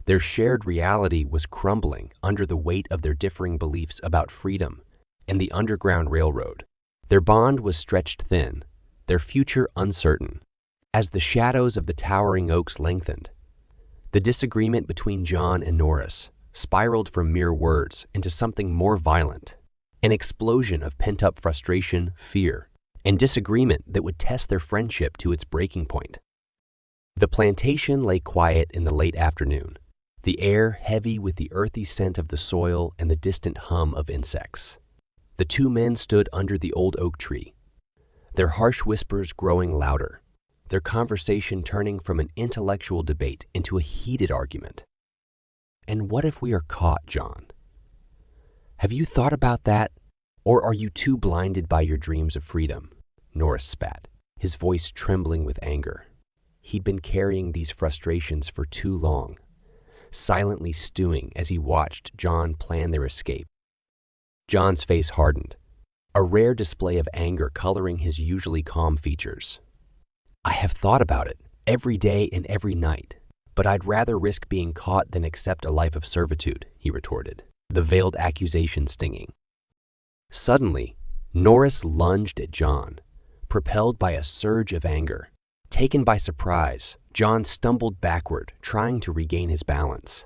Their shared reality was crumbling under the weight of their differing beliefs about freedom and the Underground Railroad. Their bond was stretched thin, their future uncertain. As the shadows of the towering oaks lengthened, the disagreement between John and Norris spiraled from mere words into something more violent, an explosion of pent-up frustration, fear, and disagreement that would test their friendship to its breaking point. The plantation lay quiet in the late afternoon, the air heavy with the earthy scent of the soil and the distant hum of insects. The two men stood under the old oak tree, their harsh whispers growing louder, their conversation turning from an intellectual debate into a heated argument. And what if we are caught, John? Have you thought about that? Or are you too blinded by your dreams of freedom? Norris spat, his voice trembling with anger. He'd been carrying these frustrations for too long, silently stewing as he watched John plan their escape. John's face hardened, a rare display of anger coloring his usually calm features. I have thought about it every day and every night, but I'd rather risk being caught than accept a life of servitude, he retorted, the veiled accusation stinging. Suddenly, Norris lunged at John, propelled by a surge of anger. Taken by surprise, John stumbled backward, trying to regain his balance.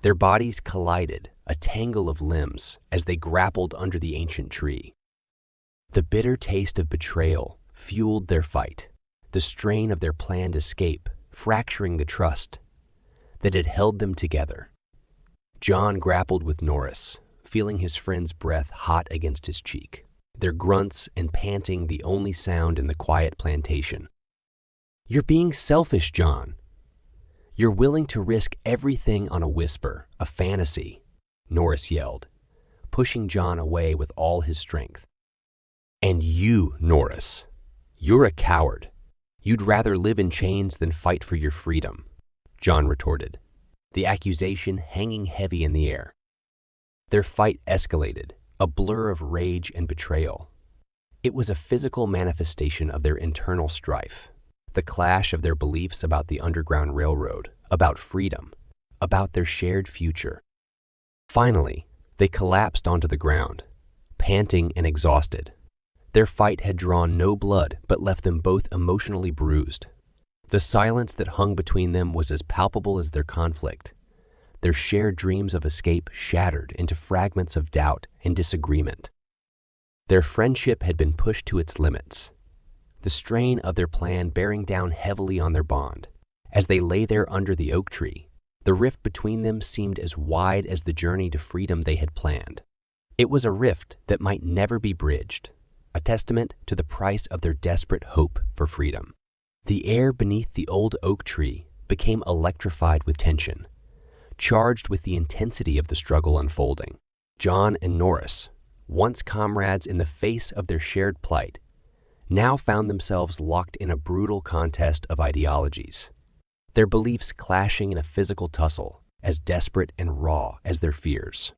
Their bodies collided, a tangle of limbs, as they grappled under the ancient tree. The bitter taste of betrayal fueled their fight, the strain of their planned escape fracturing the trust that had held them together. John grappled with Norris, feeling his friend's breath hot against his cheek, their grunts and panting the only sound in the quiet plantation. "You're being selfish, John. You're willing to risk everything on a whisper, a fantasy," Norris yelled, pushing John away with all his strength. "And you, Norris, you're a coward. You'd rather live in chains than fight for your freedom," John retorted, the accusation hanging heavy in the air. Their fight escalated, a blur of rage and betrayal. It was a physical manifestation of their internal strife, the clash of their beliefs about the Underground Railroad, about freedom, about their shared future. Finally, they collapsed onto the ground, panting and exhausted. Their fight had drawn no blood but left them both emotionally bruised. The silence that hung between them was as palpable as their conflict. Their shared dreams of escape shattered into fragments of doubt and disagreement. Their friendship had been pushed to its limits, the strain of their plan bearing down heavily on their bond. As they lay there under the oak tree, the rift between them seemed as wide as the journey to freedom they had planned. It was a rift that might never be bridged, a testament to the price of their desperate hope for freedom. The air beneath the old oak tree became electrified with tension, charged with the intensity of the struggle unfolding. John and Norris, once comrades in the face of their shared plight, now found themselves locked in a brutal contest of ideologies, their beliefs clashing in a physical tussle as desperate and raw as their fears.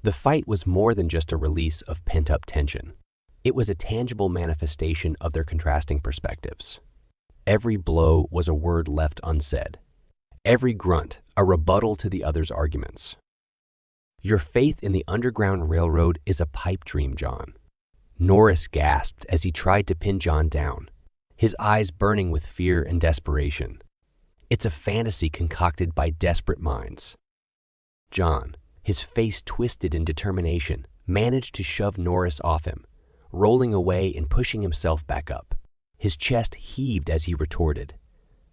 The fight was more than just a release of pent-up tension. It was a tangible manifestation of their contrasting perspectives. Every blow was a word left unsaid, every grunt a rebuttal to the other's arguments. "Your faith in the Underground Railroad is a pipe dream, John," Norris gasped as he tried to pin John down, his eyes burning with fear and desperation. "It's a fantasy concocted by desperate minds." John, his face twisted in determination, managed to shove Norris off him, rolling away and pushing himself back up. His chest heaved as he retorted,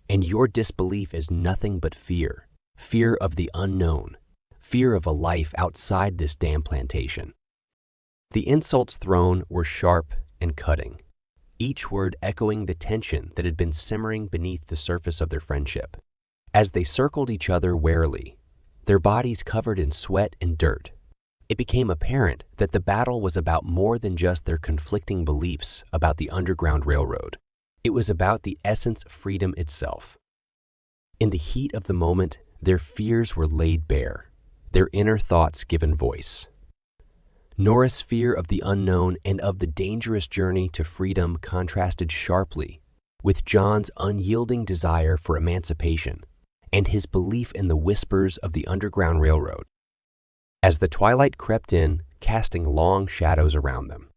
"And your disbelief is nothing but fear, fear of the unknown, fear of a life outside this damn plantation." The insults thrown were sharp and cutting, each word echoing the tension that had been simmering beneath the surface of their friendship. As they circled each other warily, their bodies covered in sweat and dirt, it became apparent that the battle was about more than just their conflicting beliefs about the Underground Railroad. It was about the essence of freedom itself. In the heat of the moment, their fears were laid bare, their inner thoughts given voice. Norris' fear of the unknown and of the dangerous journey to freedom contrasted sharply with John's unyielding desire for emancipation and his belief in the whispers of the Underground Railroad. As the twilight crept in, casting long shadows around them,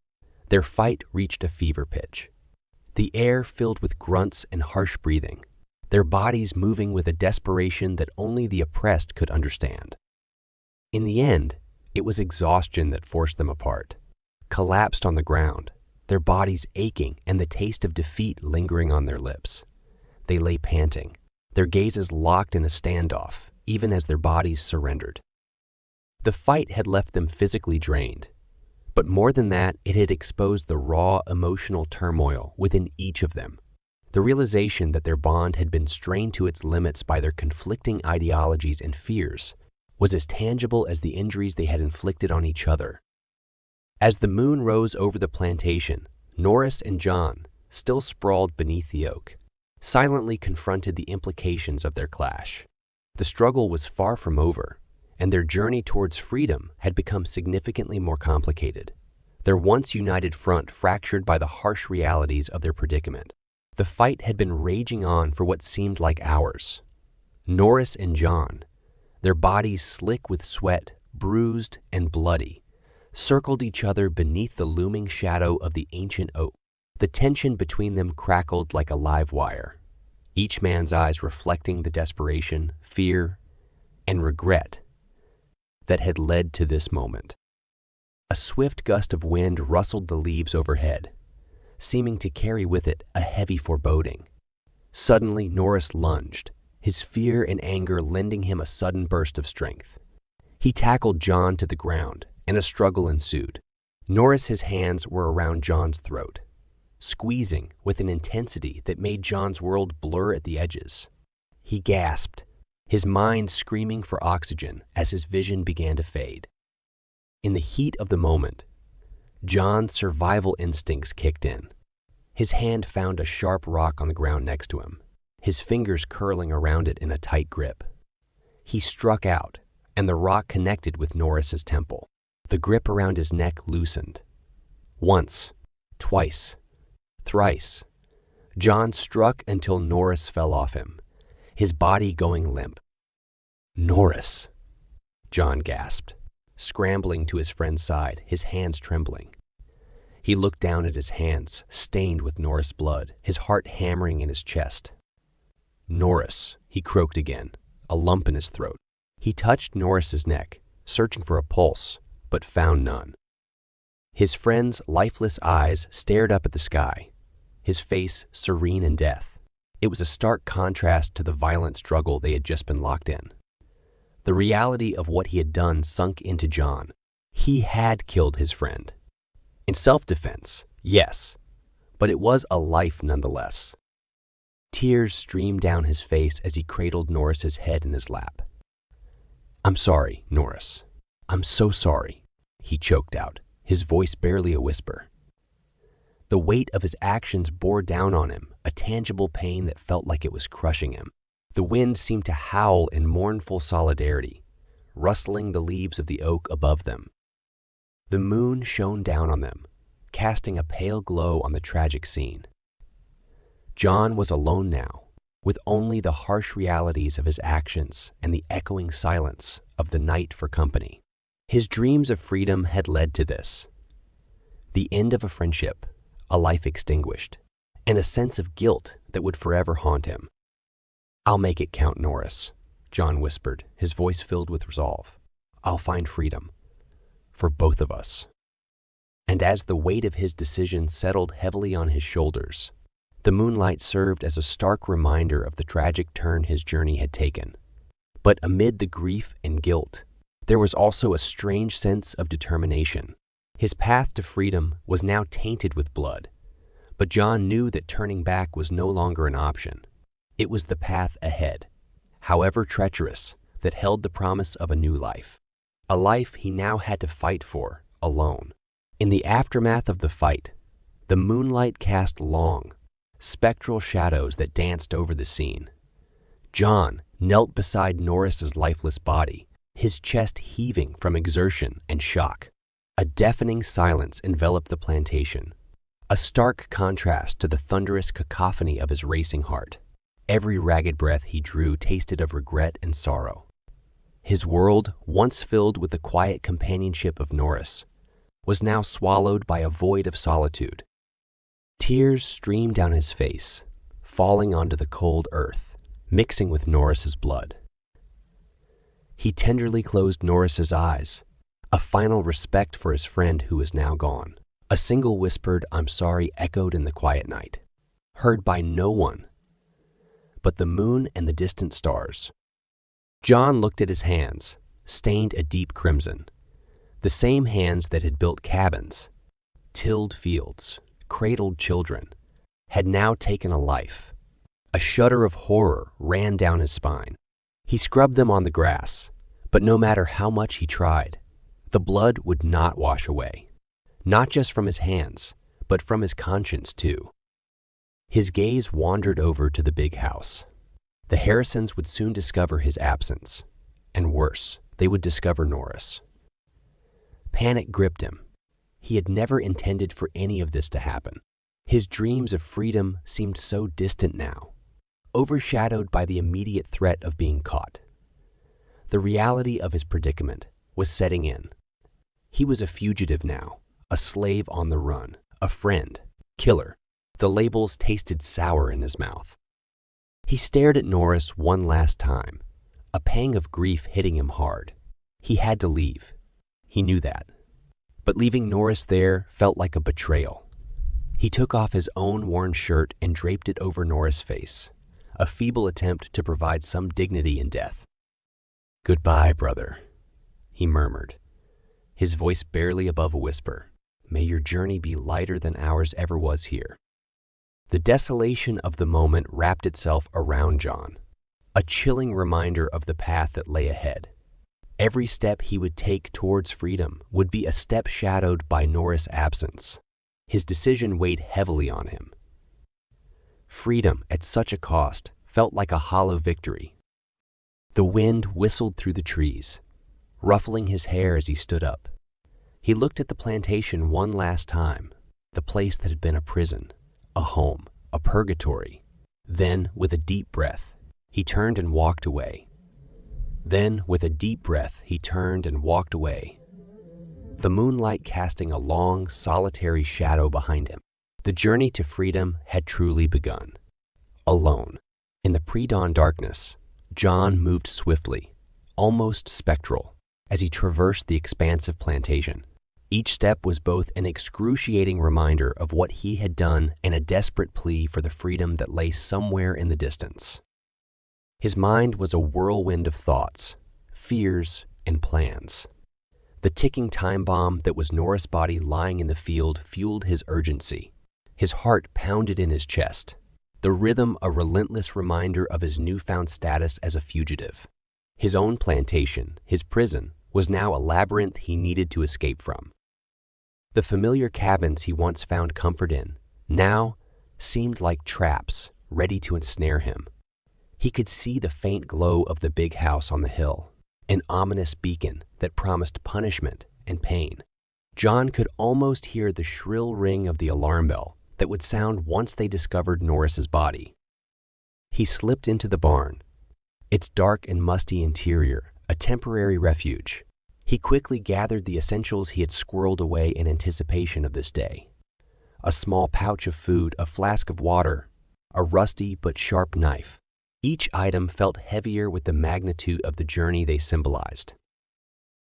their fight reached a fever pitch. The air filled with grunts and harsh breathing, their bodies moving with a desperation that only the oppressed could understand. In the end, it was exhaustion that forced them apart. Collapsed on the ground, their bodies aching and the taste of defeat lingering on their lips, they lay panting, their gazes locked in a standoff, even as their bodies surrendered. The fight had left them physically drained, but more than that, it had exposed the raw emotional turmoil within each of them. The realization that their bond had been strained to its limits by their conflicting ideologies and fears was as tangible as the injuries they had inflicted on each other. As the moon rose over the plantation, Norris and John, still sprawled beneath the oak, silently confronted the implications of their clash. The struggle was far from over, and their journey towards freedom had become significantly more complicated, their once united front fractured by the harsh realities of their predicament. The fight had been raging on for what seemed like hours. Norris and John, their bodies slick with sweat, bruised and bloody, circled each other beneath the looming shadow of the ancient oak. The tension between them crackled like a live wire, each man's eyes reflecting the desperation, fear, and regret that had led to this moment. A swift gust of wind rustled the leaves overhead, seeming to carry with it a heavy foreboding. Suddenly, Norris lunged, his fear and anger lending him a sudden burst of strength. He tackled John to the ground, and a struggle ensued. Norris's hands were around John's throat, squeezing with an intensity that made John's world blur at the edges. He gasped, his mind screaming for oxygen as his vision began to fade. In the heat of the moment, John's survival instincts kicked in. His hand found a sharp rock on the ground next to him, his fingers curling around it in a tight grip. He struck out, and the rock connected with Norris's temple. The grip around his neck loosened. Once, twice, thrice, John struck until Norris fell off him, his body going limp. "Norris," John gasped, scrambling to his friend's side, his hands trembling. He looked down at his hands, stained with Norris blood, his heart hammering in his chest. "Norris," he croaked again, a lump in his throat. He touched Norris's neck, searching for a pulse, but found none. His friend's lifeless eyes stared up at the sky, his face serene in death. It was a stark contrast to the violent struggle they had just been locked in. The reality of what he had done sunk into John. He had killed his friend. In self-defense, yes, but it was a life nonetheless. Tears streamed down his face as he cradled Norris's head in his lap. "I'm sorry, Norris. I'm so sorry," he choked out, his voice barely a whisper. The weight of his actions bore down on him, a tangible pain that felt like it was crushing him. The wind seemed to howl in mournful solidarity, rustling the leaves of the oak above them. The moon shone down on them, casting a pale glow on the tragic scene. John was alone now, with only the harsh realities of his actions and the echoing silence of the night for company. His dreams of freedom had led to this. The end of a friendship, a life extinguished, and a sense of guilt that would forever haunt him. "I'll make it count, Norris," John whispered, his voice filled with resolve. "I'll find freedom. For both of us." And as the weight of his decision settled heavily on his shoulders, the moonlight served as a stark reminder of the tragic turn his journey had taken. But amid the grief and guilt, there was also a strange sense of determination. His path to freedom was now tainted with blood, but John knew that turning back was no longer an option. It was the path ahead, however treacherous, that held the promise of a new life. A life he now had to fight for, alone. In the aftermath of the fight, the moonlight cast long, spectral shadows that danced over the scene. John knelt beside Norris's lifeless body, his chest heaving from exertion and shock. A deafening silence enveloped the plantation, a stark contrast to the thunderous cacophony of his racing heart. Every ragged breath he drew tasted of regret and sorrow. His world, once filled with the quiet companionship of Norris, was now swallowed by a void of solitude. Tears streamed down his face, falling onto the cold earth, mixing with Norris's blood. He tenderly closed Norris's eyes, a final respect for his friend who was now gone. A single whispered "I'm sorry" echoed in the quiet night, heard by no one but the moon and the distant stars. John looked at his hands, stained a deep crimson. The same hands that had built cabins, tilled fields, cradled children, had now taken a life. A shudder of horror ran down his spine. He scrubbed them on the grass, but no matter how much he tried, the blood would not wash away. Not just from his hands, but from his conscience too. His gaze wandered over to the big house. The Harrisons would soon discover his absence, and worse, they would discover Norris. Panic gripped him. He had never intended for any of this to happen. His dreams of freedom seemed so distant now, overshadowed by the immediate threat of being caught. The reality of his predicament was setting in. He was a fugitive now, a slave on the run, a friend, killer. The labels tasted sour in his mouth. He stared at Norris one last time, a pang of grief hitting him hard. He had to leave. He knew that. But leaving Norris there felt like a betrayal. He took off his own worn shirt and draped it over Norris' face, a feeble attempt to provide some dignity in death. "Goodbye, brother," he murmured, his voice barely above a whisper. "May your journey be lighter than ours ever was here." The desolation of the moment wrapped itself around John, a chilling reminder of the path that lay ahead. Every step he would take towards freedom would be a step shadowed by Norris' absence. His decision weighed heavily on him. Freedom at such a cost felt like a hollow victory. The wind whistled through the trees, ruffling his hair as he stood up. He looked at the plantation one last time, the place that had been a prison, a home, a purgatory. Then, with a deep breath, he turned and walked away. The moonlight casting a long, solitary shadow behind him. The journey to freedom had truly begun. Alone, in the pre-dawn darkness, John moved swiftly, almost spectral, as he traversed the expansive plantation. Each step was both an excruciating reminder of what he had done and a desperate plea for the freedom that lay somewhere in the distance. His mind was a whirlwind of thoughts, fears, and plans. The ticking time bomb that was Norris' body lying in the field fueled his urgency. His heart pounded in his chest, the rhythm a relentless reminder of his newfound status as a fugitive. His own plantation, his prison, was now a labyrinth he needed to escape from. The familiar cabins he once found comfort in now seemed like traps ready to ensnare him. He could see the faint glow of the big house on the hill, an ominous beacon that promised punishment and pain. John could almost hear the shrill ring of the alarm bell that would sound once they discovered Norris's body. He slipped into the barn, its dark and musty interior a temporary refuge. He quickly gathered the essentials he had squirreled away in anticipation of this day. A small pouch of food, a flask of water, a rusty but sharp knife. Each item felt heavier with the magnitude of the journey they symbolized.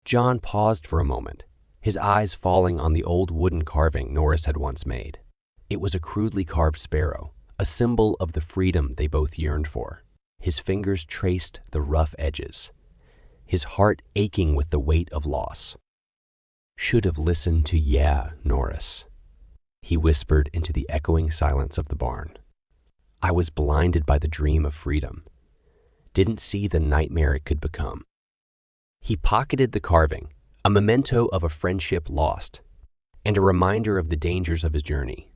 John paused for a moment, his eyes falling on the old wooden carving Norris had once made. It was a crudely carved sparrow, a symbol of the freedom they both yearned for. His fingers traced the rough edges, his heart aching with the weight of loss. "Should have listened to Norris," he whispered into the echoing silence of the barn. "I was blinded by the dream of freedom. Didn't see the nightmare it could become." He pocketed the carving, a memento of a friendship lost, and a reminder of the dangers of his journey.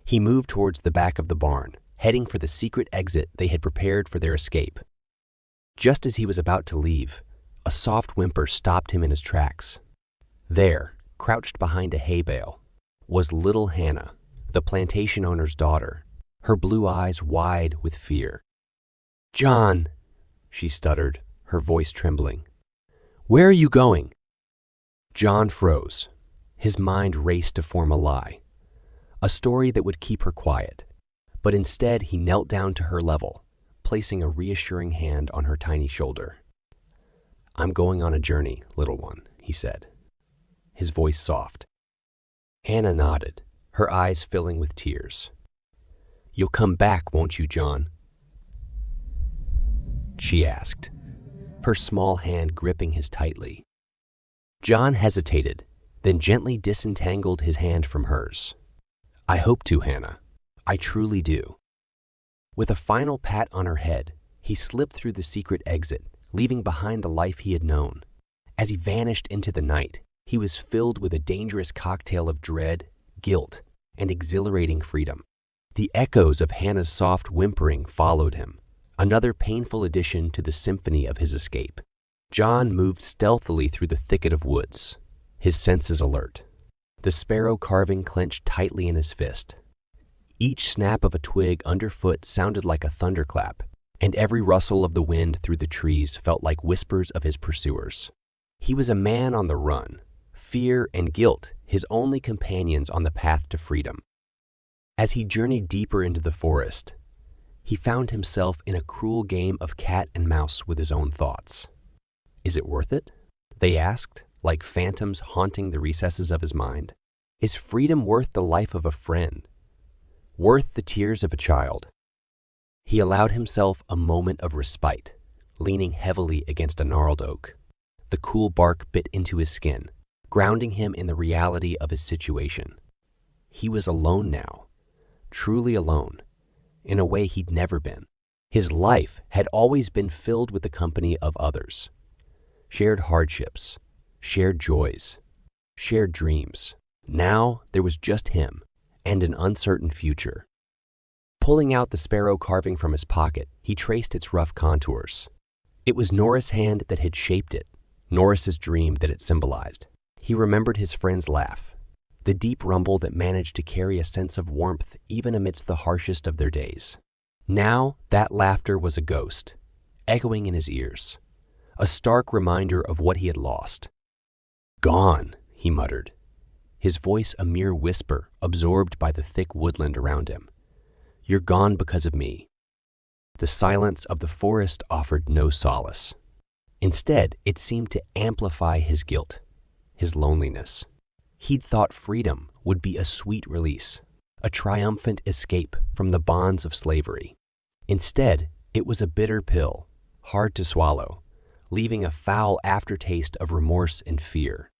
He moved towards the back of the barn, heading for the secret exit they had prepared for their escape. Just as he was about to leave, a soft whimper stopped him in his tracks. There, crouched behind a hay bale, was little Hannah, the plantation owner's daughter, her blue eyes wide with fear. "John," she stuttered, her voice trembling. "Where are you going?" John froze. His mind raced to form a lie, a story that would keep her quiet. But instead, he knelt down to her level, placing a reassuring hand on her tiny shoulder. "I'm going on a journey, little one," he said, his voice soft. Hannah nodded, her eyes filling with tears. "You'll come back, won't you, John?" she asked, her small hand gripping his tightly. John hesitated, then gently disentangled his hand from hers. "I hope to, Hannah. I truly do." With a final pat on her head, he slipped through the secret exit, leaving behind the life he had known. As he vanished into the night, he was filled with a dangerous cocktail of dread, guilt, and exhilarating freedom. The echoes of Hannah's soft whimpering followed him, another painful addition to the symphony of his escape. John moved stealthily through the thicket of woods, his senses alert, the sparrow carving clenched tightly in his fist. Each snap of a twig underfoot sounded like a thunderclap, and every rustle of the wind through the trees felt like whispers of his pursuers. He was a man on the run, fear and guilt his only companions on the path to freedom. As he journeyed deeper into the forest, he found himself in a cruel game of cat and mouse with his own thoughts. "Is it worth it?" they asked, like phantoms haunting the recesses of his mind. Is freedom worth the life of a friend? Worth the tears of a child? He allowed himself a moment of respite, leaning heavily against a gnarled oak. The cool bark bit into his skin, grounding him in the reality of his situation. He was alone now, truly alone, in a way he'd never been. His life had always been filled with the company of others. Shared hardships, shared joys, shared dreams. Now there was just him and an uncertain future. Pulling out the sparrow carving from his pocket, he traced its rough contours. It was Norris' hand that had shaped it, Norris's dream that it symbolized. He remembered his friend's laugh, the deep rumble that managed to carry a sense of warmth even amidst the harshest of their days. Now that laughter was a ghost, echoing in his ears, a stark reminder of what he had lost. "Gone," he muttered, his voice a mere whisper absorbed by the thick woodland around him. "You're gone because of me." The silence of the forest offered no solace. Instead, it seemed to amplify his guilt, his loneliness. He'd thought freedom would be a sweet release, a triumphant escape from the bonds of slavery. Instead, it was a bitter pill, hard to swallow, leaving a foul aftertaste of remorse and fear.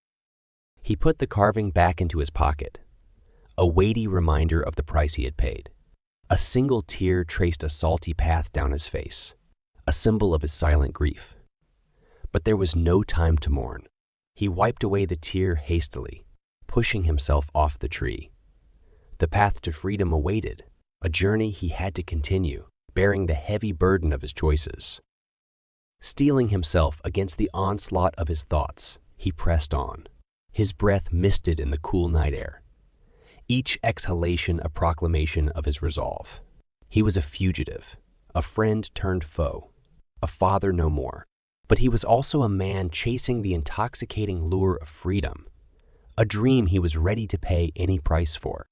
He put the carving back into his pocket, a weighty reminder of the price he had paid. A single tear traced a salty path down his face, a symbol of his silent grief. But there was no time to mourn. He wiped away the tear hastily, pushing himself off the tree. The path to freedom awaited, a journey he had to continue, bearing the heavy burden of his choices. Steeling himself against the onslaught of his thoughts, he pressed on, his breath misted in the cool night air, each exhalation a proclamation of his resolve. He was a fugitive, a friend turned foe, a father no more, but he was also a man chasing the intoxicating lure of freedom, a dream he was ready to pay any price for.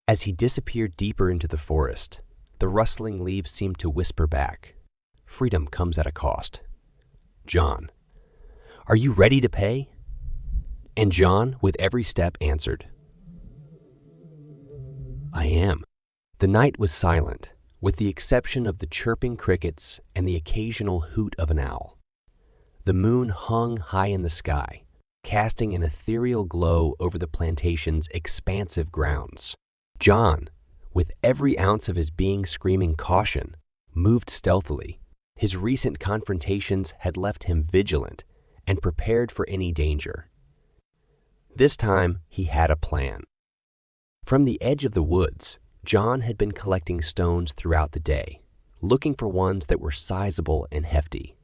As he disappeared deeper into the forest, the rustling leaves seemed to whisper back, "Freedom comes at a cost. John, are you ready to pay?" And John, with every step, answered, "I am." The night was silent, with the exception of the chirping crickets and the occasional hoot of an owl. The moon hung high in the sky, casting an ethereal glow over the plantation's expansive grounds. John, with every ounce of his being screaming caution, moved stealthily. His recent confrontations had left him vigilant and prepared for any danger. This time, he had a plan. From the edge of the woods, John had been collecting stones throughout the day, looking for ones that were sizable and hefty.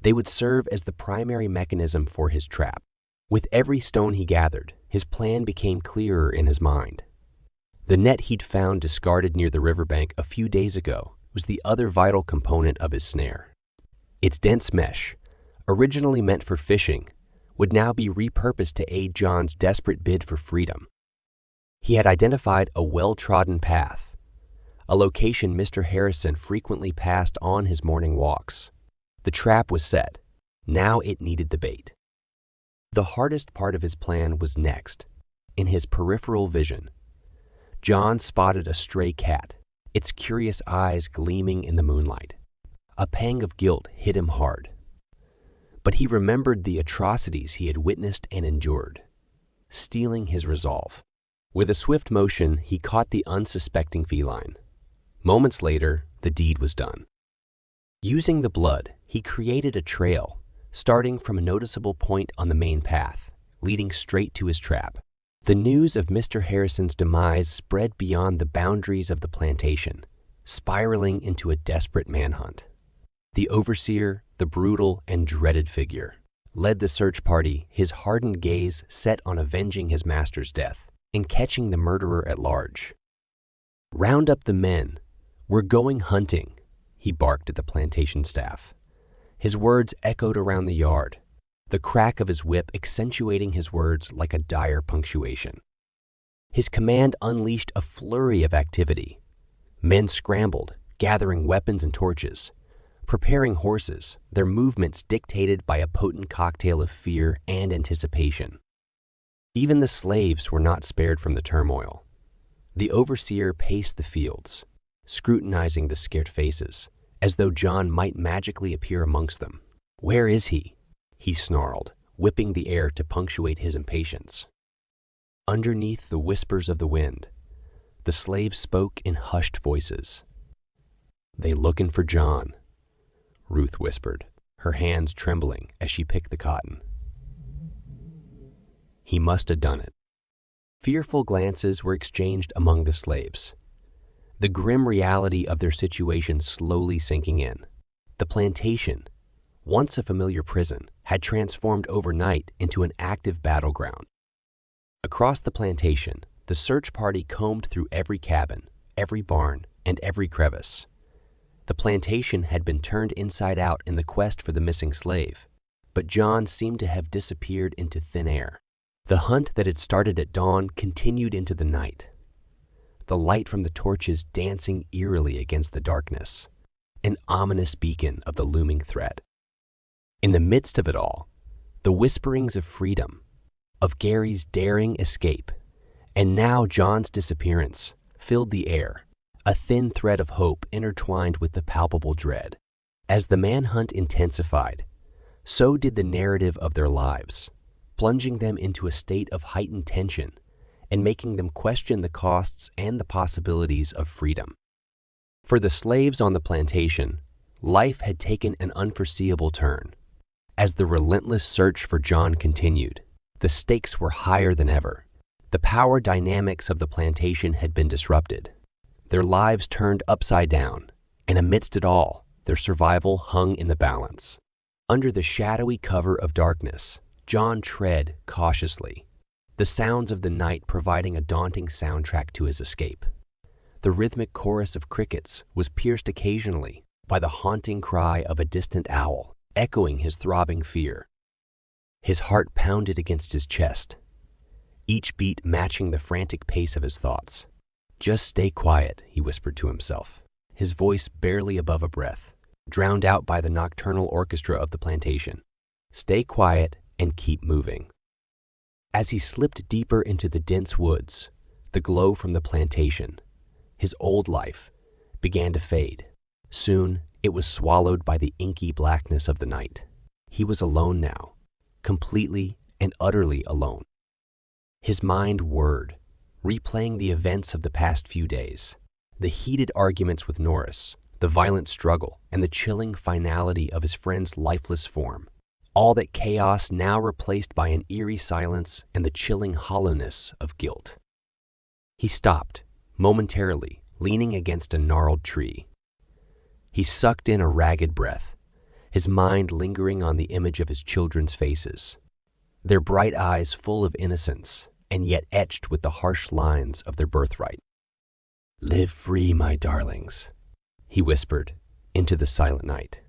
They would serve as the primary mechanism for his trap. With every stone he gathered, his plan became clearer in his mind. The net he'd found discarded near the riverbank a few days ago was the other vital component of his snare. Its dense mesh, originally meant for fishing, would now be repurposed to aid John's desperate bid for freedom. He had identified a well-trodden path, a location Mr. Harrison frequently passed on his morning walks. The trap was set. Now it needed the bait. The hardest part of his plan was next. In his peripheral vision, John spotted a stray cat, its curious eyes gleaming in the moonlight. A pang of guilt hit him hard. But he remembered the atrocities he had witnessed and endured, steeling his resolve. With a swift motion, he caught the unsuspecting feline. Moments later, the deed was done. Using the blood, he created a trail, starting from a noticeable point on the main path, leading straight to his trap. The news of Mr. Harrison's demise spread beyond the boundaries of the plantation, spiraling into a desperate manhunt. The overseer, the brutal and dreaded figure, led the search party, his hardened gaze set on avenging his master's death and catching the murderer at large. "Round up the men. We're going hunting," he barked at the plantation staff. His words echoed around the yard, the crack of his whip accentuating his words like a dire punctuation. His command unleashed a flurry of activity. Men scrambled, gathering weapons and torches, preparing horses, their movements dictated by a potent cocktail of fear and anticipation. Even the slaves were not spared from the turmoil. The overseer paced the fields, scrutinizing the scared faces, as though John might magically appear amongst them. "Where is he?" he snarled, whipping the air to punctuate his impatience. Underneath the whispers of the wind, the slaves spoke in hushed voices. "They lookin' for John," Ruth whispered, her hands trembling as she picked the cotton. "He must have done it." Fearful glances were exchanged among the slaves, the grim reality of their situation slowly sinking in. The plantation, once a familiar prison, had transformed overnight into an active battleground. Across the plantation, the search party combed through every cabin, every barn, and every crevice. The plantation had been turned inside out in the quest for the missing slave, but John seemed to have disappeared into thin air. The hunt that had started at dawn continued into the night, the light from the torches dancing eerily against the darkness, an ominous beacon of the looming threat. In the midst of it all, the whisperings of freedom, of Gary's daring escape, and now John's disappearance, filled the air, a thin thread of hope intertwined with the palpable dread. As the manhunt intensified, so did the narrative of their lives, plunging them into a state of heightened tension and making them question the costs and the possibilities of freedom. For the slaves on the plantation, life had taken an unforeseeable turn. As the relentless search for John continued, the stakes were higher than ever. The power dynamics of the plantation had been disrupted. Their lives turned upside down, and amidst it all, their survival hung in the balance. Under the shadowy cover of darkness, John tread cautiously, the sounds of the night providing a daunting soundtrack to his escape. The rhythmic chorus of crickets was pierced occasionally by the haunting cry of a distant owl, echoing his throbbing fear. His heart pounded against his chest, each beat matching the frantic pace of his thoughts. "Just stay quiet," he whispered to himself, his voice barely above a breath, drowned out by the nocturnal orchestra of the plantation. "Stay quiet and keep moving." As he slipped deeper into the dense woods, the glow from the plantation, his old life, began to fade. Soon, it was swallowed by the inky blackness of the night. He was alone now, completely and utterly alone. His mind whirred, replaying the events of the past few days, the heated arguments with Norris, the violent struggle, and the chilling finality of his friend's lifeless form. All that chaos now replaced by an eerie silence and the chilling hollowness of guilt. He stopped, momentarily, leaning against a gnarled tree. He sucked in a ragged breath, his mind lingering on the image of his children's faces, their bright eyes full of innocence and yet etched with the harsh lines of their birthright. "Live free, my darlings," he whispered into the silent night,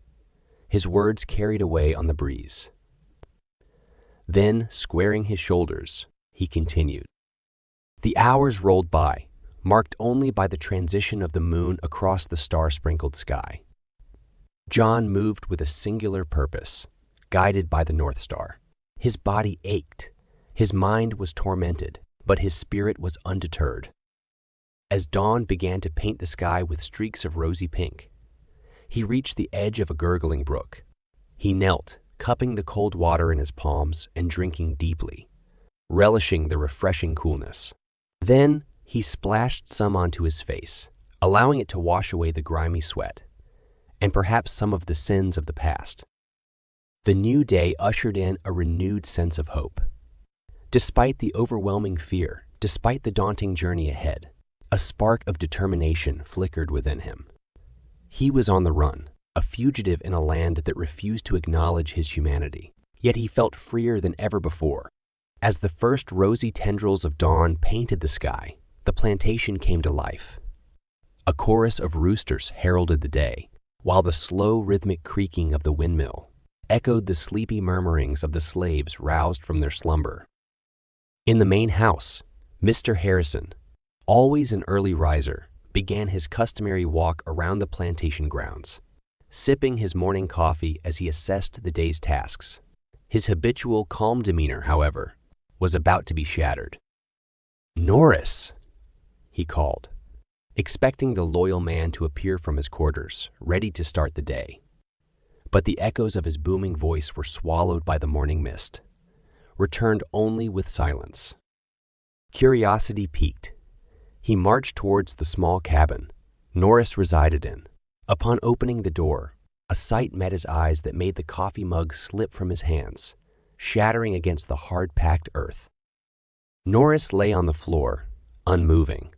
his words carried away on the breeze. Then, squaring his shoulders, he continued. The hours rolled by, marked only by the transition of the moon across the star-sprinkled sky. John moved with a singular purpose, guided by the North Star. His body ached, his mind was tormented, but his spirit was undeterred. As dawn began to paint the sky with streaks of rosy pink, he reached the edge of a gurgling brook. He knelt, cupping the cold water in his palms and drinking deeply, relishing the refreshing coolness. Then he splashed some onto his face, allowing it to wash away the grimy sweat, and perhaps some of the sins of the past. The new day ushered in a renewed sense of hope. Despite the overwhelming fear, despite the daunting journey ahead, a spark of determination flickered within him. He was on the run, a fugitive in a land that refused to acknowledge his humanity. Yet he felt freer than ever before. As the first rosy tendrils of dawn painted the sky, the plantation came to life. A chorus of roosters heralded the day, while the slow rhythmic creaking of the windmill echoed the sleepy murmurings of the slaves roused from their slumber. In the main house, Mr. Harrison, always an early riser, began his customary walk around the plantation grounds. sipping his morning coffee as he assessed the day's tasks. His habitual calm demeanor, however, was about to be shattered. "Norris!" he called, expecting the loyal man to appear from his quarters, ready to start the day. But the echoes of his booming voice were swallowed by the morning mist, returned only with silence. Curiosity piqued. He marched towards the small cabin Norris resided in. Upon opening the door, a sight met his eyes that made the coffee mug slip from his hands, shattering against the hard-packed earth. Norris lay on the floor, unmoving.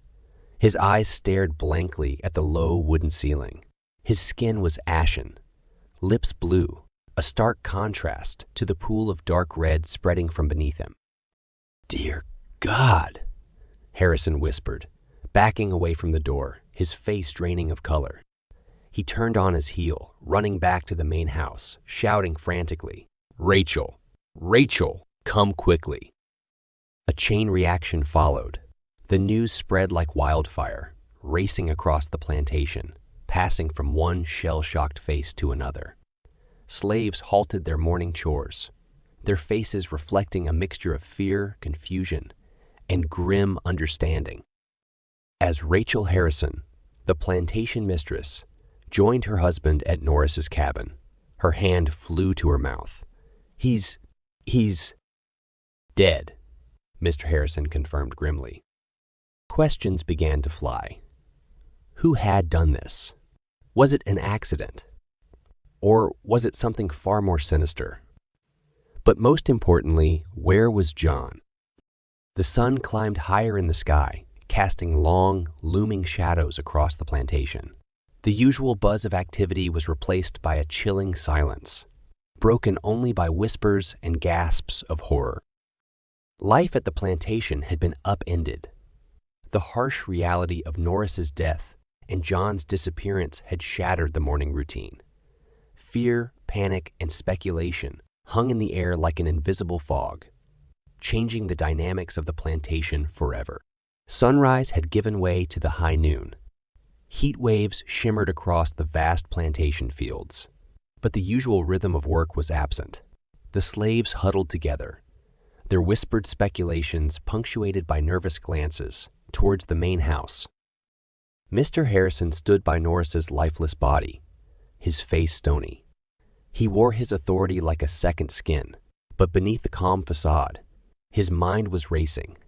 His eyes stared blankly at the low wooden ceiling. His skin was ashen, lips blue, a stark contrast to the pool of dark red spreading from beneath him. "Dear God," Harrison whispered, backing away from the door, his face draining of color. He turned on his heel, running back to the main house, shouting frantically, "Rachel! Rachel! Come quickly!" A chain reaction followed. The news spread like wildfire, racing across the plantation, passing from one shell-shocked face to another. Slaves halted their morning chores, their faces reflecting a mixture of fear, confusion, and grim understanding. As Rachel Harrison, the plantation mistress, joined her husband at Norris's cabin, her hand flew to her mouth. He's dead," Mr. Harrison confirmed grimly. Questions began to fly. Who had done this? Was it an accident? Or was it something far more sinister? But most importantly, where was John? The sun climbed higher in the sky, casting long, looming shadows across the plantation. The usual buzz of activity was replaced by a chilling silence, broken only by whispers and gasps of horror. Life at the plantation had been upended. The harsh reality of Norris's death and John's disappearance had shattered the morning routine. Fear, panic, and speculation hung in the air like an invisible fog, changing the dynamics of the plantation forever. Sunrise had given way to the high noon. Heat waves shimmered across the vast plantation fields, but the usual rhythm of work was absent. The slaves huddled together, their whispered speculations punctuated by nervous glances towards the main house. Mr. Harrison stood by Norris's lifeless body, his face stony. He wore his authority like a second skin, but beneath the calm facade, his mind was racing.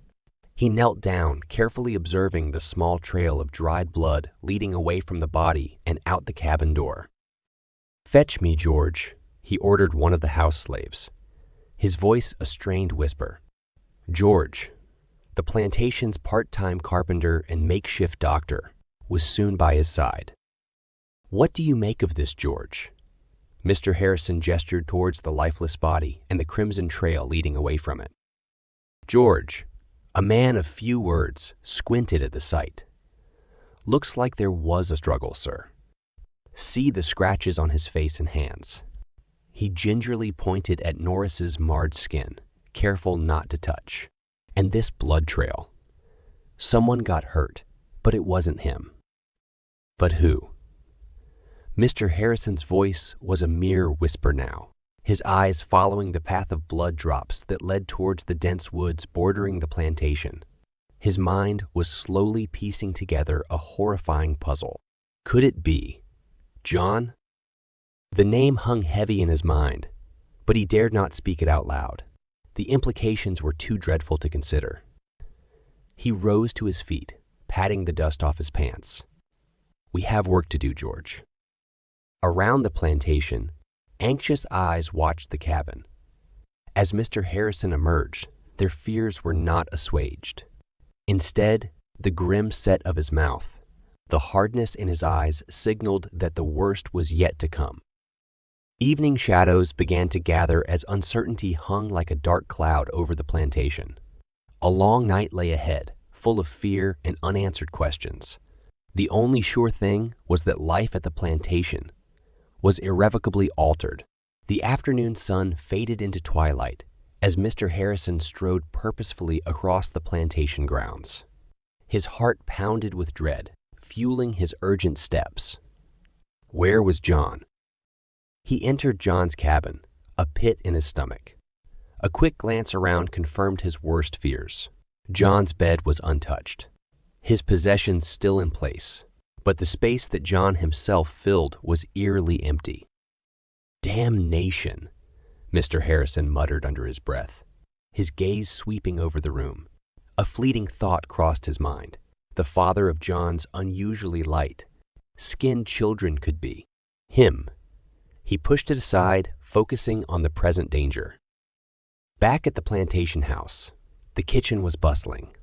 He knelt down, carefully observing the small trail of dried blood leading away from the body and out the cabin door. "Fetch me, George," he ordered one of the house slaves, his voice a strained whisper. George, the plantation's part-time carpenter and makeshift doctor, was soon by his side. "What do you make of this, George?" Mr. Harrison gestured towards the lifeless body and the crimson trail leading away from it. George, a man of few words, squinted at the sight. "Looks like there was a struggle, sir. See the scratches on his face and hands." He gingerly pointed at Norris's marred skin, careful not to touch. "And this blood trail. Someone got hurt, but it wasn't him." "But who?" Mr. Harrison's voice was a mere whisper now, his eyes following the path of blood drops that led towards the dense woods bordering the plantation. His mind was slowly piecing together a horrifying puzzle. Could it be John? The name hung heavy in his mind, but he dared not speak it out loud. The implications were too dreadful to consider. He rose to his feet, patting the dust off his pants. "We have work to do, George." Around the plantation, anxious eyes watched the cabin. As Mr. Harrison emerged, their fears were not assuaged. Instead, the grim set of his mouth, the hardness in his eyes signaled that the worst was yet to come. Evening shadows began to gather as uncertainty hung like a dark cloud over the plantation. A long night lay ahead, full of fear and unanswered questions. The only sure thing was that life at the plantation was irrevocably altered. The afternoon sun faded into twilight as Mr. Harrison strode purposefully across the plantation grounds. His heart pounded with dread, fueling his urgent steps. Where was John? He entered John's cabin, a pit in his stomach. A quick glance around confirmed his worst fears. John's bed was untouched, his possessions still in place, but the space that John himself filled was eerily empty. "Damnation," Mr. Harrison muttered under his breath, his gaze sweeping over the room. A fleeting thought crossed his mind. The father of John's unusually light, skinned children could be him. He pushed it aside, focusing on the present danger. Back at the plantation house, the kitchen was bustling.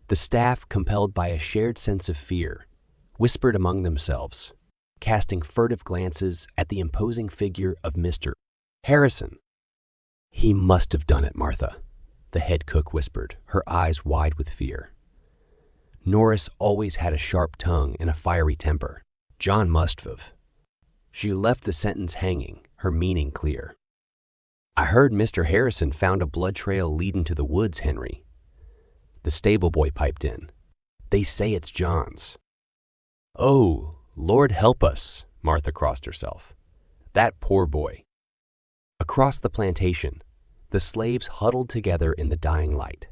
The staff, compelled by a shared sense of fear, whispered among themselves, casting furtive glances at the imposing figure of Mr. Harrison. "He must have done it, Martha," the head cook whispered, her eyes wide with fear. "Norris always had a sharp tongue and a fiery temper. John must have." She left the sentence hanging, her meaning clear. "I heard Mr. Harrison found a blood trail leading to the woods, Henry." The stable boy piped in. "They say it's John's." "Oh, Lord help us," Martha crossed herself. "That poor boy." Across the plantation, the slaves huddled together in the dying light.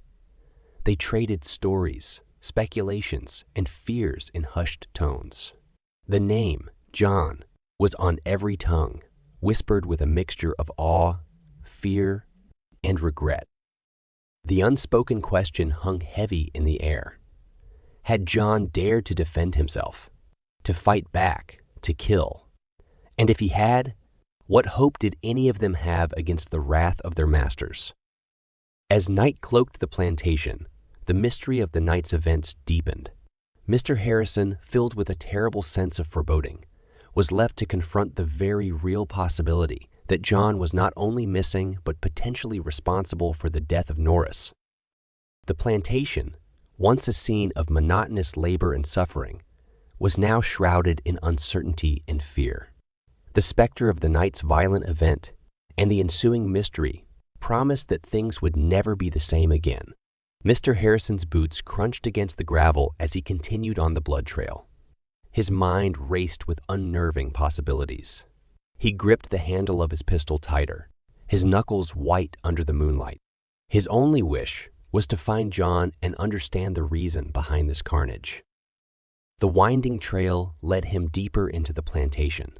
They traded stories, speculations, and fears in hushed tones. The name, John, was on every tongue, whispered with a mixture of awe, fear, and regret. The unspoken question hung heavy in the air. Had John dared to defend himself, to fight back, to kill? And if he had, what hope did any of them have against the wrath of their masters? As night cloaked the plantation, the mystery of the night's events deepened. Mr. Harrison, filled with a terrible sense of foreboding, was left to confront the very real possibility that John was not only missing but potentially responsible for the death of Norris. The plantation, once a scene of monotonous labor and suffering, was now shrouded in uncertainty and fear. The specter of the night's violent event and the ensuing mystery promised that things would never be the same again. Mr. Harrison's boots crunched against the gravel as he continued on the blood trail. His mind raced with unnerving possibilities. He gripped the handle of his pistol tighter, his knuckles white under the moonlight. His only wish was to find John and understand the reason behind this carnage. The winding trail led him deeper into the plantation,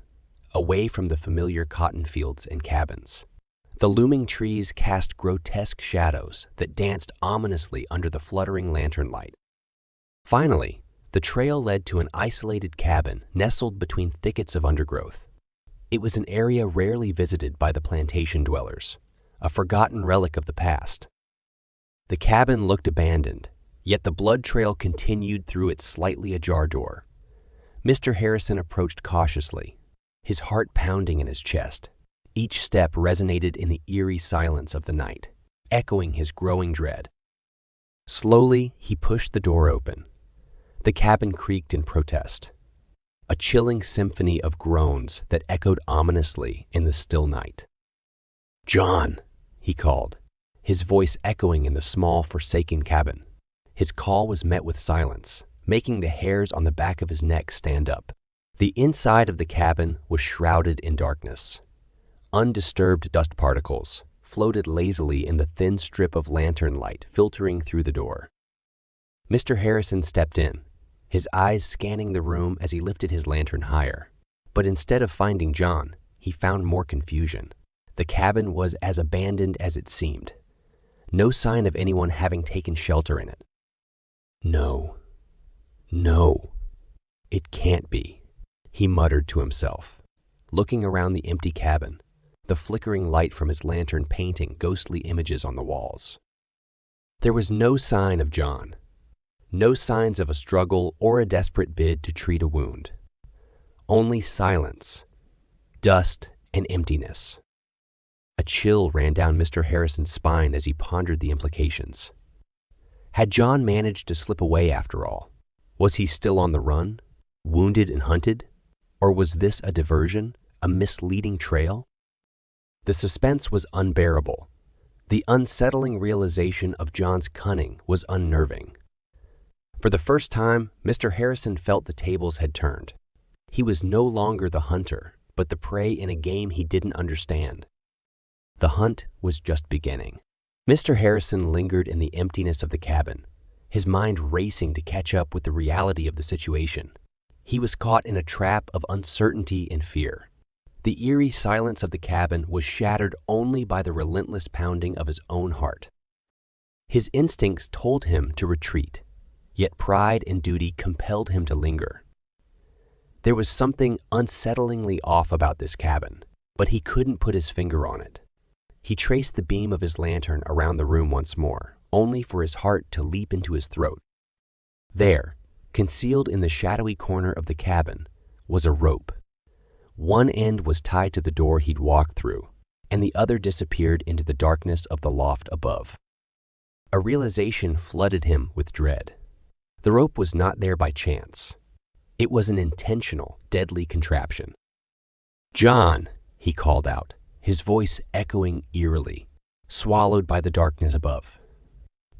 away from the familiar cotton fields and cabins. The looming trees cast grotesque shadows that danced ominously under the fluttering lantern light. Finally, the trail led to an isolated cabin nestled between thickets of undergrowth. It was an area rarely visited by the plantation dwellers, a forgotten relic of the past. The cabin looked abandoned, yet the blood trail continued through its slightly ajar door. Mr. Harrison approached cautiously, his heart pounding in his chest. Each step resonated in the eerie silence of the night, echoing his growing dread. Slowly, he pushed the door open. The cabin creaked in protest, a chilling symphony of groans that echoed ominously in the still night. "John," he called, his voice echoing in the small, forsaken cabin. His call was met with silence, making the hairs on the back of his neck stand up. The inside of the cabin was shrouded in darkness. Undisturbed dust particles floated lazily in the thin strip of lantern light filtering through the door. Mr. Harrison stepped in, his eyes scanning the room as he lifted his lantern higher. But instead of finding John, he found more confusion. The cabin was as abandoned as it seemed. No sign of anyone having taken shelter in it. No, it can't be, he muttered to himself, looking around the empty cabin, the flickering light from his lantern painting ghostly images on the walls. There was no sign of John, no signs of a struggle or a desperate bid to treat a wound. Only silence, dust, and emptiness. A chill ran down Mr. Harrison's spine as he pondered the implications. Had John managed to slip away after all? Was he still on the run, wounded and hunted? Or was this a diversion, a misleading trail? The suspense was unbearable. The unsettling realization of John's cunning was unnerving. For the first time, Mr. Harrison felt the tables had turned. He was no longer the hunter, but the prey in a game he didn't understand. The hunt was just beginning. Mr. Harrison lingered in the emptiness of the cabin, his mind racing to catch up with the reality of the situation. He was caught in a trap of uncertainty and fear. The eerie silence of the cabin was shattered only by the relentless pounding of his own heart. His instincts told him to retreat, yet pride and duty compelled him to linger. There was something unsettlingly off about this cabin, but he couldn't put his finger on it. He traced the beam of his lantern around the room once more, only for his heart to leap into his throat. There, concealed in the shadowy corner of the cabin, was a rope. One end was tied to the door he'd walked through, and the other disappeared into the darkness of the loft above. A realization flooded him with dread. The rope was not there by chance. It was an intentional, deadly contraption. "John," he called out, his voice echoing eerily, swallowed by the darkness above.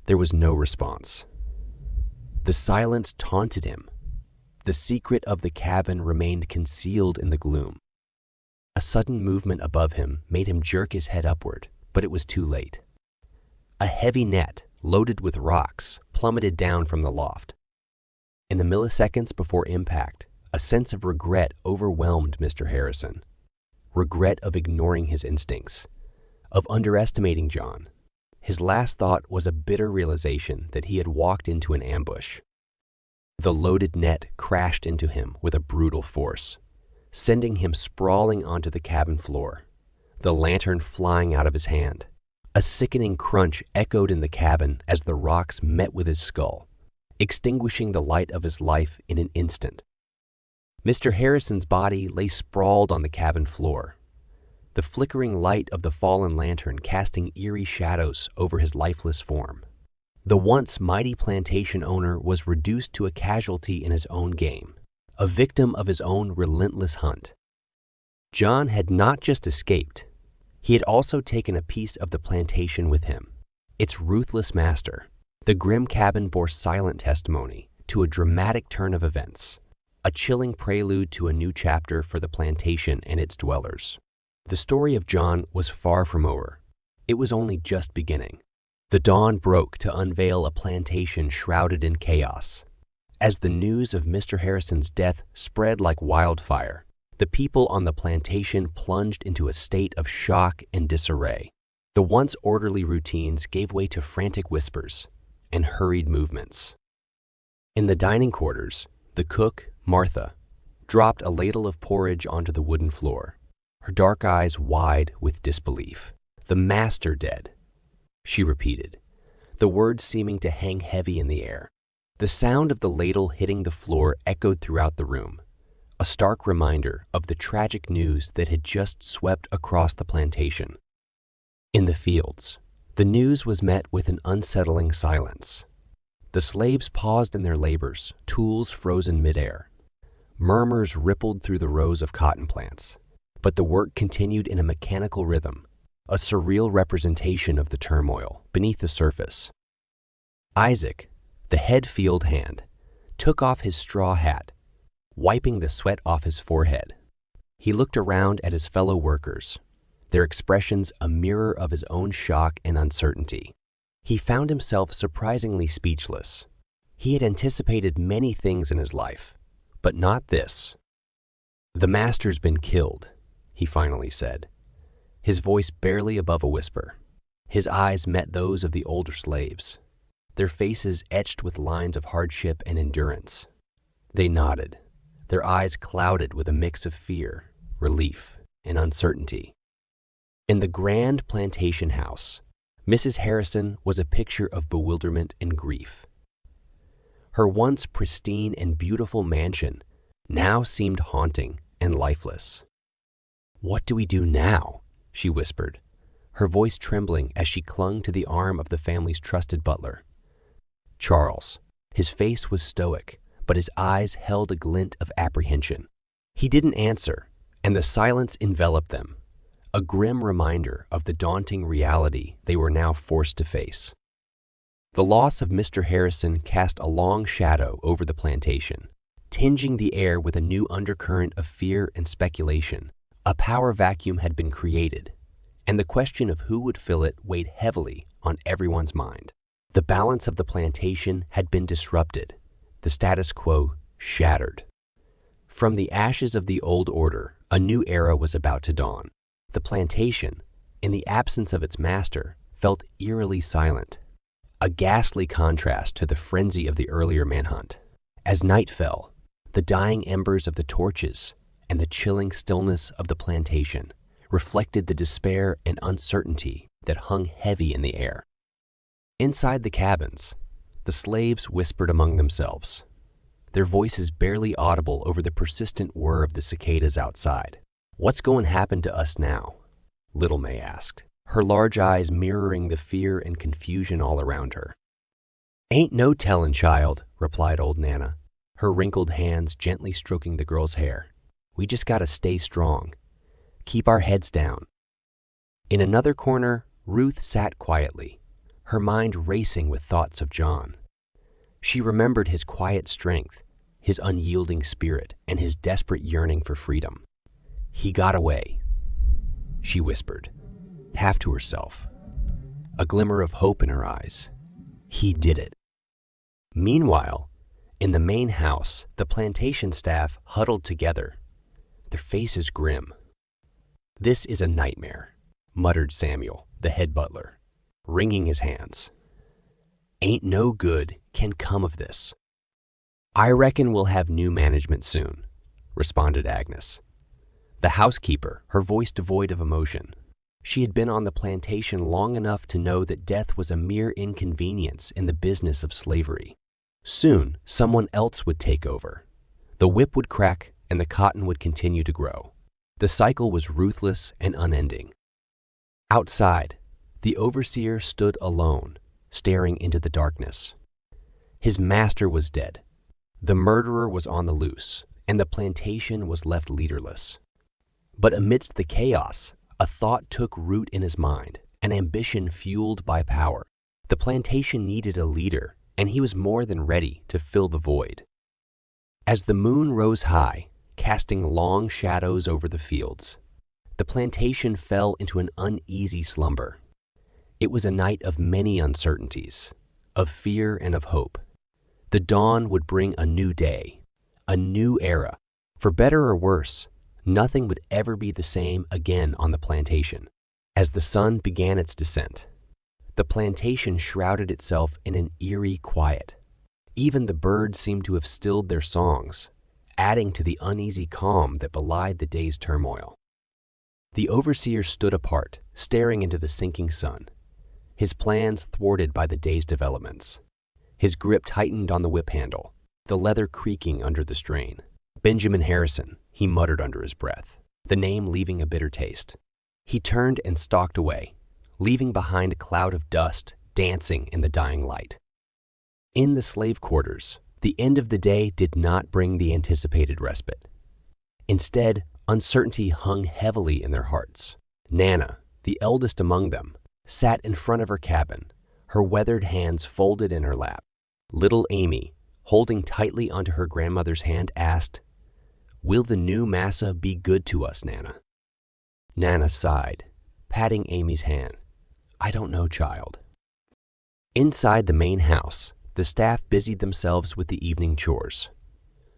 There was no response. The silence taunted him. The secret of the cabin remained concealed in the gloom. A sudden movement above him made him jerk his head upward, but it was too late. A heavy net, loaded with rocks, plummeted down from the loft. In the milliseconds before impact, a sense of regret overwhelmed Mr. Harrison. Regret of ignoring his instincts, of underestimating John. His last thought was a bitter realization that he had walked into an ambush. The loaded net crashed into him with a brutal force, sending him sprawling onto the cabin floor, the lantern flying out of his hand. A sickening crunch echoed in the cabin as the rocks met with his skull, extinguishing the light of his life in an instant. Mr. Harrison's body lay sprawled on the cabin floor, the flickering light of the fallen lantern casting eerie shadows over his lifeless form. The once mighty plantation owner was reduced to a casualty in his own game, a victim of his own relentless hunt. John had not just escaped, he had also taken a piece of the plantation with him. Its ruthless master, the grim cabin bore silent testimony to a dramatic turn of events, a chilling prelude to a new chapter for the plantation and its dwellers. The story of John was far from over. It was only just beginning. The dawn broke to unveil a plantation shrouded in chaos. As the news of Mr. Harrison's death spread like wildfire, the people on the plantation plunged into a state of shock and disarray. The once orderly routines gave way to frantic whispers and hurried movements. In the dining quarters, the cook, Martha, dropped a ladle of porridge onto the wooden floor, her dark eyes wide with disbelief. "The master dead," she repeated, the words seeming to hang heavy in the air. The sound of the ladle hitting the floor echoed throughout the room, a stark reminder of the tragic news that had just swept across the plantation. In the fields, the news was met with an unsettling silence. The slaves paused in their labors, tools frozen midair. Murmurs rippled through the rows of cotton plants, but the work continued in a mechanical rhythm, a surreal representation of the turmoil beneath the surface. Isaac, the head field hand, took off his straw hat, wiping the sweat off his forehead. He looked around at his fellow workers, their expressions a mirror of his own shock and uncertainty. He found himself surprisingly speechless. He had anticipated many things in his life, but not this. "The master's been killed," he finally said, his voice barely above a whisper. His eyes met those of the older slaves, their faces etched with lines of hardship and endurance. They nodded, their eyes clouded with a mix of fear, relief, and uncertainty. In the grand plantation house, Mrs. Harrison was a picture of bewilderment and grief. Her once pristine and beautiful mansion now seemed haunting and lifeless. "What do we do now?" she whispered, her voice trembling as she clung to the arm of the family's trusted butler. Charles. His face was stoic, but his eyes held a glint of apprehension. He didn't answer, and the silence enveloped them, a grim reminder of the daunting reality they were now forced to face. The loss of Mr. Harrison cast a long shadow over the plantation, tinging the air with a new undercurrent of fear and speculation A power vacuum had been created, and the question of who would fill it weighed heavily on everyone's mind. The balance of the plantation had been disrupted, the status quo shattered. From the ashes of the old order, a new era was about to dawn. The plantation, in the absence of its master, felt eerily silent, a ghastly contrast to the frenzy of the earlier manhunt. As night fell, the dying embers of the torches and the chilling stillness of the plantation reflected the despair and uncertainty that hung heavy in the air. Inside the cabins, the slaves whispered among themselves, their voices barely audible over the persistent whir of the cicadas outside. "What's going to happen to us now?" Little May asked, her large eyes mirroring the fear and confusion all around her. "Ain't no tellin', child," replied old Nana, her wrinkled hands gently stroking the girl's hair. "We just gotta stay strong. Keep our heads down." In another corner, Ruth sat quietly, her mind racing with thoughts of John. She remembered his quiet strength, his unyielding spirit, and his desperate yearning for freedom. "He got away," she whispered, half to herself, a glimmer of hope in her eyes. "He did it." Meanwhile, in the main house, the plantation staff huddled together, their faces grim. "This is a nightmare," muttered Samuel, the head butler, wringing his hands. "Ain't no good can come of this." "I reckon we'll have new management soon," responded Agnes, the housekeeper, her voice devoid of emotion. She had been on the plantation long enough to know that death was a mere inconvenience in the business of slavery. Soon, someone else would take over. The whip would crack and the cotton would continue to grow. The cycle was ruthless and unending. Outside, the overseer stood alone, staring into the darkness. His master was dead. The murderer was on the loose, and the plantation was left leaderless. But amidst the chaos, a thought took root in his mind, an ambition fueled by power. The plantation needed a leader, and he was more than ready to fill the void. As the moon rose high, casting long shadows over the fields, the plantation fell into an uneasy slumber. It was a night of many uncertainties, of fear and of hope. The dawn would bring a new day, a new era. For better or worse, nothing would ever be the same again on the plantation. As the sun began its descent, the plantation shrouded itself in an eerie quiet. Even the birds seemed to have stilled their songs, adding to the uneasy calm that belied the day's turmoil. The overseer stood apart, staring into the sinking sun, his plans thwarted by the day's developments. His grip tightened on the whip handle, the leather creaking under the strain. "Benjamin Harrison," he muttered under his breath, the name leaving a bitter taste. He turned and stalked away, leaving behind a cloud of dust dancing in the dying light. In the slave quarters, the end of the day did not bring the anticipated respite. Instead, uncertainty hung heavily in their hearts. Nana, the eldest among them, sat in front of her cabin, her weathered hands folded in her lap. Little Amy, holding tightly onto her grandmother's hand, asked, "Will the new massa be good to us, Nana?" Nana sighed, patting Amy's hand. "I don't know, child." Inside the main house, the staff busied themselves with the evening chores,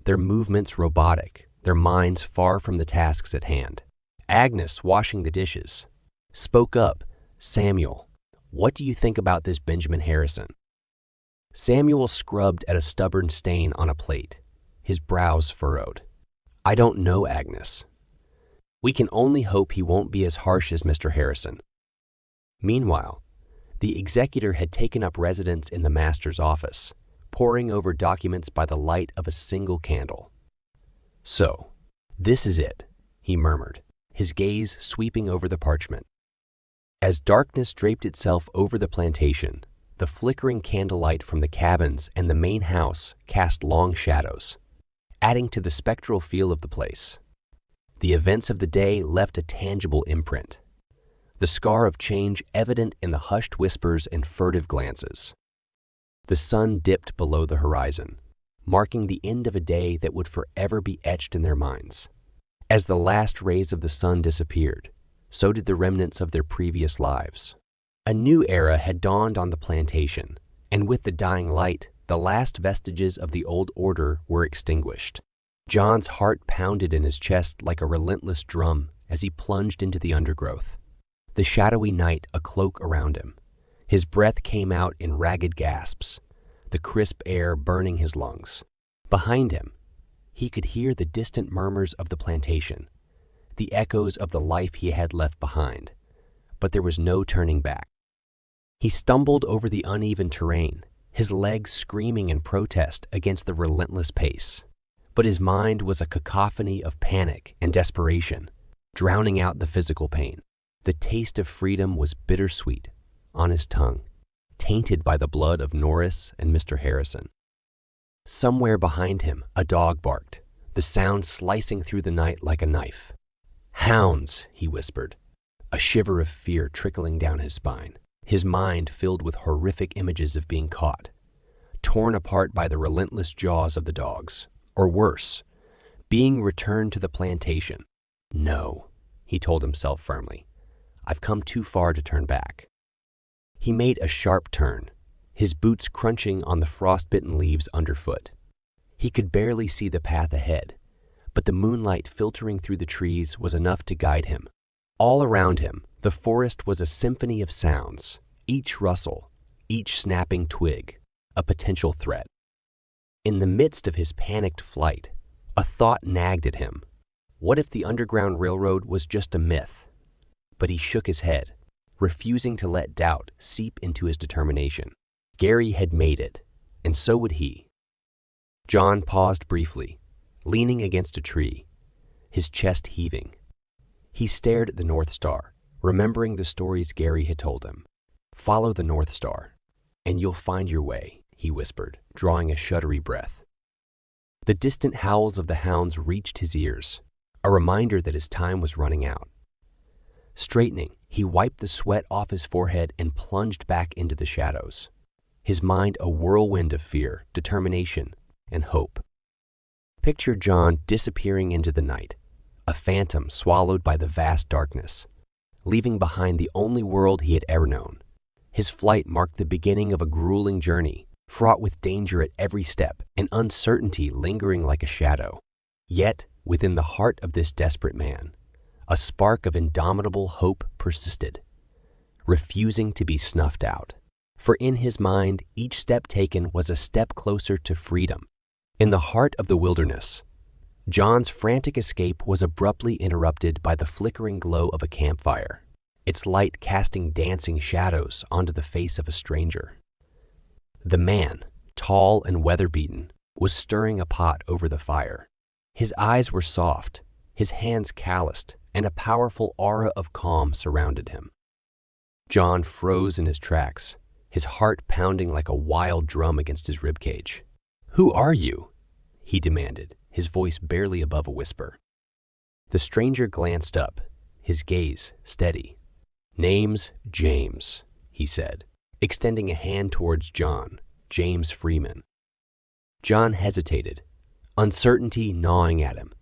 their movements robotic, their minds far from the tasks at hand. Agnes, washing the dishes, spoke up, "Samuel, what do you think about this Benjamin Harrison?" Samuel scrubbed at a stubborn stain on a plate, his brows furrowed. "I don't know, Agnes. We can only hope he won't be as harsh as Mr. Harrison." Meanwhile, the executor had taken up residence in the master's office, poring over documents by the light of a single candle. "So, this is it," he murmured, his gaze sweeping over the parchment. As darkness draped itself over the plantation, the flickering candlelight from the cabins and the main house cast long shadows, adding to the spectral feel of the place. The events of the day left a tangible imprint, the scar of change evident in the hushed whispers and furtive glances. The sun dipped below the horizon, marking the end of a day that would forever be etched in their minds. As the last rays of the sun disappeared, so did the remnants of their previous lives. A new era had dawned on the plantation, and with the dying light, the last vestiges of the old order were extinguished. John's heart pounded in his chest like a relentless drum as he plunged into the undergrowth. The shadowy night a cloak around him. His breath came out in ragged gasps, the crisp air burning his lungs. Behind him, he could hear the distant murmurs of the plantation, the echoes of the life he had left behind, but there was no turning back. He stumbled over the uneven terrain, his legs screaming in protest against the relentless pace. But his mind was a cacophony of panic and desperation, drowning out the physical pain. The taste of freedom was bittersweet on his tongue, tainted by the blood of Norris and Mr. Harrison. Somewhere behind him, a dog barked, the sound slicing through the night like a knife. "Hounds," he whispered, a shiver of fear trickling down his spine, his mind filled with horrific images of being caught, torn apart by the relentless jaws of the dogs. Or worse, being returned to the plantation. "No," he told himself firmly. "I've come too far to turn back." He made a sharp turn, his boots crunching on the frostbitten leaves underfoot. He could barely see the path ahead, but the moonlight filtering through the trees was enough to guide him. All around him, the forest was a symphony of sounds, each rustle, each snapping twig, a potential threat. In the midst of his panicked flight, a thought nagged at him. What if the Underground Railroad was just a myth? But he shook his head, refusing to let doubt seep into his determination. Gary had made it, and so would he. John paused briefly, leaning against a tree, his chest heaving. He stared at the North Star, remembering the stories Gary had told him. "Follow the North Star, and you'll find your way," he whispered, drawing a shuddery breath. The distant howls of the hounds reached his ears, a reminder that his time was running out. Straightening, he wiped the sweat off his forehead and plunged back into the shadows, his mind a whirlwind of fear, determination, and hope. Picture John disappearing into the night, a phantom swallowed by the vast darkness, leaving behind the only world he had ever known. His flight marked the beginning of a grueling journey, fraught with danger at every step and uncertainty lingering like a shadow. Yet, within the heart of this desperate man, a spark of indomitable hope persisted, refusing to be snuffed out. For in his mind, each step taken was a step closer to freedom. In the heart of the wilderness, John's frantic escape was abruptly interrupted by the flickering glow of a campfire, its light casting dancing shadows onto the face of a stranger. The man, tall and weather-beaten, was stirring a pot over the fire. His eyes were soft, his hands calloused, and a powerful aura of calm surrounded him. John froze in his tracks, his heart pounding like a wild drum against his ribcage. "Who are you?" he demanded, his voice barely above a whisper. The stranger glanced up, his gaze steady. "Name's James," he said, extending a hand towards John, James Freeman. John hesitated, uncertainty gnawing at him.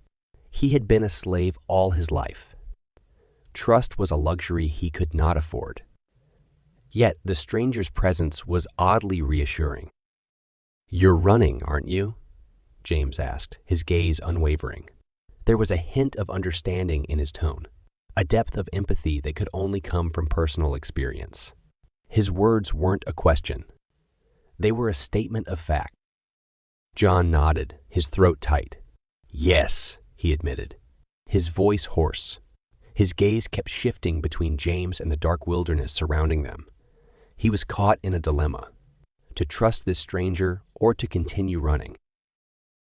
He had been a slave all his life. Trust was a luxury he could not afford. Yet the stranger's presence was oddly reassuring. "You're running, aren't you?" James asked, his gaze unwavering. There was a hint of understanding in his tone, a depth of empathy that could only come from personal experience. His words weren't a question. They were a statement of fact. John nodded, his throat tight. "Yes," he admitted, his voice hoarse. His gaze kept shifting between James and the dark wilderness surrounding them. He was caught in a dilemma, to trust this stranger or to continue running.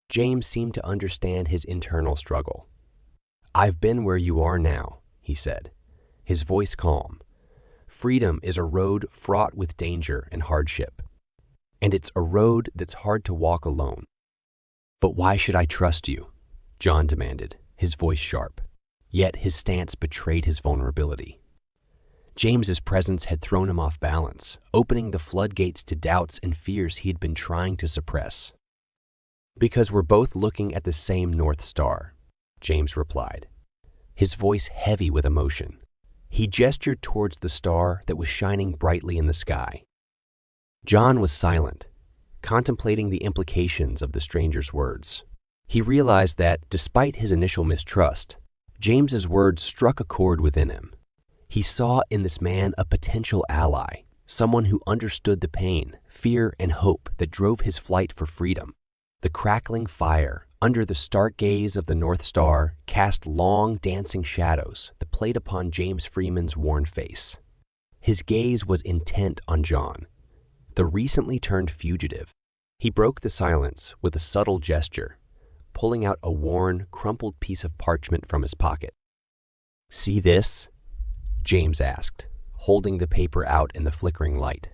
James seemed to understand his internal struggle. "I've been where you are now," he said, his voice calm. "Freedom is a road fraught with danger and hardship, and it's a road that's hard to walk alone." "But why should I trust you?" John demanded, his voice sharp. Yet his stance betrayed his vulnerability. James's presence had thrown him off balance, opening the floodgates to doubts and fears he had been trying to suppress. "Because we're both looking at the same North Star," James replied, his voice heavy with emotion. He gestured towards the star that was shining brightly in the sky. John was silent, contemplating the implications of the stranger's words. He realized that, despite his initial mistrust, James's words struck a chord within him. He saw in this man a potential ally, someone who understood the pain, fear, and hope that drove his flight for freedom. The crackling fire under the stark gaze of the North Star cast long, dancing shadows that played upon James Freeman's worn face. His gaze was intent on John, the recently turned fugitive. He broke the silence with a subtle gesture, pulling out a worn, crumpled piece of parchment from his pocket. "See this?" James asked, holding the paper out in the flickering light.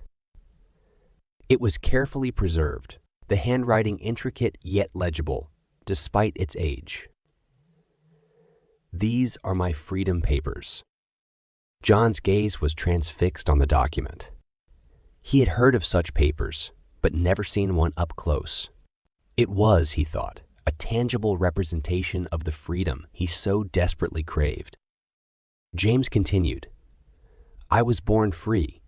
It was carefully preserved, the handwriting intricate yet legible, despite its age. "These are my freedom papers." John's gaze was transfixed on the document. He had heard of such papers, but never seen one up close. It was, he thought, a tangible representation of the freedom he so desperately craved. James continued, "I was born free,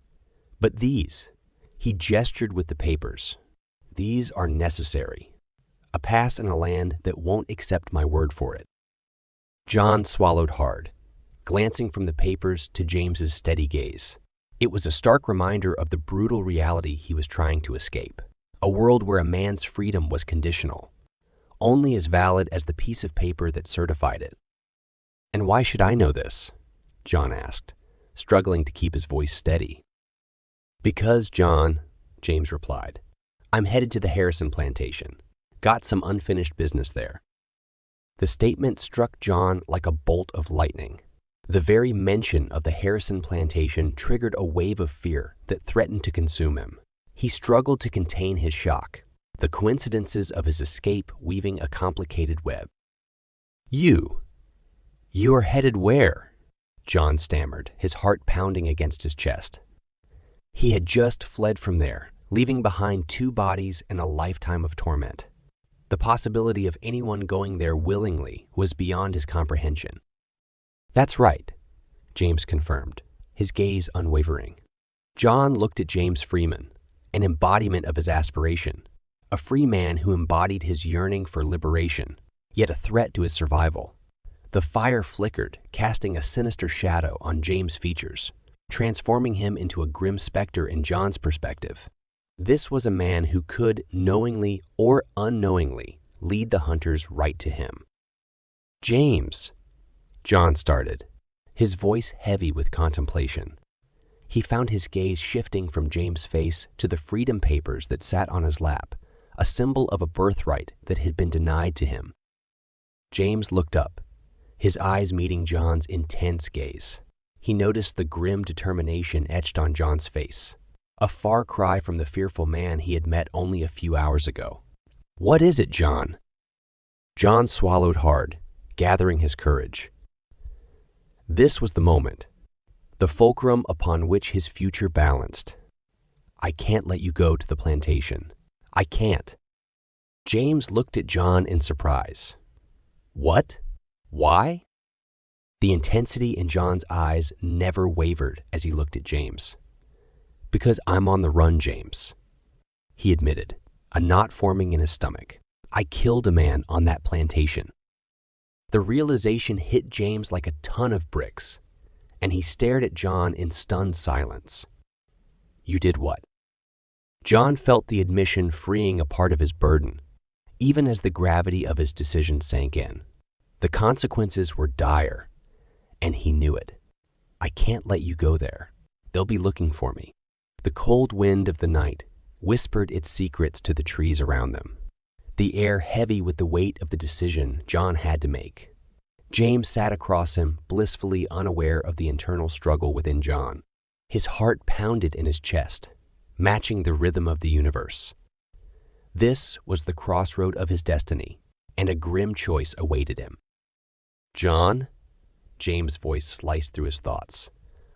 but these," he gestured with the papers, "these are necessary. A pass in a land that won't accept my word for it." John swallowed hard, glancing from the papers to James's steady gaze. It was a stark reminder of the brutal reality he was trying to escape, a world where a man's freedom was conditional, only as valid as the piece of paper that certified it. "And why should I know this?" John asked, struggling to keep his voice steady. "Because, John," James replied, "I'm headed to the Harrison plantation. Got some unfinished business there." The statement struck John like a bolt of lightning. The very mention of the Harrison plantation triggered a wave of fear that threatened to consume him. He struggled to contain his shock, the coincidences of his escape weaving a complicated web. You are headed where?" John stammered, his heart pounding against his chest. He had just fled from there, leaving behind 2 bodies and a lifetime of torment. The possibility of anyone going there willingly was beyond his comprehension. "That's right," James confirmed, his gaze unwavering. John looked at James Freeman, an embodiment of his aspiration, a free man who embodied his yearning for liberation, yet a threat to his survival. The fire flickered, casting a sinister shadow on James' features, transforming him into a grim specter in John's perspective. This was a man who could, knowingly or unknowingly, lead the hunters right to him. "James," John started, his voice heavy with contemplation. He found his gaze shifting from James' face to the freedom papers that sat on his lap, a symbol of a birthright that had been denied to him. James looked up, his eyes meeting John's intense gaze. He noticed the grim determination etched on John's face, a far cry from the fearful man he had met only a few hours ago. "What is it, John?" John swallowed hard, gathering his courage. This was the moment, the fulcrum upon which his future balanced. "I can't let you go to the plantation. I can't." James looked at John in surprise. "What? Why?" The intensity in John's eyes never wavered as he looked at James. "Because I'm on the run, James," he admitted, a knot forming in his stomach. "I killed a man on that plantation." The realization hit James like a ton of bricks, and he stared at John in stunned silence. "You did what?" John felt the admission freeing a part of his burden, even as the gravity of his decision sank in. The consequences were dire, and he knew it. "I can't let you go there. They'll be looking for me." The cold wind of the night whispered its secrets to the trees around them, the air heavy with the weight of the decision John had to make. James sat across him, blissfully unaware of the internal struggle within John. His heart pounded in his chest, matching the rhythm of the universe. This was the crossroad of his destiny, and a grim choice awaited him. "John?" James' voice sliced through his thoughts,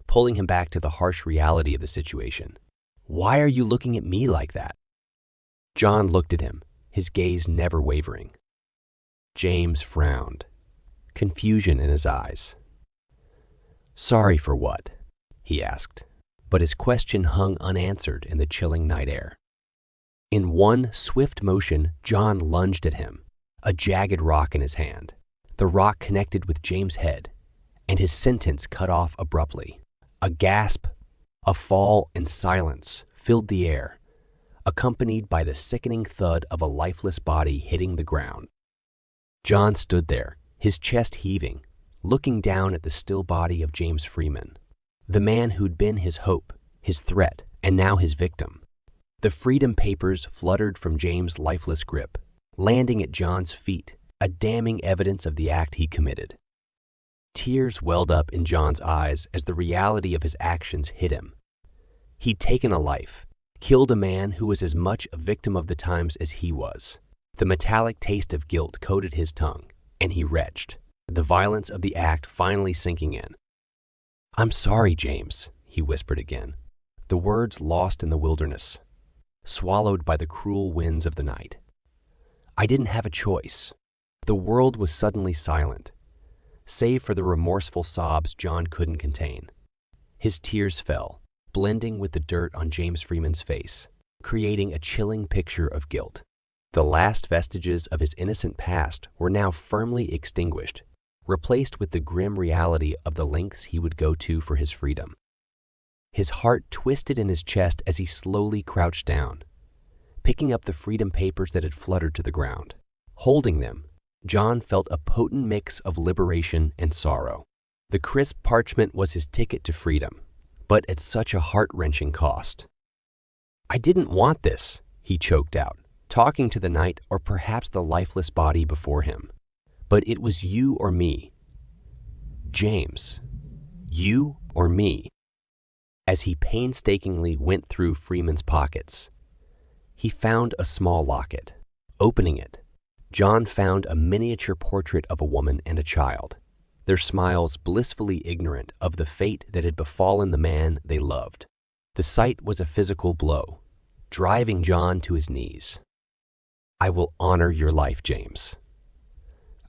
pulling him back to the harsh reality of the situation. "Why are you looking at me like that?" John looked at him, his gaze never wavering. James frowned. confusion in his eyes. "Sorry for what?" he asked, but his question hung unanswered in the chilling night air. In one swift motion, John lunged at him, a jagged rock in his hand. The rock connected with James' head, and his sentence cut off abruptly. A gasp, a fall, and silence filled the air, accompanied by the sickening thud of a lifeless body hitting the ground. John stood there, his chest heaving, looking down at the still body of James Freeman, the man who'd been his hope, his threat, and now his victim. The freedom papers fluttered from James' lifeless grip, landing at John's feet, a damning evidence of the act he committed. Tears welled up in John's eyes as the reality of his actions hit him. He'd taken a life, killed a man who was as much a victim of the times as he was. The metallic taste of guilt coated his tongue, and he retched, the violence of the act finally sinking in. "I'm sorry, James," he whispered again, the words lost in the wilderness, swallowed by the cruel winds of the night. "I didn't have a choice." The world was suddenly silent, save for the remorseful sobs John couldn't contain. His tears fell, blending with the dirt on James Freeman's face, creating a chilling picture of guilt. The last vestiges of his innocent past were now firmly extinguished, replaced with the grim reality of the lengths he would go to for his freedom. His heart twisted in his chest as he slowly crouched down, picking up the freedom papers that had fluttered to the ground. Holding them, John felt a potent mix of liberation and sorrow. The crisp parchment was his ticket to freedom, but at such a heart-wrenching cost. "I didn't want this," he choked out, talking to the night or perhaps the lifeless body before him. "But it was you or me. James, you or me." As he painstakingly went through Freeman's pockets, he found a small locket. Opening it, John found a miniature portrait of a woman and a child, their smiles blissfully ignorant of the fate that had befallen the man they loved. The sight was a physical blow, driving John to his knees. "I will honor your life, James."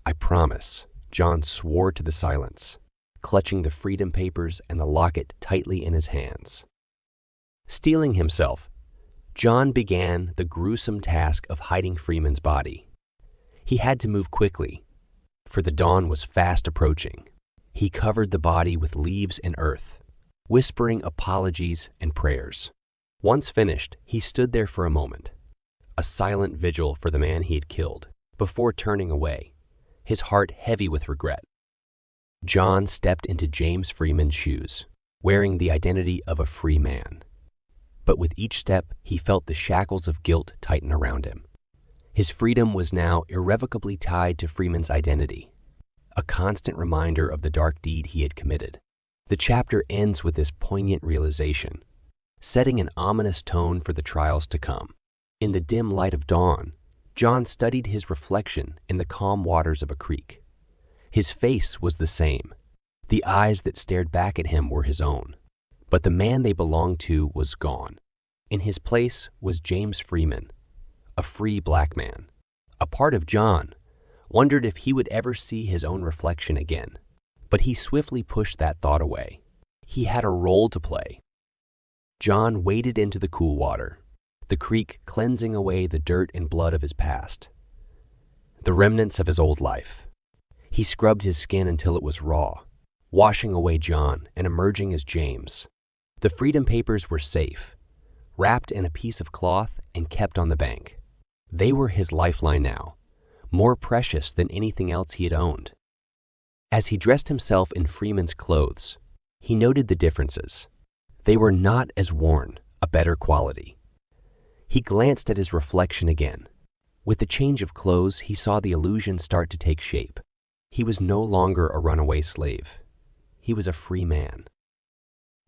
"I promise," John swore to the silence, clutching the freedom papers and the locket tightly in his hands. Steeling himself, John began the gruesome task of hiding Freeman's body. He had to move quickly, for the dawn was fast approaching. He covered the body with leaves and earth, whispering apologies and prayers. Once finished, he stood there for a moment, a silent vigil for the man he had killed, before turning away, his heart heavy with regret. John stepped into James Freeman's shoes, wearing the identity of a free man. But with each step, he felt the shackles of guilt tighten around him. His freedom was now irrevocably tied to Freeman's identity, a constant reminder of the dark deed he had committed. The chapter ends with this poignant realization, setting an ominous tone for the trials to come. In the dim light of dawn, John studied his reflection in the calm waters of a creek. His face was the same. The eyes that stared back at him were his own. But the man they belonged to was gone. In his place was James Freeman, a free black man. A part of John wondered if he would ever see his own reflection again. But he swiftly pushed that thought away. He had a role to play. John waded into the cool water, the creek cleansing away the dirt and blood of his past, the remnants of his old life. He scrubbed his skin until it was raw, washing away John and emerging as James. The freedom papers were safe, wrapped in a piece of cloth and kept on the bank. They were his lifeline now, more precious than anything else he had owned. As he dressed himself in Freeman's clothes, he noted the differences. They were not as worn, a better quality. He glanced at his reflection again. With the change of clothes, he saw the illusion start to take shape. He was no longer a runaway slave. He was a free man.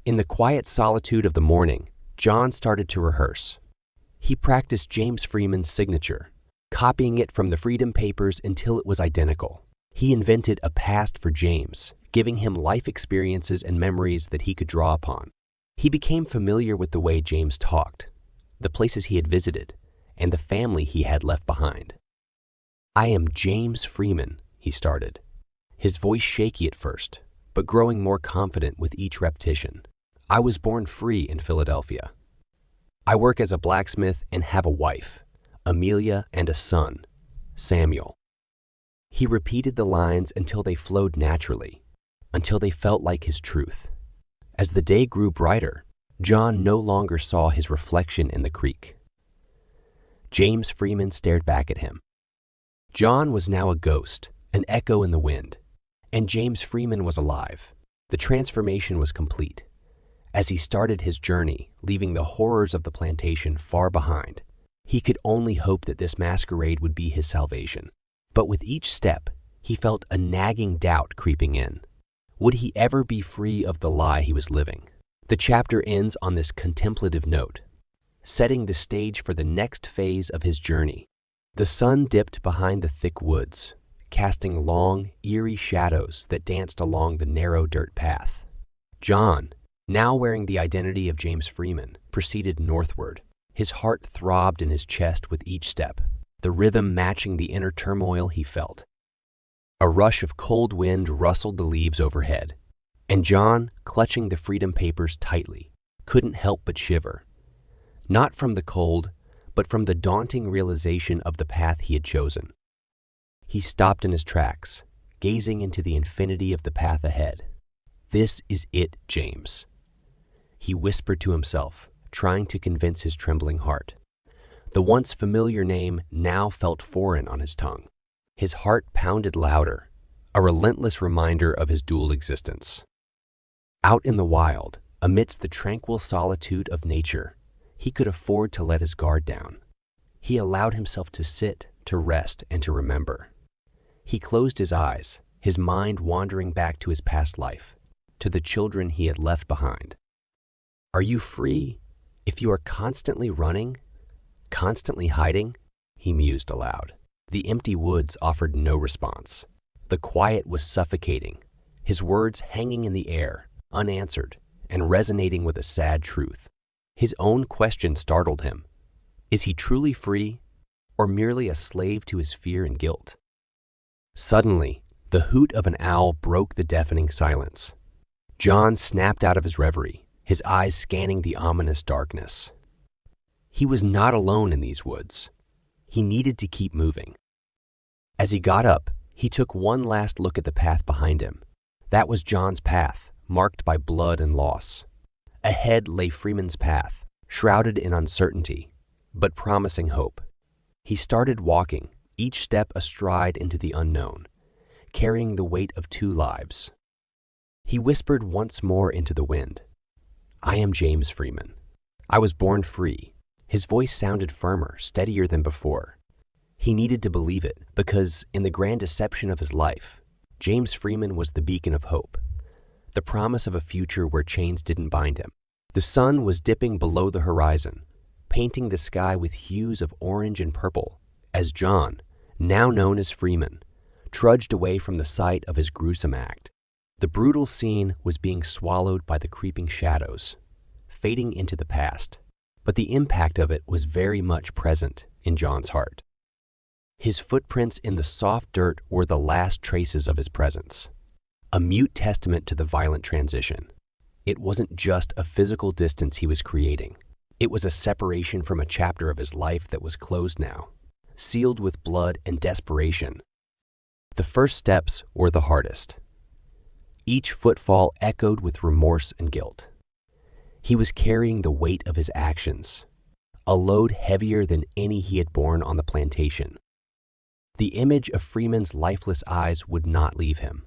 In the quiet solitude of the morning, John started to rehearse. He practiced James Freeman's signature, copying it from the freedom papers until it was identical. He invented a past for James, giving him life experiences and memories that he could draw upon. He became familiar with the way James talked, the places he had visited, and the family he had left behind. "I am James Freeman," he started, his voice shaky at first, but growing more confident with each repetition. "I was born free in Philadelphia. I work as a blacksmith and have a wife, Amelia, and a son, Samuel." He repeated the lines until they flowed naturally, until they felt like his truth. As the day grew brighter, John no longer saw his reflection in the creek. James Freeman stared back at him. John was now a ghost, an echo in the wind, and James Freeman was alive. The transformation was complete. As he started his journey, leaving the horrors of the plantation far behind, he could only hope that this masquerade would be his salvation. But with each step, he felt a nagging doubt creeping in. Would he ever be free of the lie he was living? The chapter ends on this contemplative note, setting the stage for the next phase of his journey. The sun dipped behind the thick woods, casting long, eerie shadows that danced along the narrow dirt path. John, now wearing the identity of James Freeman, proceeded northward. His heart throbbed in his chest with each step, the rhythm matching the inner turmoil he felt. A rush of cold wind rustled the leaves overhead, and John, clutching the freedom papers tightly, couldn't help but shiver. Not from the cold, but from the daunting realization of the path he had chosen. He stopped in his tracks, gazing into the infinity of the path ahead. "This is it, James," he whispered to himself, trying to convince his trembling heart. The once familiar name now felt foreign on his tongue. His heart pounded louder, a relentless reminder of his dual existence. Out in the wild, amidst the tranquil solitude of nature, he could afford to let his guard down. He allowed himself to sit, to rest, and to remember. He closed his eyes, his mind wandering back to his past life, to the children he had left behind. Are you free if you are constantly running, constantly hiding? He mused aloud. The empty woods offered no response. The quiet was suffocating, his words hanging in the air, unanswered, and resonating with a sad truth. His own question startled him. Is he truly free, or merely a slave to his fear and guilt? Suddenly, the hoot of an owl broke the deafening silence. John snapped out of his reverie, his eyes scanning the ominous darkness. He was not alone in these woods. He needed to keep moving. As he got up, he took one last look at the path behind him. That was John's path, marked by blood and loss. Ahead lay Freeman's path, shrouded in uncertainty, but promising hope. He started walking, each step a stride into the unknown, carrying the weight of 2 lives. He whispered once more into the wind, "I am James Freeman. I was born free." His voice sounded firmer, steadier than before. He needed to believe it, because in the grand deception of his life, James Freeman was the beacon of hope, the promise of a future where chains didn't bind him. The sun was dipping below the horizon, painting the sky with hues of orange and purple, as John, now known as Freeman, trudged away from the site of his gruesome act. The brutal scene was being swallowed by the creeping shadows, fading into the past, but the impact of it was very much present in John's heart. His footprints in the soft dirt were the last traces of his presence, a mute testament to the violent transition. It wasn't just a physical distance he was creating. It was a separation from a chapter of his life that was closed now, sealed with blood and desperation. The first steps were the hardest. Each footfall echoed with remorse and guilt. He was carrying the weight of his actions, a load heavier than any he had borne on the plantation. The image of Freeman's lifeless eyes would not leave him.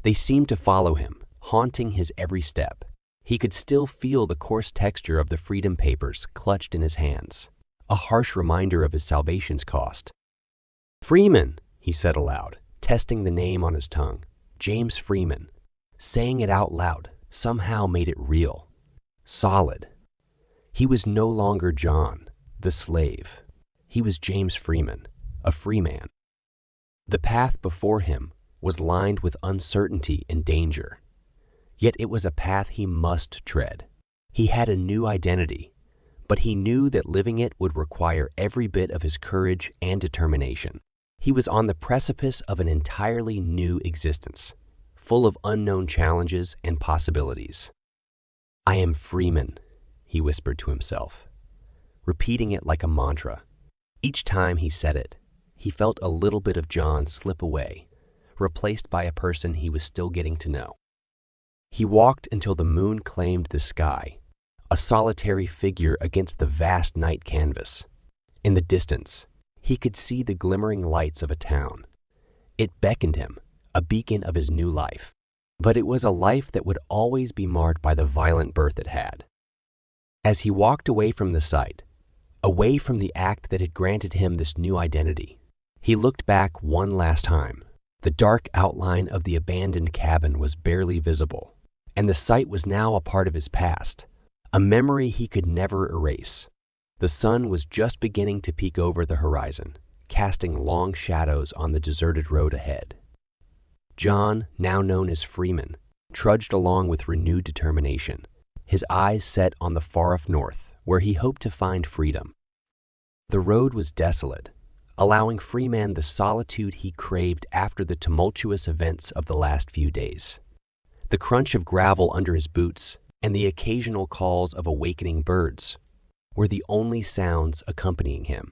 They seemed to follow him, haunting his every step. He could still feel the coarse texture of the freedom papers clutched in his hands, a harsh reminder of his salvation's cost. "Freeman," he said aloud, testing the name on his tongue. James Freeman. Saying it out loud somehow made it real, solid. He was no longer John, the slave. He was James Freeman, a free man. The path before him was lined with uncertainty and danger. Yet it was a path he must tread. He had a new identity, but he knew that living it would require every bit of his courage and determination. He was on the precipice of an entirely new existence, full of unknown challenges and possibilities. "I am Freeman," he whispered to himself, repeating it like a mantra. Each time he said it, he felt a little bit of John slip away, replaced by a person he was still getting to know. He walked until the moon claimed the sky, a solitary figure against the vast night canvas. In the distance, he could see the glimmering lights of a town. It beckoned him, a beacon of his new life. But it was a life that would always be marred by the violent birth it had. As he walked away from the sight, away from the act that had granted him this new identity, he looked back one last time. The dark outline of the abandoned cabin was barely visible, and the site was now a part of his past, a memory he could never erase. The sun was just beginning to peek over the horizon, casting long shadows on the deserted road ahead. John, now known as Freeman, trudged along with renewed determination, his eyes set on the far-off north, where he hoped to find freedom. The road was desolate, allowing Freeman the solitude he craved after the tumultuous events of the last few days. The crunch of gravel under his boots and the occasional calls of awakening birds were the only sounds accompanying him.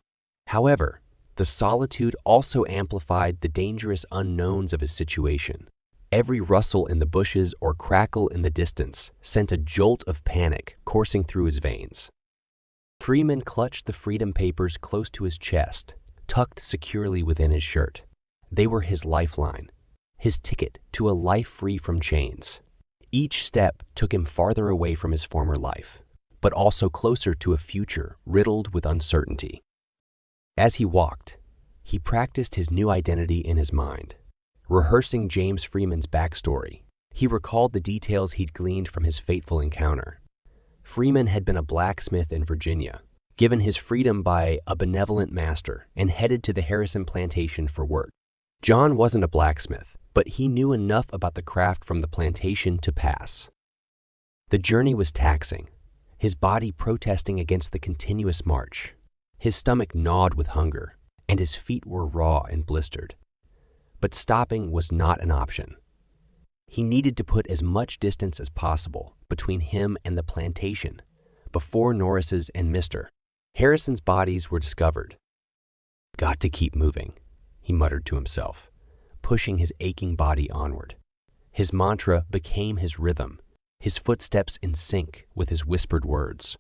However, the solitude also amplified the dangerous unknowns of his situation. Every rustle in the bushes or crackle in the distance sent a jolt of panic coursing through his veins. Freeman clutched the freedom papers close to his chest, tucked securely within his shirt. They were his lifeline, his ticket to a life free from chains. Each step took him farther away from his former life, but also closer to a future riddled with uncertainty. As he walked, he practiced his new identity in his mind. Rehearsing James Freeman's backstory, he recalled the details he'd gleaned from his fateful encounter. Freeman had been a blacksmith in Virginia, given his freedom by a benevolent master, and headed to the Harrison plantation for work. John wasn't a blacksmith, but he knew enough about the craft from the plantation to pass. The journey was taxing, his body protesting against the continuous march. His stomach gnawed with hunger, and his feet were raw and blistered. But stopping was not an option. He needed to put as much distance as possible between him and the plantation before Norris's and Mr. Harrison's bodies were discovered. "Got to keep moving," he muttered to himself, pushing his aching body onward. His mantra became his rhythm, his footsteps in sync with his whispered words.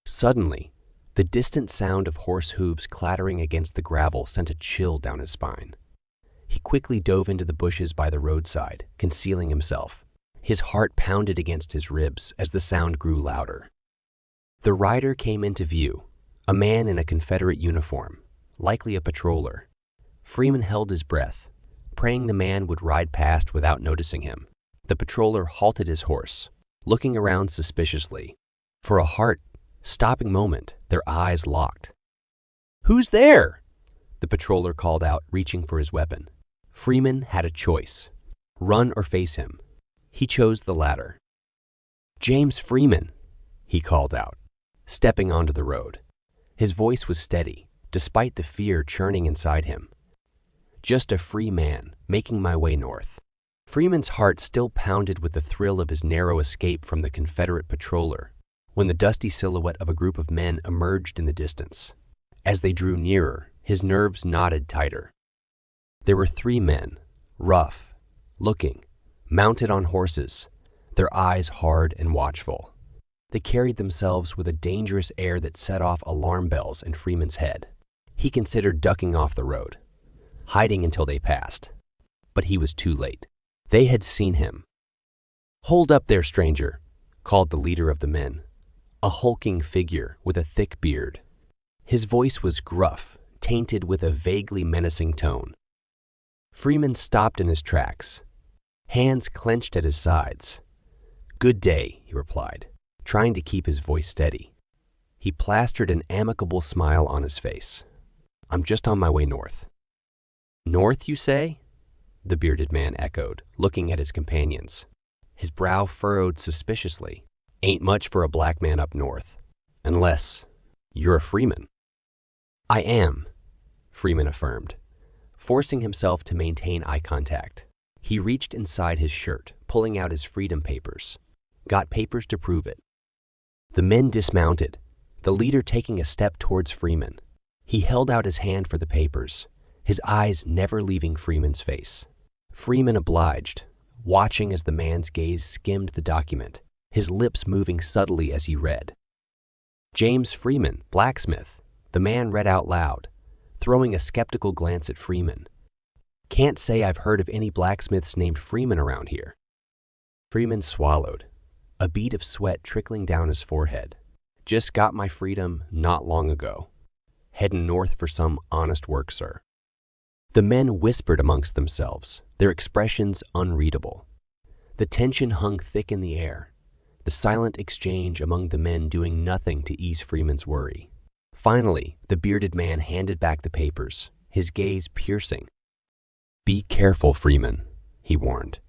Suddenly, the distant sound of horse hooves clattering against the gravel sent a chill down his spine. He quickly dove into the bushes by the roadside, concealing himself. His heart pounded against his ribs as the sound grew louder. The rider came into view, a man in a Confederate uniform, likely a patroller. Freeman held his breath, praying the man would ride past without noticing him. The patroller halted his horse, looking around suspiciously. For a heart-stopping moment, their eyes locked. "Who's there?" the patroller called out, reaching for his weapon. Freeman had a choice: run or face him. He chose the latter. "James Freeman," he called out, stepping onto the road. His voice was steady, despite the fear churning inside him. "Just a free man, making my way north." Freeman's heart still pounded with the thrill of his narrow escape from the Confederate patroller when the dusty silhouette of a group of men emerged in the distance. As they drew nearer, his nerves knotted tighter. There were 3 men, rough-looking, mounted on horses, their eyes hard and watchful. They carried themselves with a dangerous air that set off alarm bells in Freeman's head. He considered ducking off the road, hiding until they passed. But he was too late. They had seen him. "Hold up there, stranger," called the leader of the men, a hulking figure with a thick beard. His voice was gruff, tainted with a vaguely menacing tone. Freeman stopped in his tracks, hands clenched at his sides. "Good day," he replied, trying to keep his voice steady. He plastered an amicable smile on his face. "I'm just on my way north." "North, you say?" the bearded man echoed, looking at his companions. His brow furrowed suspiciously. "Ain't much for a black man up north. Unless you're a Freeman." "I am," Freeman affirmed, forcing himself to maintain eye contact. He reached inside his shirt, pulling out his freedom papers. Got papers to prove it. The men dismounted, the leader taking a step towards Freeman. He held out his hand for the papers, his eyes never leaving Freeman's face. Freeman obliged, watching as the man's gaze skimmed the document, his lips moving subtly as he read. James Freeman, blacksmith, the man read out loud, throwing a skeptical glance at Freeman. Can't say I've heard of any blacksmiths named Freeman around here. Freeman swallowed, a bead of sweat trickling down his forehead. Just got my freedom not long ago. Heading north for some honest work, sir. The men whispered amongst themselves, their expressions unreadable. The tension hung thick in the air, the silent exchange among the men doing nothing to ease Freeman's worry. Finally, the bearded man handed back the papers, his gaze piercing. "Be careful, Freeman," he warned,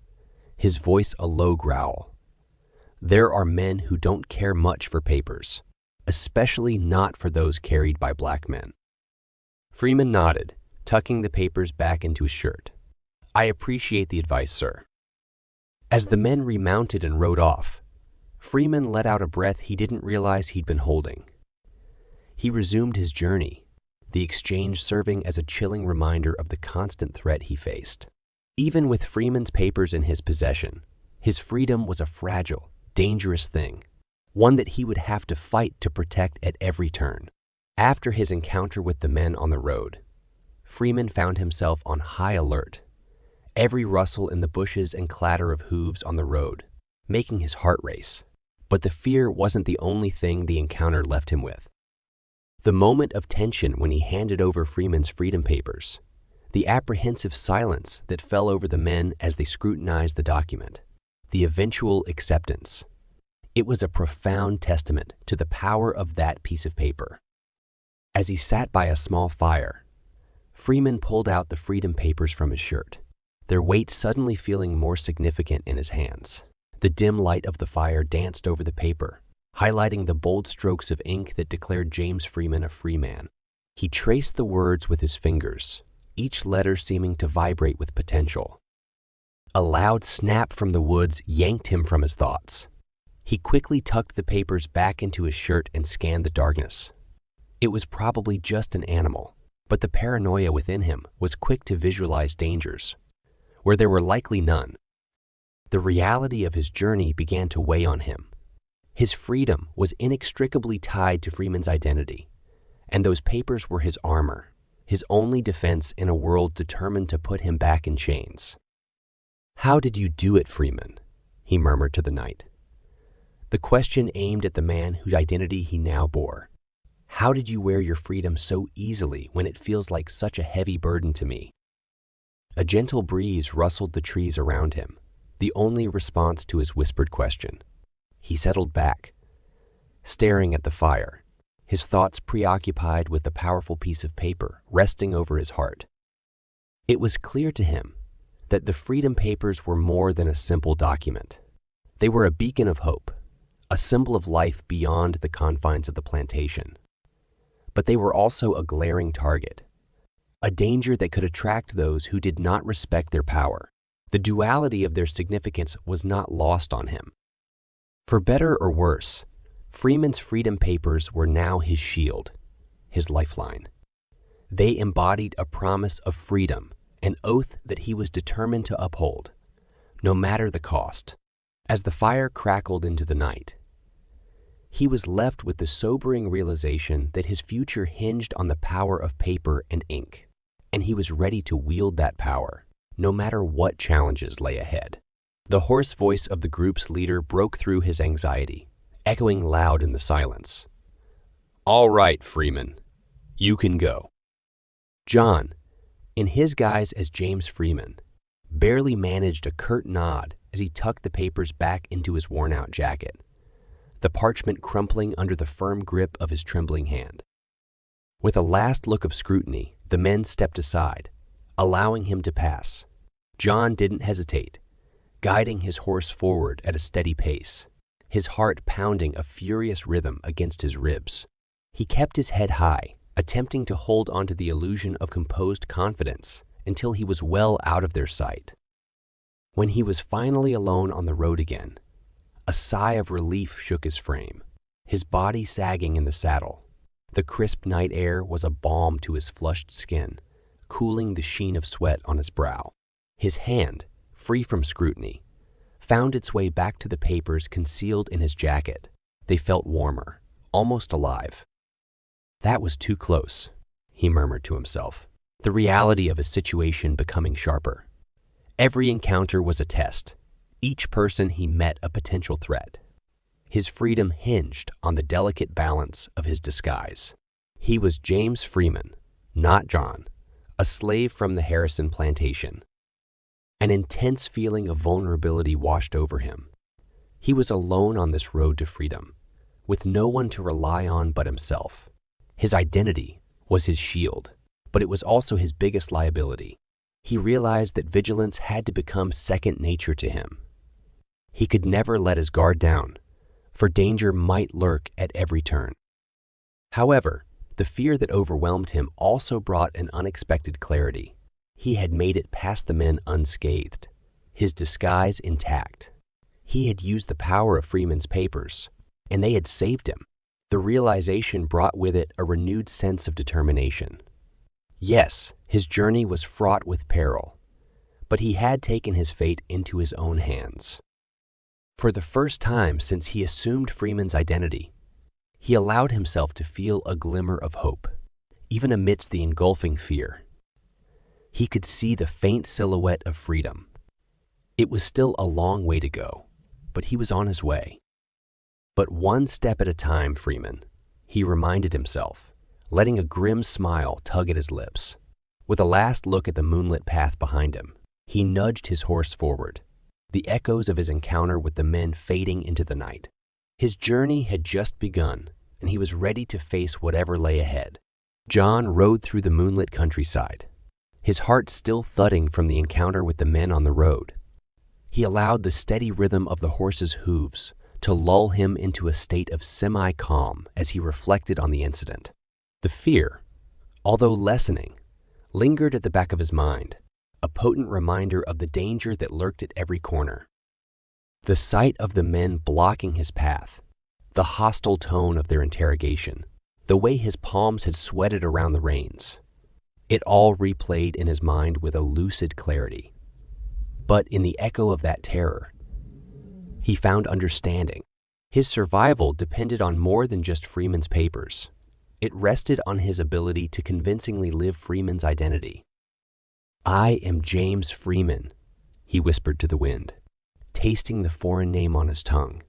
his voice a low growl. "There are men who don't care much for papers, especially not for those carried by black men." Freeman nodded, tucking the papers back into his shirt. "I appreciate the advice, sir." As the men remounted and rode off, Freeman let out a breath he didn't realize he'd been holding. He resumed his journey, the exchange serving as a chilling reminder of the constant threat he faced. Even with Freeman's papers in his possession, his freedom was a fragile, dangerous thing, one that he would have to fight to protect at every turn. After his encounter with the men on the road, Freeman found himself on high alert, every rustle in the bushes and clatter of hooves on the road, making his heart race. But the fear wasn't the only thing the encounter left him with. The moment of tension when he handed over Freeman's freedom papers, the apprehensive silence that fell over the men as they scrutinized the document, the eventual acceptance. It was a profound testament to the power of that piece of paper. As he sat by a small fire, Freeman pulled out the freedom papers from his shirt, their weight suddenly feeling more significant in his hands. The dim light of the fire danced over the paper, highlighting the bold strokes of ink that declared James Freeman a free man. He traced the words with his fingers, each letter seeming to vibrate with potential. A loud snap from the woods yanked him from his thoughts. He quickly tucked the papers back into his shirt and scanned the darkness. It was probably just an animal, but the paranoia within him was quick to visualize dangers, where there were likely none. The reality of his journey began to weigh on him. His freedom was inextricably tied to Freeman's identity, and those papers were his armor, his only defense in a world determined to put him back in chains. "How did you do it, Freeman?" he murmured to the night. The question aimed at the man whose identity he now bore. "How did you wear your freedom so easily when it feels like such a heavy burden to me?" A gentle breeze rustled the trees around him, the only response to his whispered question. He settled back, staring at the fire, his thoughts preoccupied with the powerful piece of paper resting over his heart. It was clear to him that the freedom papers were more than a simple document. They were a beacon of hope, a symbol of life beyond the confines of the plantation. But they were also a glaring target, a danger that could attract those who did not respect their power. The duality of their significance was not lost on him. For better or worse, Freeman's freedom papers were now his shield, his lifeline. They embodied a promise of freedom, an oath that he was determined to uphold, no matter the cost. As the fire crackled into the night, he was left with the sobering realization that his future hinged on the power of paper and ink, and he was ready to wield that power, no matter what challenges lay ahead. The hoarse voice of the group's leader broke through his anxiety, echoing loud in the silence. "All right, Freeman, you can go." John, in his guise as James Freeman, barely managed a curt nod as he tucked the papers back into his worn-out jacket, the parchment crumpling under the firm grip of his trembling hand. With a last look of scrutiny, the men stepped aside, allowing him to pass. John didn't hesitate, guiding his horse forward at a steady pace, his heart pounding a furious rhythm against his ribs. He kept his head high, attempting to hold onto the illusion of composed confidence until he was well out of their sight. When he was finally alone on the road again, a sigh of relief shook his frame, his body sagging in the saddle. The crisp night air was a balm to his flushed skin, cooling the sheen of sweat on his brow. His hand, free from scrutiny, found its way back to the papers concealed in his jacket. They felt warmer, almost alive. That was too close, he murmured to himself, the reality of his situation becoming sharper. Every encounter was a test, each person he met a potential threat. His freedom hinged on the delicate balance of his disguise. He was James Freeman, not John, a slave from the Harrison plantation. An intense feeling of vulnerability washed over him. He was alone on this road to freedom, with no one to rely on but himself. His identity was his shield, but it was also his biggest liability. He realized that vigilance had to become second nature to him. He could never let his guard down, for danger might lurk at every turn. However, the fear that overwhelmed him also brought an unexpected clarity. He had made it past the men unscathed, his disguise intact. He had used the power of Freeman's papers, and they had saved him. The realization brought with it a renewed sense of determination. Yes, his journey was fraught with peril, but he had taken his fate into his own hands. For the first time since he assumed Freeman's identity, he allowed himself to feel a glimmer of hope, even amidst the engulfing fear. He could see the faint silhouette of freedom. It was still a long way to go, but he was on his way. But one step at a time, Freeman, he reminded himself, letting a grim smile tug at his lips. With a last look at the moonlit path behind him, he nudged his horse forward, the echoes of his encounter with the men fading into the night. His journey had just begun, and he was ready to face whatever lay ahead. John rode through the moonlit countryside, his heart still thudding from the encounter with the men on the road. He allowed the steady rhythm of the horse's hooves to lull him into a state of semi-calm as he reflected on the incident. The fear, although lessening, lingered at the back of his mind, a potent reminder of the danger that lurked at every corner. The sight of the men blocking his path, the hostile tone of their interrogation, the way his palms had sweated around the reins, it all replayed in his mind with a lucid clarity. But in the echo of that terror, he found understanding. His survival depended on more than just Freeman's papers. It rested on his ability to convincingly live Freeman's identity. "I am James Freeman," he whispered to the wind, tasting the foreign name on his tongue.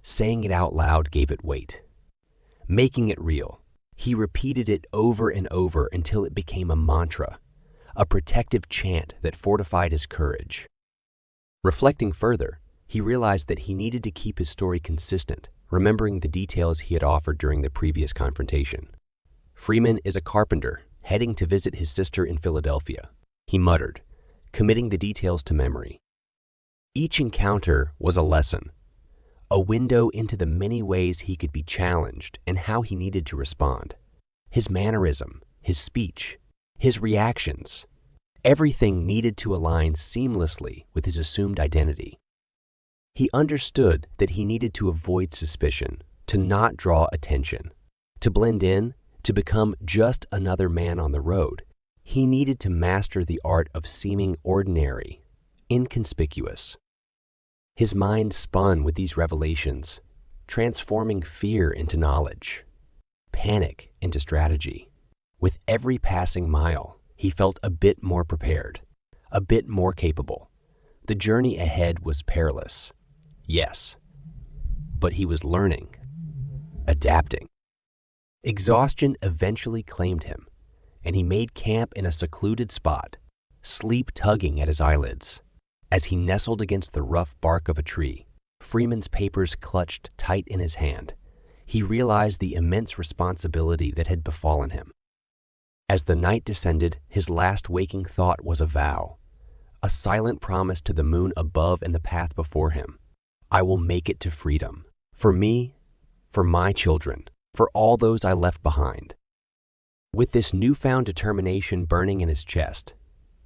Saying it out loud gave it weight. Making it real, he repeated it over and over until it became a mantra, a protective chant that fortified his courage. Reflecting further, he realized that he needed to keep his story consistent, remembering the details he had offered during the previous confrontation. "Freeman is a carpenter, heading to visit his sister in Philadelphia," he muttered, committing the details to memory. Each encounter was a lesson, a window into the many ways he could be challenged and how he needed to respond. His mannerism, his speech, his reactions, everything needed to align seamlessly with his assumed identity. He understood that he needed to avoid suspicion, to not draw attention, to blend in, to become just another man on the road. He needed to master the art of seeming ordinary, inconspicuous. His mind spun with these revelations, transforming fear into knowledge, panic into strategy. With every passing mile, he felt a bit more prepared, a bit more capable. The journey ahead was perilous, yes, but he was learning, adapting. Exhaustion eventually claimed him, and he made camp in a secluded spot, sleep tugging at his eyelids. As he nestled against the rough bark of a tree, Freeman's papers clutched tight in his hand, he realized the immense responsibility that had befallen him. As the night descended, his last waking thought was a vow, a silent promise to the moon above and the path before him. "I will make it to freedom, for me, for my children, for all those I left behind." With this newfound determination burning in his chest,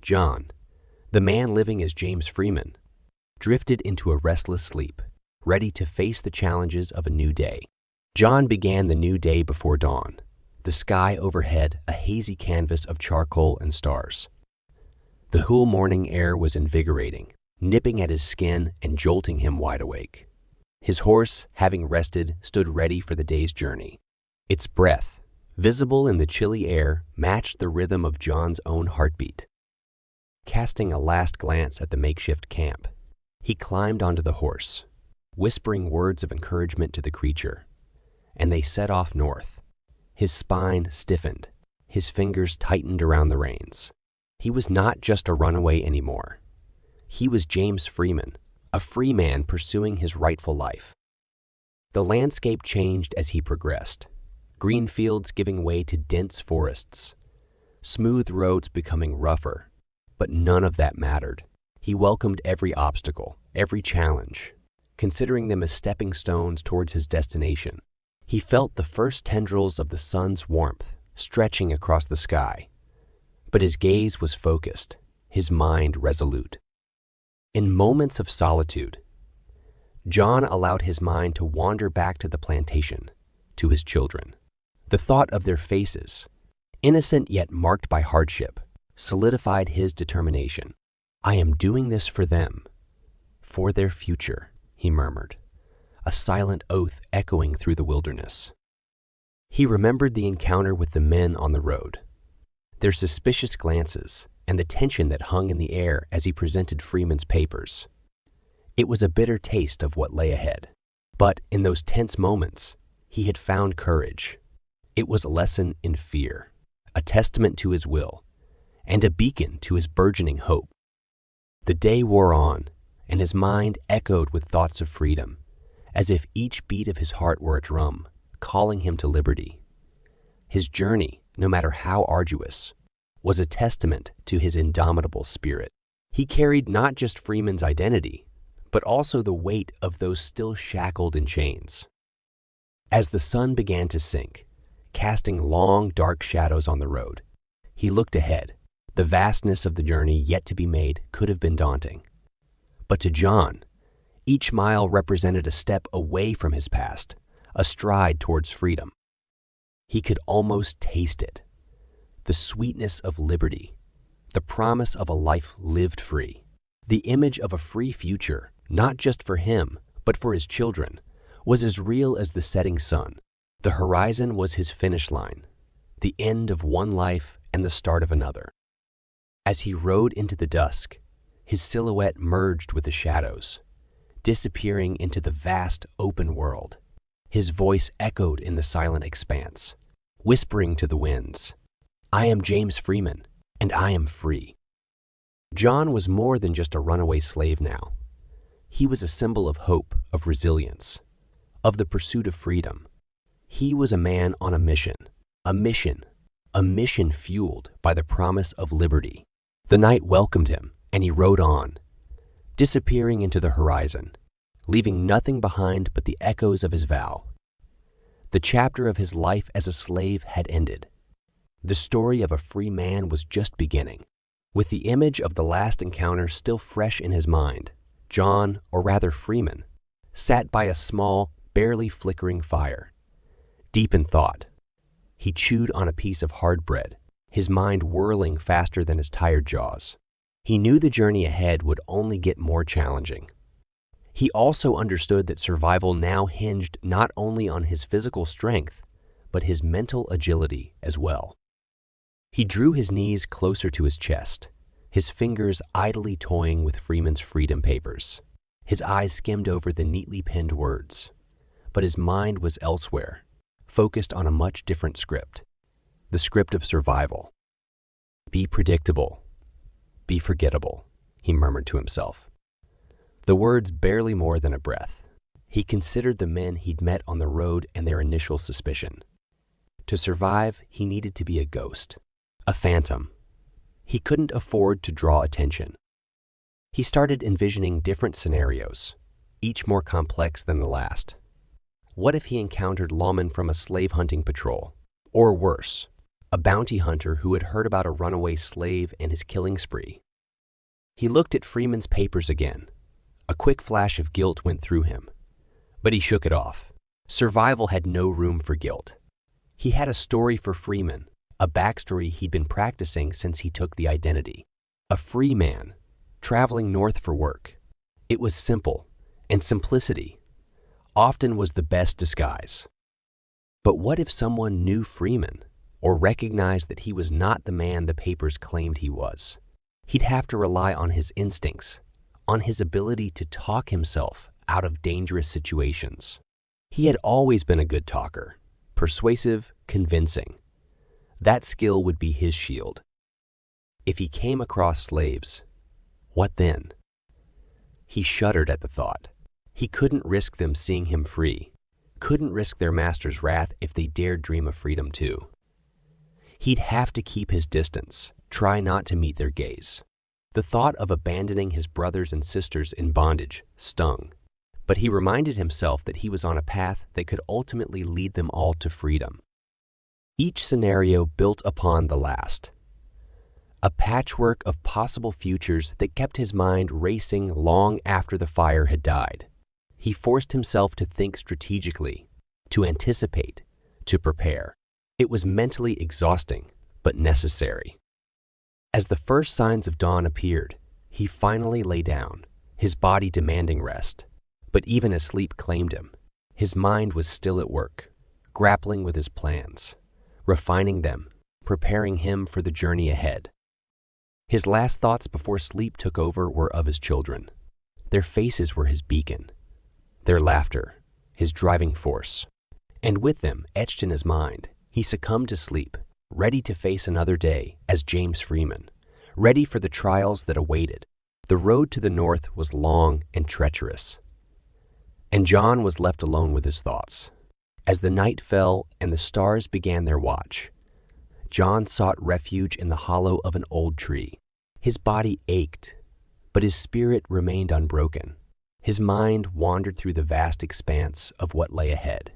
John, the man living as James Freeman, drifted into a restless sleep, ready to face the challenges of a new day. John began the new day before dawn, the sky overhead a hazy canvas of charcoal and stars. The cool morning air was invigorating, nipping at his skin and jolting him wide awake. His horse, having rested, stood ready for the day's journey. Its breath, visible in the chilly air, matched the rhythm of John's own heartbeat. Casting a last glance at the makeshift camp, he climbed onto the horse, whispering words of encouragement to the creature, and they set off north. His spine stiffened, his fingers tightened around the reins. He was not just a runaway anymore. He was James Freeman, a free man pursuing his rightful life. The landscape changed as he progressed, green fields giving way to dense forests, smooth roads becoming rougher, but none of that mattered. He welcomed every obstacle, every challenge, considering them as stepping stones towards his destination. He felt the first tendrils of the sun's warmth stretching across the sky, but his gaze was focused, his mind resolute. In moments of solitude, John allowed his mind to wander back to the plantation, to his children. The thought of their faces, innocent yet marked by hardship, solidified his determination. "I am doing this for them, for their future," he murmured, a silent oath echoing through the wilderness. He remembered the encounter with the men on the road, their suspicious glances, and the tension that hung in the air as he presented Freeman's papers. It was a bitter taste of what lay ahead. But in those tense moments, he had found courage. It was a lesson in fear, a testament to his will, and a beacon to his burgeoning hope. The day wore on, and his mind echoed with thoughts of freedom, as if each beat of his heart were a drum, calling him to liberty. His journey, no matter how arduous, was a testament to his indomitable spirit. He carried not just Freeman's identity, but also the weight of those still shackled in chains. As the sun began to sink, casting long, dark shadows on the road, he looked ahead. The vastness of the journey yet to be made could have been daunting. But to John, each mile represented a step away from his past, a stride towards freedom. He could almost taste it. The sweetness of liberty, the promise of a life lived free, the image of a free future, not just for him, but for his children, was as real as the setting sun. The horizon was his finish line, the end of one life and the start of another. As he rode into the dusk, his silhouette merged with the shadows, disappearing into the vast open world. His voice echoed in the silent expanse, whispering to the winds, "I am James Freeman, and I am free." John was more than just a runaway slave now. He was a symbol of hope, of resilience, of the pursuit of freedom. He was a man on a mission, a mission, a mission fueled by the promise of liberty. The night welcomed him, and he rode on, disappearing into the horizon, leaving nothing behind but the echoes of his vow. The chapter of his life as a slave had ended. The story of a free man was just beginning. With the image of the last encounter still fresh in his mind, John, or rather Freeman, sat by a small, barely flickering fire. Deep in thought, he chewed on a piece of hard bread, his mind whirling faster than his tired jaws. He knew the journey ahead would only get more challenging. He also understood that survival now hinged not only on his physical strength, but his mental agility as well. He drew his knees closer to his chest, his fingers idly toying with Freeman's freedom papers. His eyes skimmed over the neatly penned words, but his mind was elsewhere, focused on a much different script, the script of survival. "Be predictable, be forgettable," he murmured to himself. The words barely more than a breath. He considered the men he'd met on the road and their initial suspicion. To survive, he needed to be a ghost, a phantom. He couldn't afford to draw attention. He started envisioning different scenarios, each more complex than the last. What if he encountered lawmen from a slave-hunting patrol? Or worse, a bounty hunter who had heard about a runaway slave and his killing spree. He looked at Freeman's papers again. A quick flash of guilt went through him, but he shook it off. Survival had no room for guilt. He had a story for Freeman, a backstory he'd been practicing since he took the identity. A free man, traveling north for work. It was simple, and simplicity often was the best disguise. But what if someone knew Freeman, or recognized that he was not the man the papers claimed he was? He'd have to rely on his instincts, on his ability to talk himself out of dangerous situations. He had always been a good talker, persuasive, convincing. That skill would be his shield. If he came across slaves, what then? He shuddered at the thought. He couldn't risk them seeing him free, couldn't risk their master's wrath if they dared dream of freedom too. He'd have to keep his distance, try not to meet their gaze. The thought of abandoning his brothers and sisters in bondage stung, but he reminded himself that he was on a path that could ultimately lead them all to freedom. Each scenario built upon the last. A patchwork of possible futures that kept his mind racing long after the fire had died. He forced himself to think strategically, to anticipate, to prepare. It was mentally exhausting, but necessary. As the first signs of dawn appeared, he finally lay down, his body demanding rest. But even as sleep claimed him, his mind was still at work, grappling with his plans, refining them, preparing him for the journey ahead. His last thoughts before sleep took over were of his children. Their faces were his beacon, their laughter, his driving force. And with them, etched in his mind, he succumbed to sleep, ready to face another day as James Freeman, ready for the trials that awaited. The road to the north was long and treacherous, and John was left alone with his thoughts. As the night fell and the stars began their watch, John sought refuge in the hollow of an old tree. His body ached, but his spirit remained unbroken. His mind wandered through the vast expanse of what lay ahead.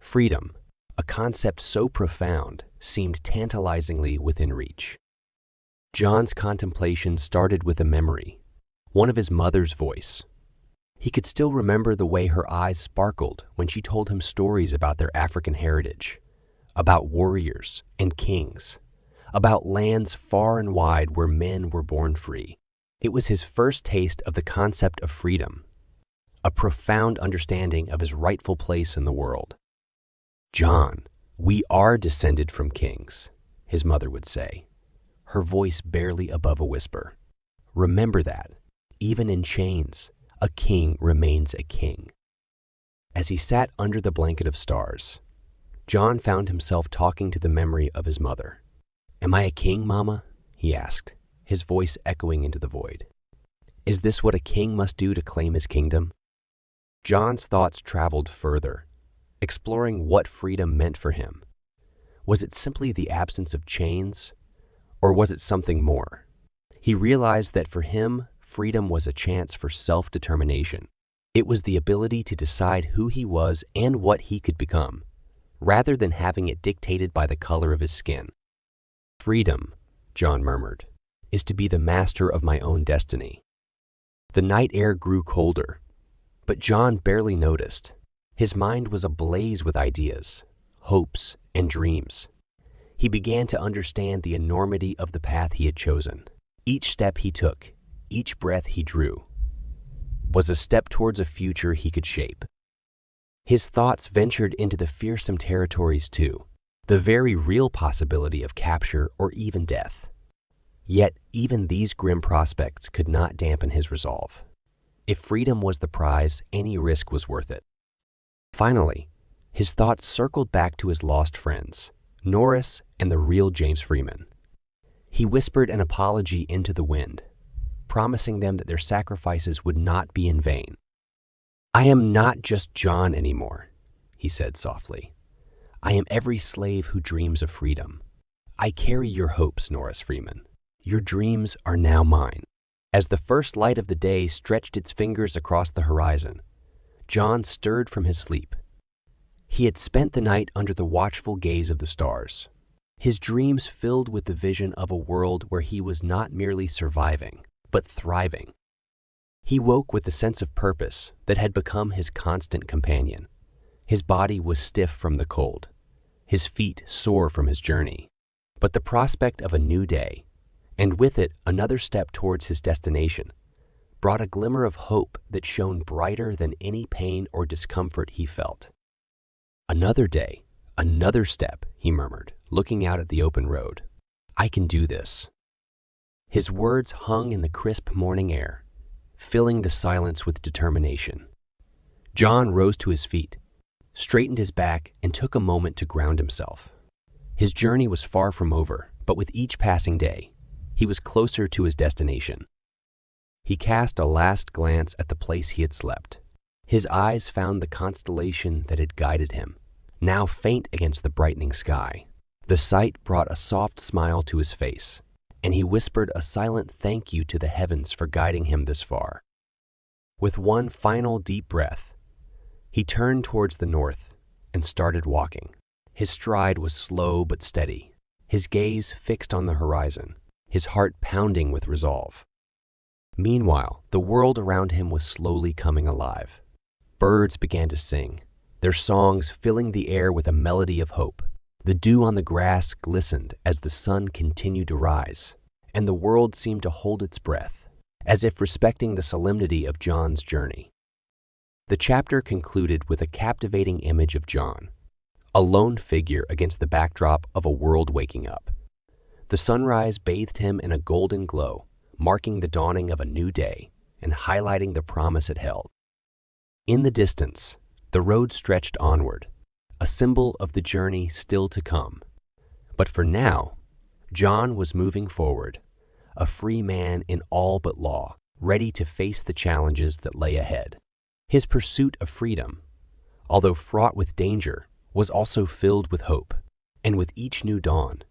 Freedom, a concept so profound, seemed tantalizingly within reach. John's contemplation started with a memory, one of his mother's voice. He could still remember the way her eyes sparkled when she told him stories about their African heritage, about warriors and kings, about lands far and wide where men were born free. It was his first taste of the concept of freedom, a profound understanding of his rightful place in the world. "John, we are descended from kings," his mother would say, her voice barely above a whisper. "Remember that, even in chains, a king remains a king." As he sat under the blanket of stars, John found himself talking to the memory of his mother. "Am I a king, Mama?" he asked, his voice echoing into the void. "Is this what a king must do to claim his kingdom?" John's thoughts traveled further, exploring what freedom meant for him. Was it simply the absence of chains, or was it something more? He realized that for him, freedom was a chance for self-determination. It was the ability to decide who he was and what he could become, rather than having it dictated by the color of his skin. "Freedom," John murmured, "is to be the master of my own destiny." The night air grew colder, but John barely noticed. His mind was ablaze with ideas, hopes, and dreams. He began to understand the enormity of the path he had chosen. Each step he took, each breath he drew, was a step towards a future he could shape. His thoughts ventured into the fearsome territories too, the very real possibility of capture or even death. Yet even these grim prospects could not dampen his resolve. If freedom was the prize, any risk was worth it. Finally, his thoughts circled back to his lost friends, Norris and the real James Freeman. He whispered an apology into the wind, promising them that their sacrifices would not be in vain. "I am not just John anymore," he said softly. "I am every slave who dreams of freedom. I carry your hopes, Norris Freeman. Your dreams are now mine." As the first light of the day stretched its fingers across the horizon, John stirred from his sleep. He had spent the night under the watchful gaze of the stars, his dreams filled with the vision of a world where he was not merely surviving, but thriving. He woke with a sense of purpose that had become his constant companion. His body was stiff from the cold, his feet sore from his journey, but the prospect of a new day, and with it another step towards his destination, brought a glimmer of hope that shone brighter than any pain or discomfort he felt. "Another day, another step," he murmured, looking out at the open road. "I can do this." His words hung in the crisp morning air, filling the silence with determination. John rose to his feet, straightened his back, and took a moment to ground himself. His journey was far from over, but with each passing day, he was closer to his destination. He cast a last glance at the place he had slept. His eyes found the constellation that had guided him, now faint against the brightening sky. The sight brought a soft smile to his face, and he whispered a silent thank you to the heavens for guiding him this far. With one final deep breath, he turned towards the north and started walking. His stride was slow but steady, his gaze fixed on the horizon, his heart pounding with resolve. Meanwhile, the world around him was slowly coming alive. Birds began to sing, their songs filling the air with a melody of hope. The dew on the grass glistened as the sun continued to rise, and the world seemed to hold its breath, as if respecting the solemnity of John's journey. The chapter concluded with a captivating image of John, a lone figure against the backdrop of a world waking up. The sunrise bathed him in a golden glow, marking the dawning of a new day and highlighting the promise it held. In the distance, the road stretched onward, a symbol of the journey still to come. But for now, John was moving forward, a free man in all but law, ready to face the challenges that lay ahead. His pursuit of freedom, although fraught with danger, was also filled with hope, and with each new dawn,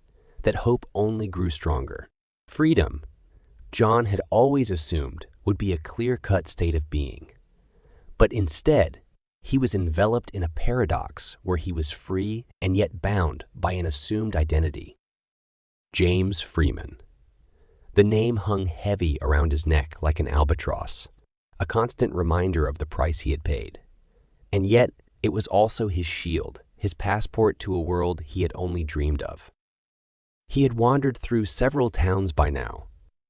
that hope only grew stronger. Freedom, John had always assumed, would be a clear-cut state of being. But instead, he was enveloped in a paradox where he was free and yet bound by an assumed identity. James Freeman. The name hung heavy around his neck like an albatross, a constant reminder of the price he had paid. And yet, it was also his shield, his passport to a world he had only dreamed of. He had wandered through several towns by now,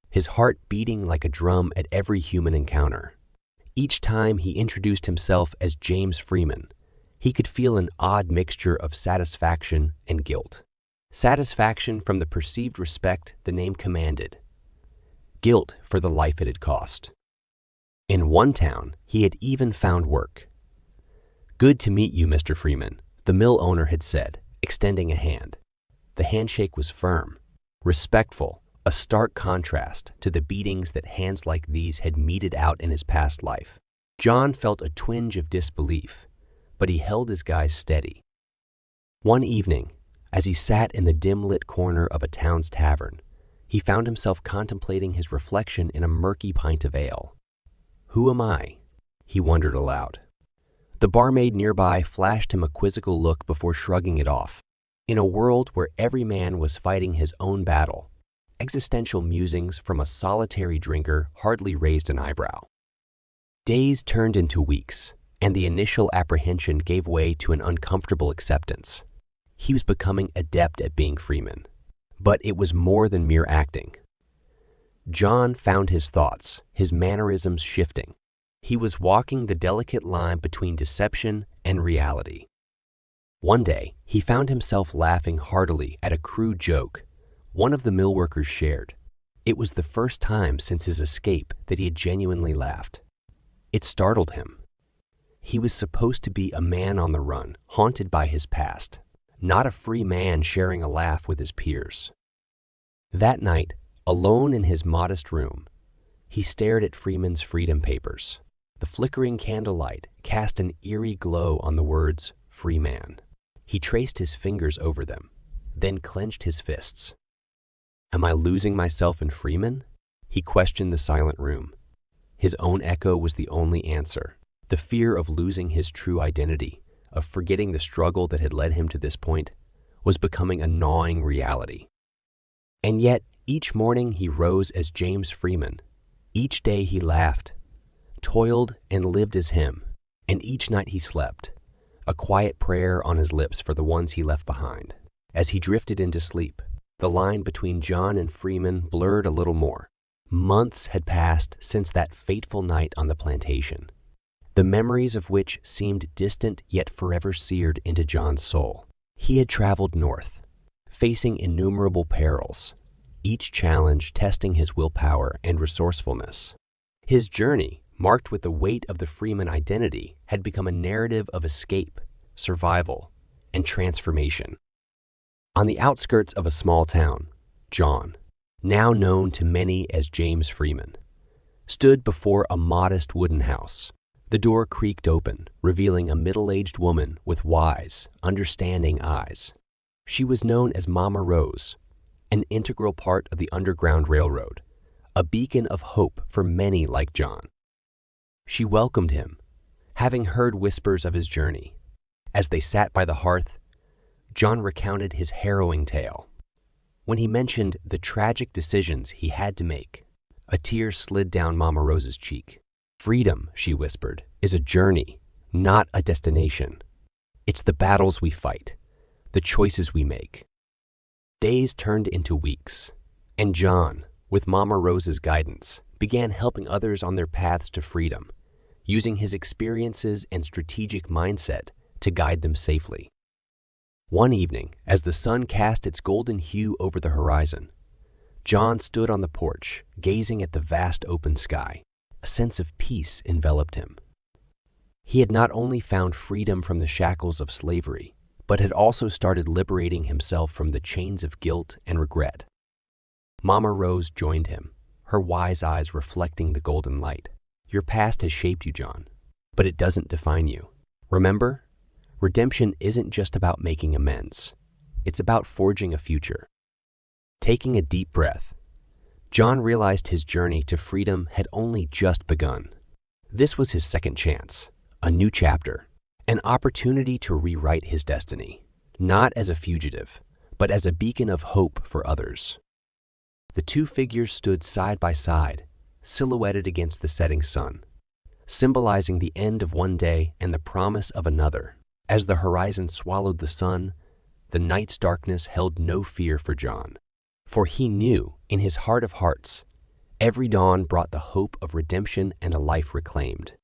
his heart beating like a drum at every human encounter. Each time he introduced himself as James Freeman, he could feel an odd mixture of satisfaction and guilt. Satisfaction from the perceived respect the name commanded, guilt for the life it had cost. In one town, he had even found work. "Good to meet you, Mr. Freeman," the mill owner had said, extending a hand. The handshake was firm, respectful, a stark contrast to the beatings that hands like these had meted out in his past life. John felt a twinge of disbelief, but he held his gaze steady. One evening, as he sat in the dim-lit corner of a town's tavern, he found himself contemplating his reflection in a murky pint of ale. "Who am I?" he wondered aloud. The barmaid nearby flashed him a quizzical look before shrugging it off. In a world where every man was fighting his own battle, existential musings from a solitary drinker hardly raised an eyebrow. Days turned into weeks, and the initial apprehension gave way to an uncomfortable acceptance. He was becoming adept at being Freeman, but it was more than mere acting. John found his thoughts, his mannerisms shifting. He was walking the delicate line between deception and reality. One day, he found himself laughing heartily at a crude joke one of the mill workers shared. It was the first time since his escape that he had genuinely laughed. It startled him. He was supposed to be a man on the run, haunted by his past, not a free man sharing a laugh with his peers. That night, alone in his modest room, he stared at Freeman's freedom papers. The flickering candlelight cast an eerie glow on the words, "Free Man." He traced his fingers over them, then clenched his fists. "Am I losing myself in Freeman?" He questioned the silent room. His own echo was the only answer. The fear of losing his true identity, of forgetting the struggle that had led him to this point, was becoming a gnawing reality. And yet, each morning he rose as James Freeman. Each day he laughed, toiled, and lived as him. And each night he slept, a quiet prayer on his lips for the ones he left behind. As he drifted into sleep, the line between John and Freeman blurred a little more. Months had passed since that fateful night on the plantation, the memories of which seemed distant yet forever seared into John's soul. He had traveled north, facing innumerable perils, each challenge testing his willpower and resourcefulness. His journey, marked with the weight of the Freeman identity, had become a narrative of escape, survival, and transformation. On the outskirts of a small town, John, now known to many as James Freeman, stood before a modest wooden house. The door creaked open, revealing a middle-aged woman with wise, understanding eyes. She was known as Mama Rose, an integral part of the Underground Railroad, a beacon of hope for many like John. She welcomed him, having heard whispers of his journey. As they sat by the hearth, John recounted his harrowing tale. When he mentioned the tragic decisions he had to make, a tear slid down Mama Rose's cheek. "Freedom," she whispered, "is a journey, not a destination. It's the battles we fight, the choices we make." Days turned into weeks, and John, with Mama Rose's guidance, began helping others on their paths to freedom, using his experiences and strategic mindset to guide them safely. One evening, as the sun cast its golden hue over the horizon, John stood on the porch, gazing at the vast open sky. A sense of peace enveloped him. He had not only found freedom from the shackles of slavery, but had also started liberating himself from the chains of guilt and regret. Mama Rose joined him, her wise eyes reflecting the golden light. "Your past has shaped you, John, but it doesn't define you. Remember? Redemption isn't just about making amends. It's about forging a future." Taking a deep breath, John realized his journey to freedom had only just begun. This was his second chance, a new chapter, an opportunity to rewrite his destiny, not as a fugitive, but as a beacon of hope for others. The two figures stood side by side, silhouetted against the setting sun, symbolizing the end of one day and the promise of another. As the horizon swallowed the sun, the night's darkness held no fear for John. For he knew, in his heart of hearts, every dawn brought the hope of redemption and a life reclaimed.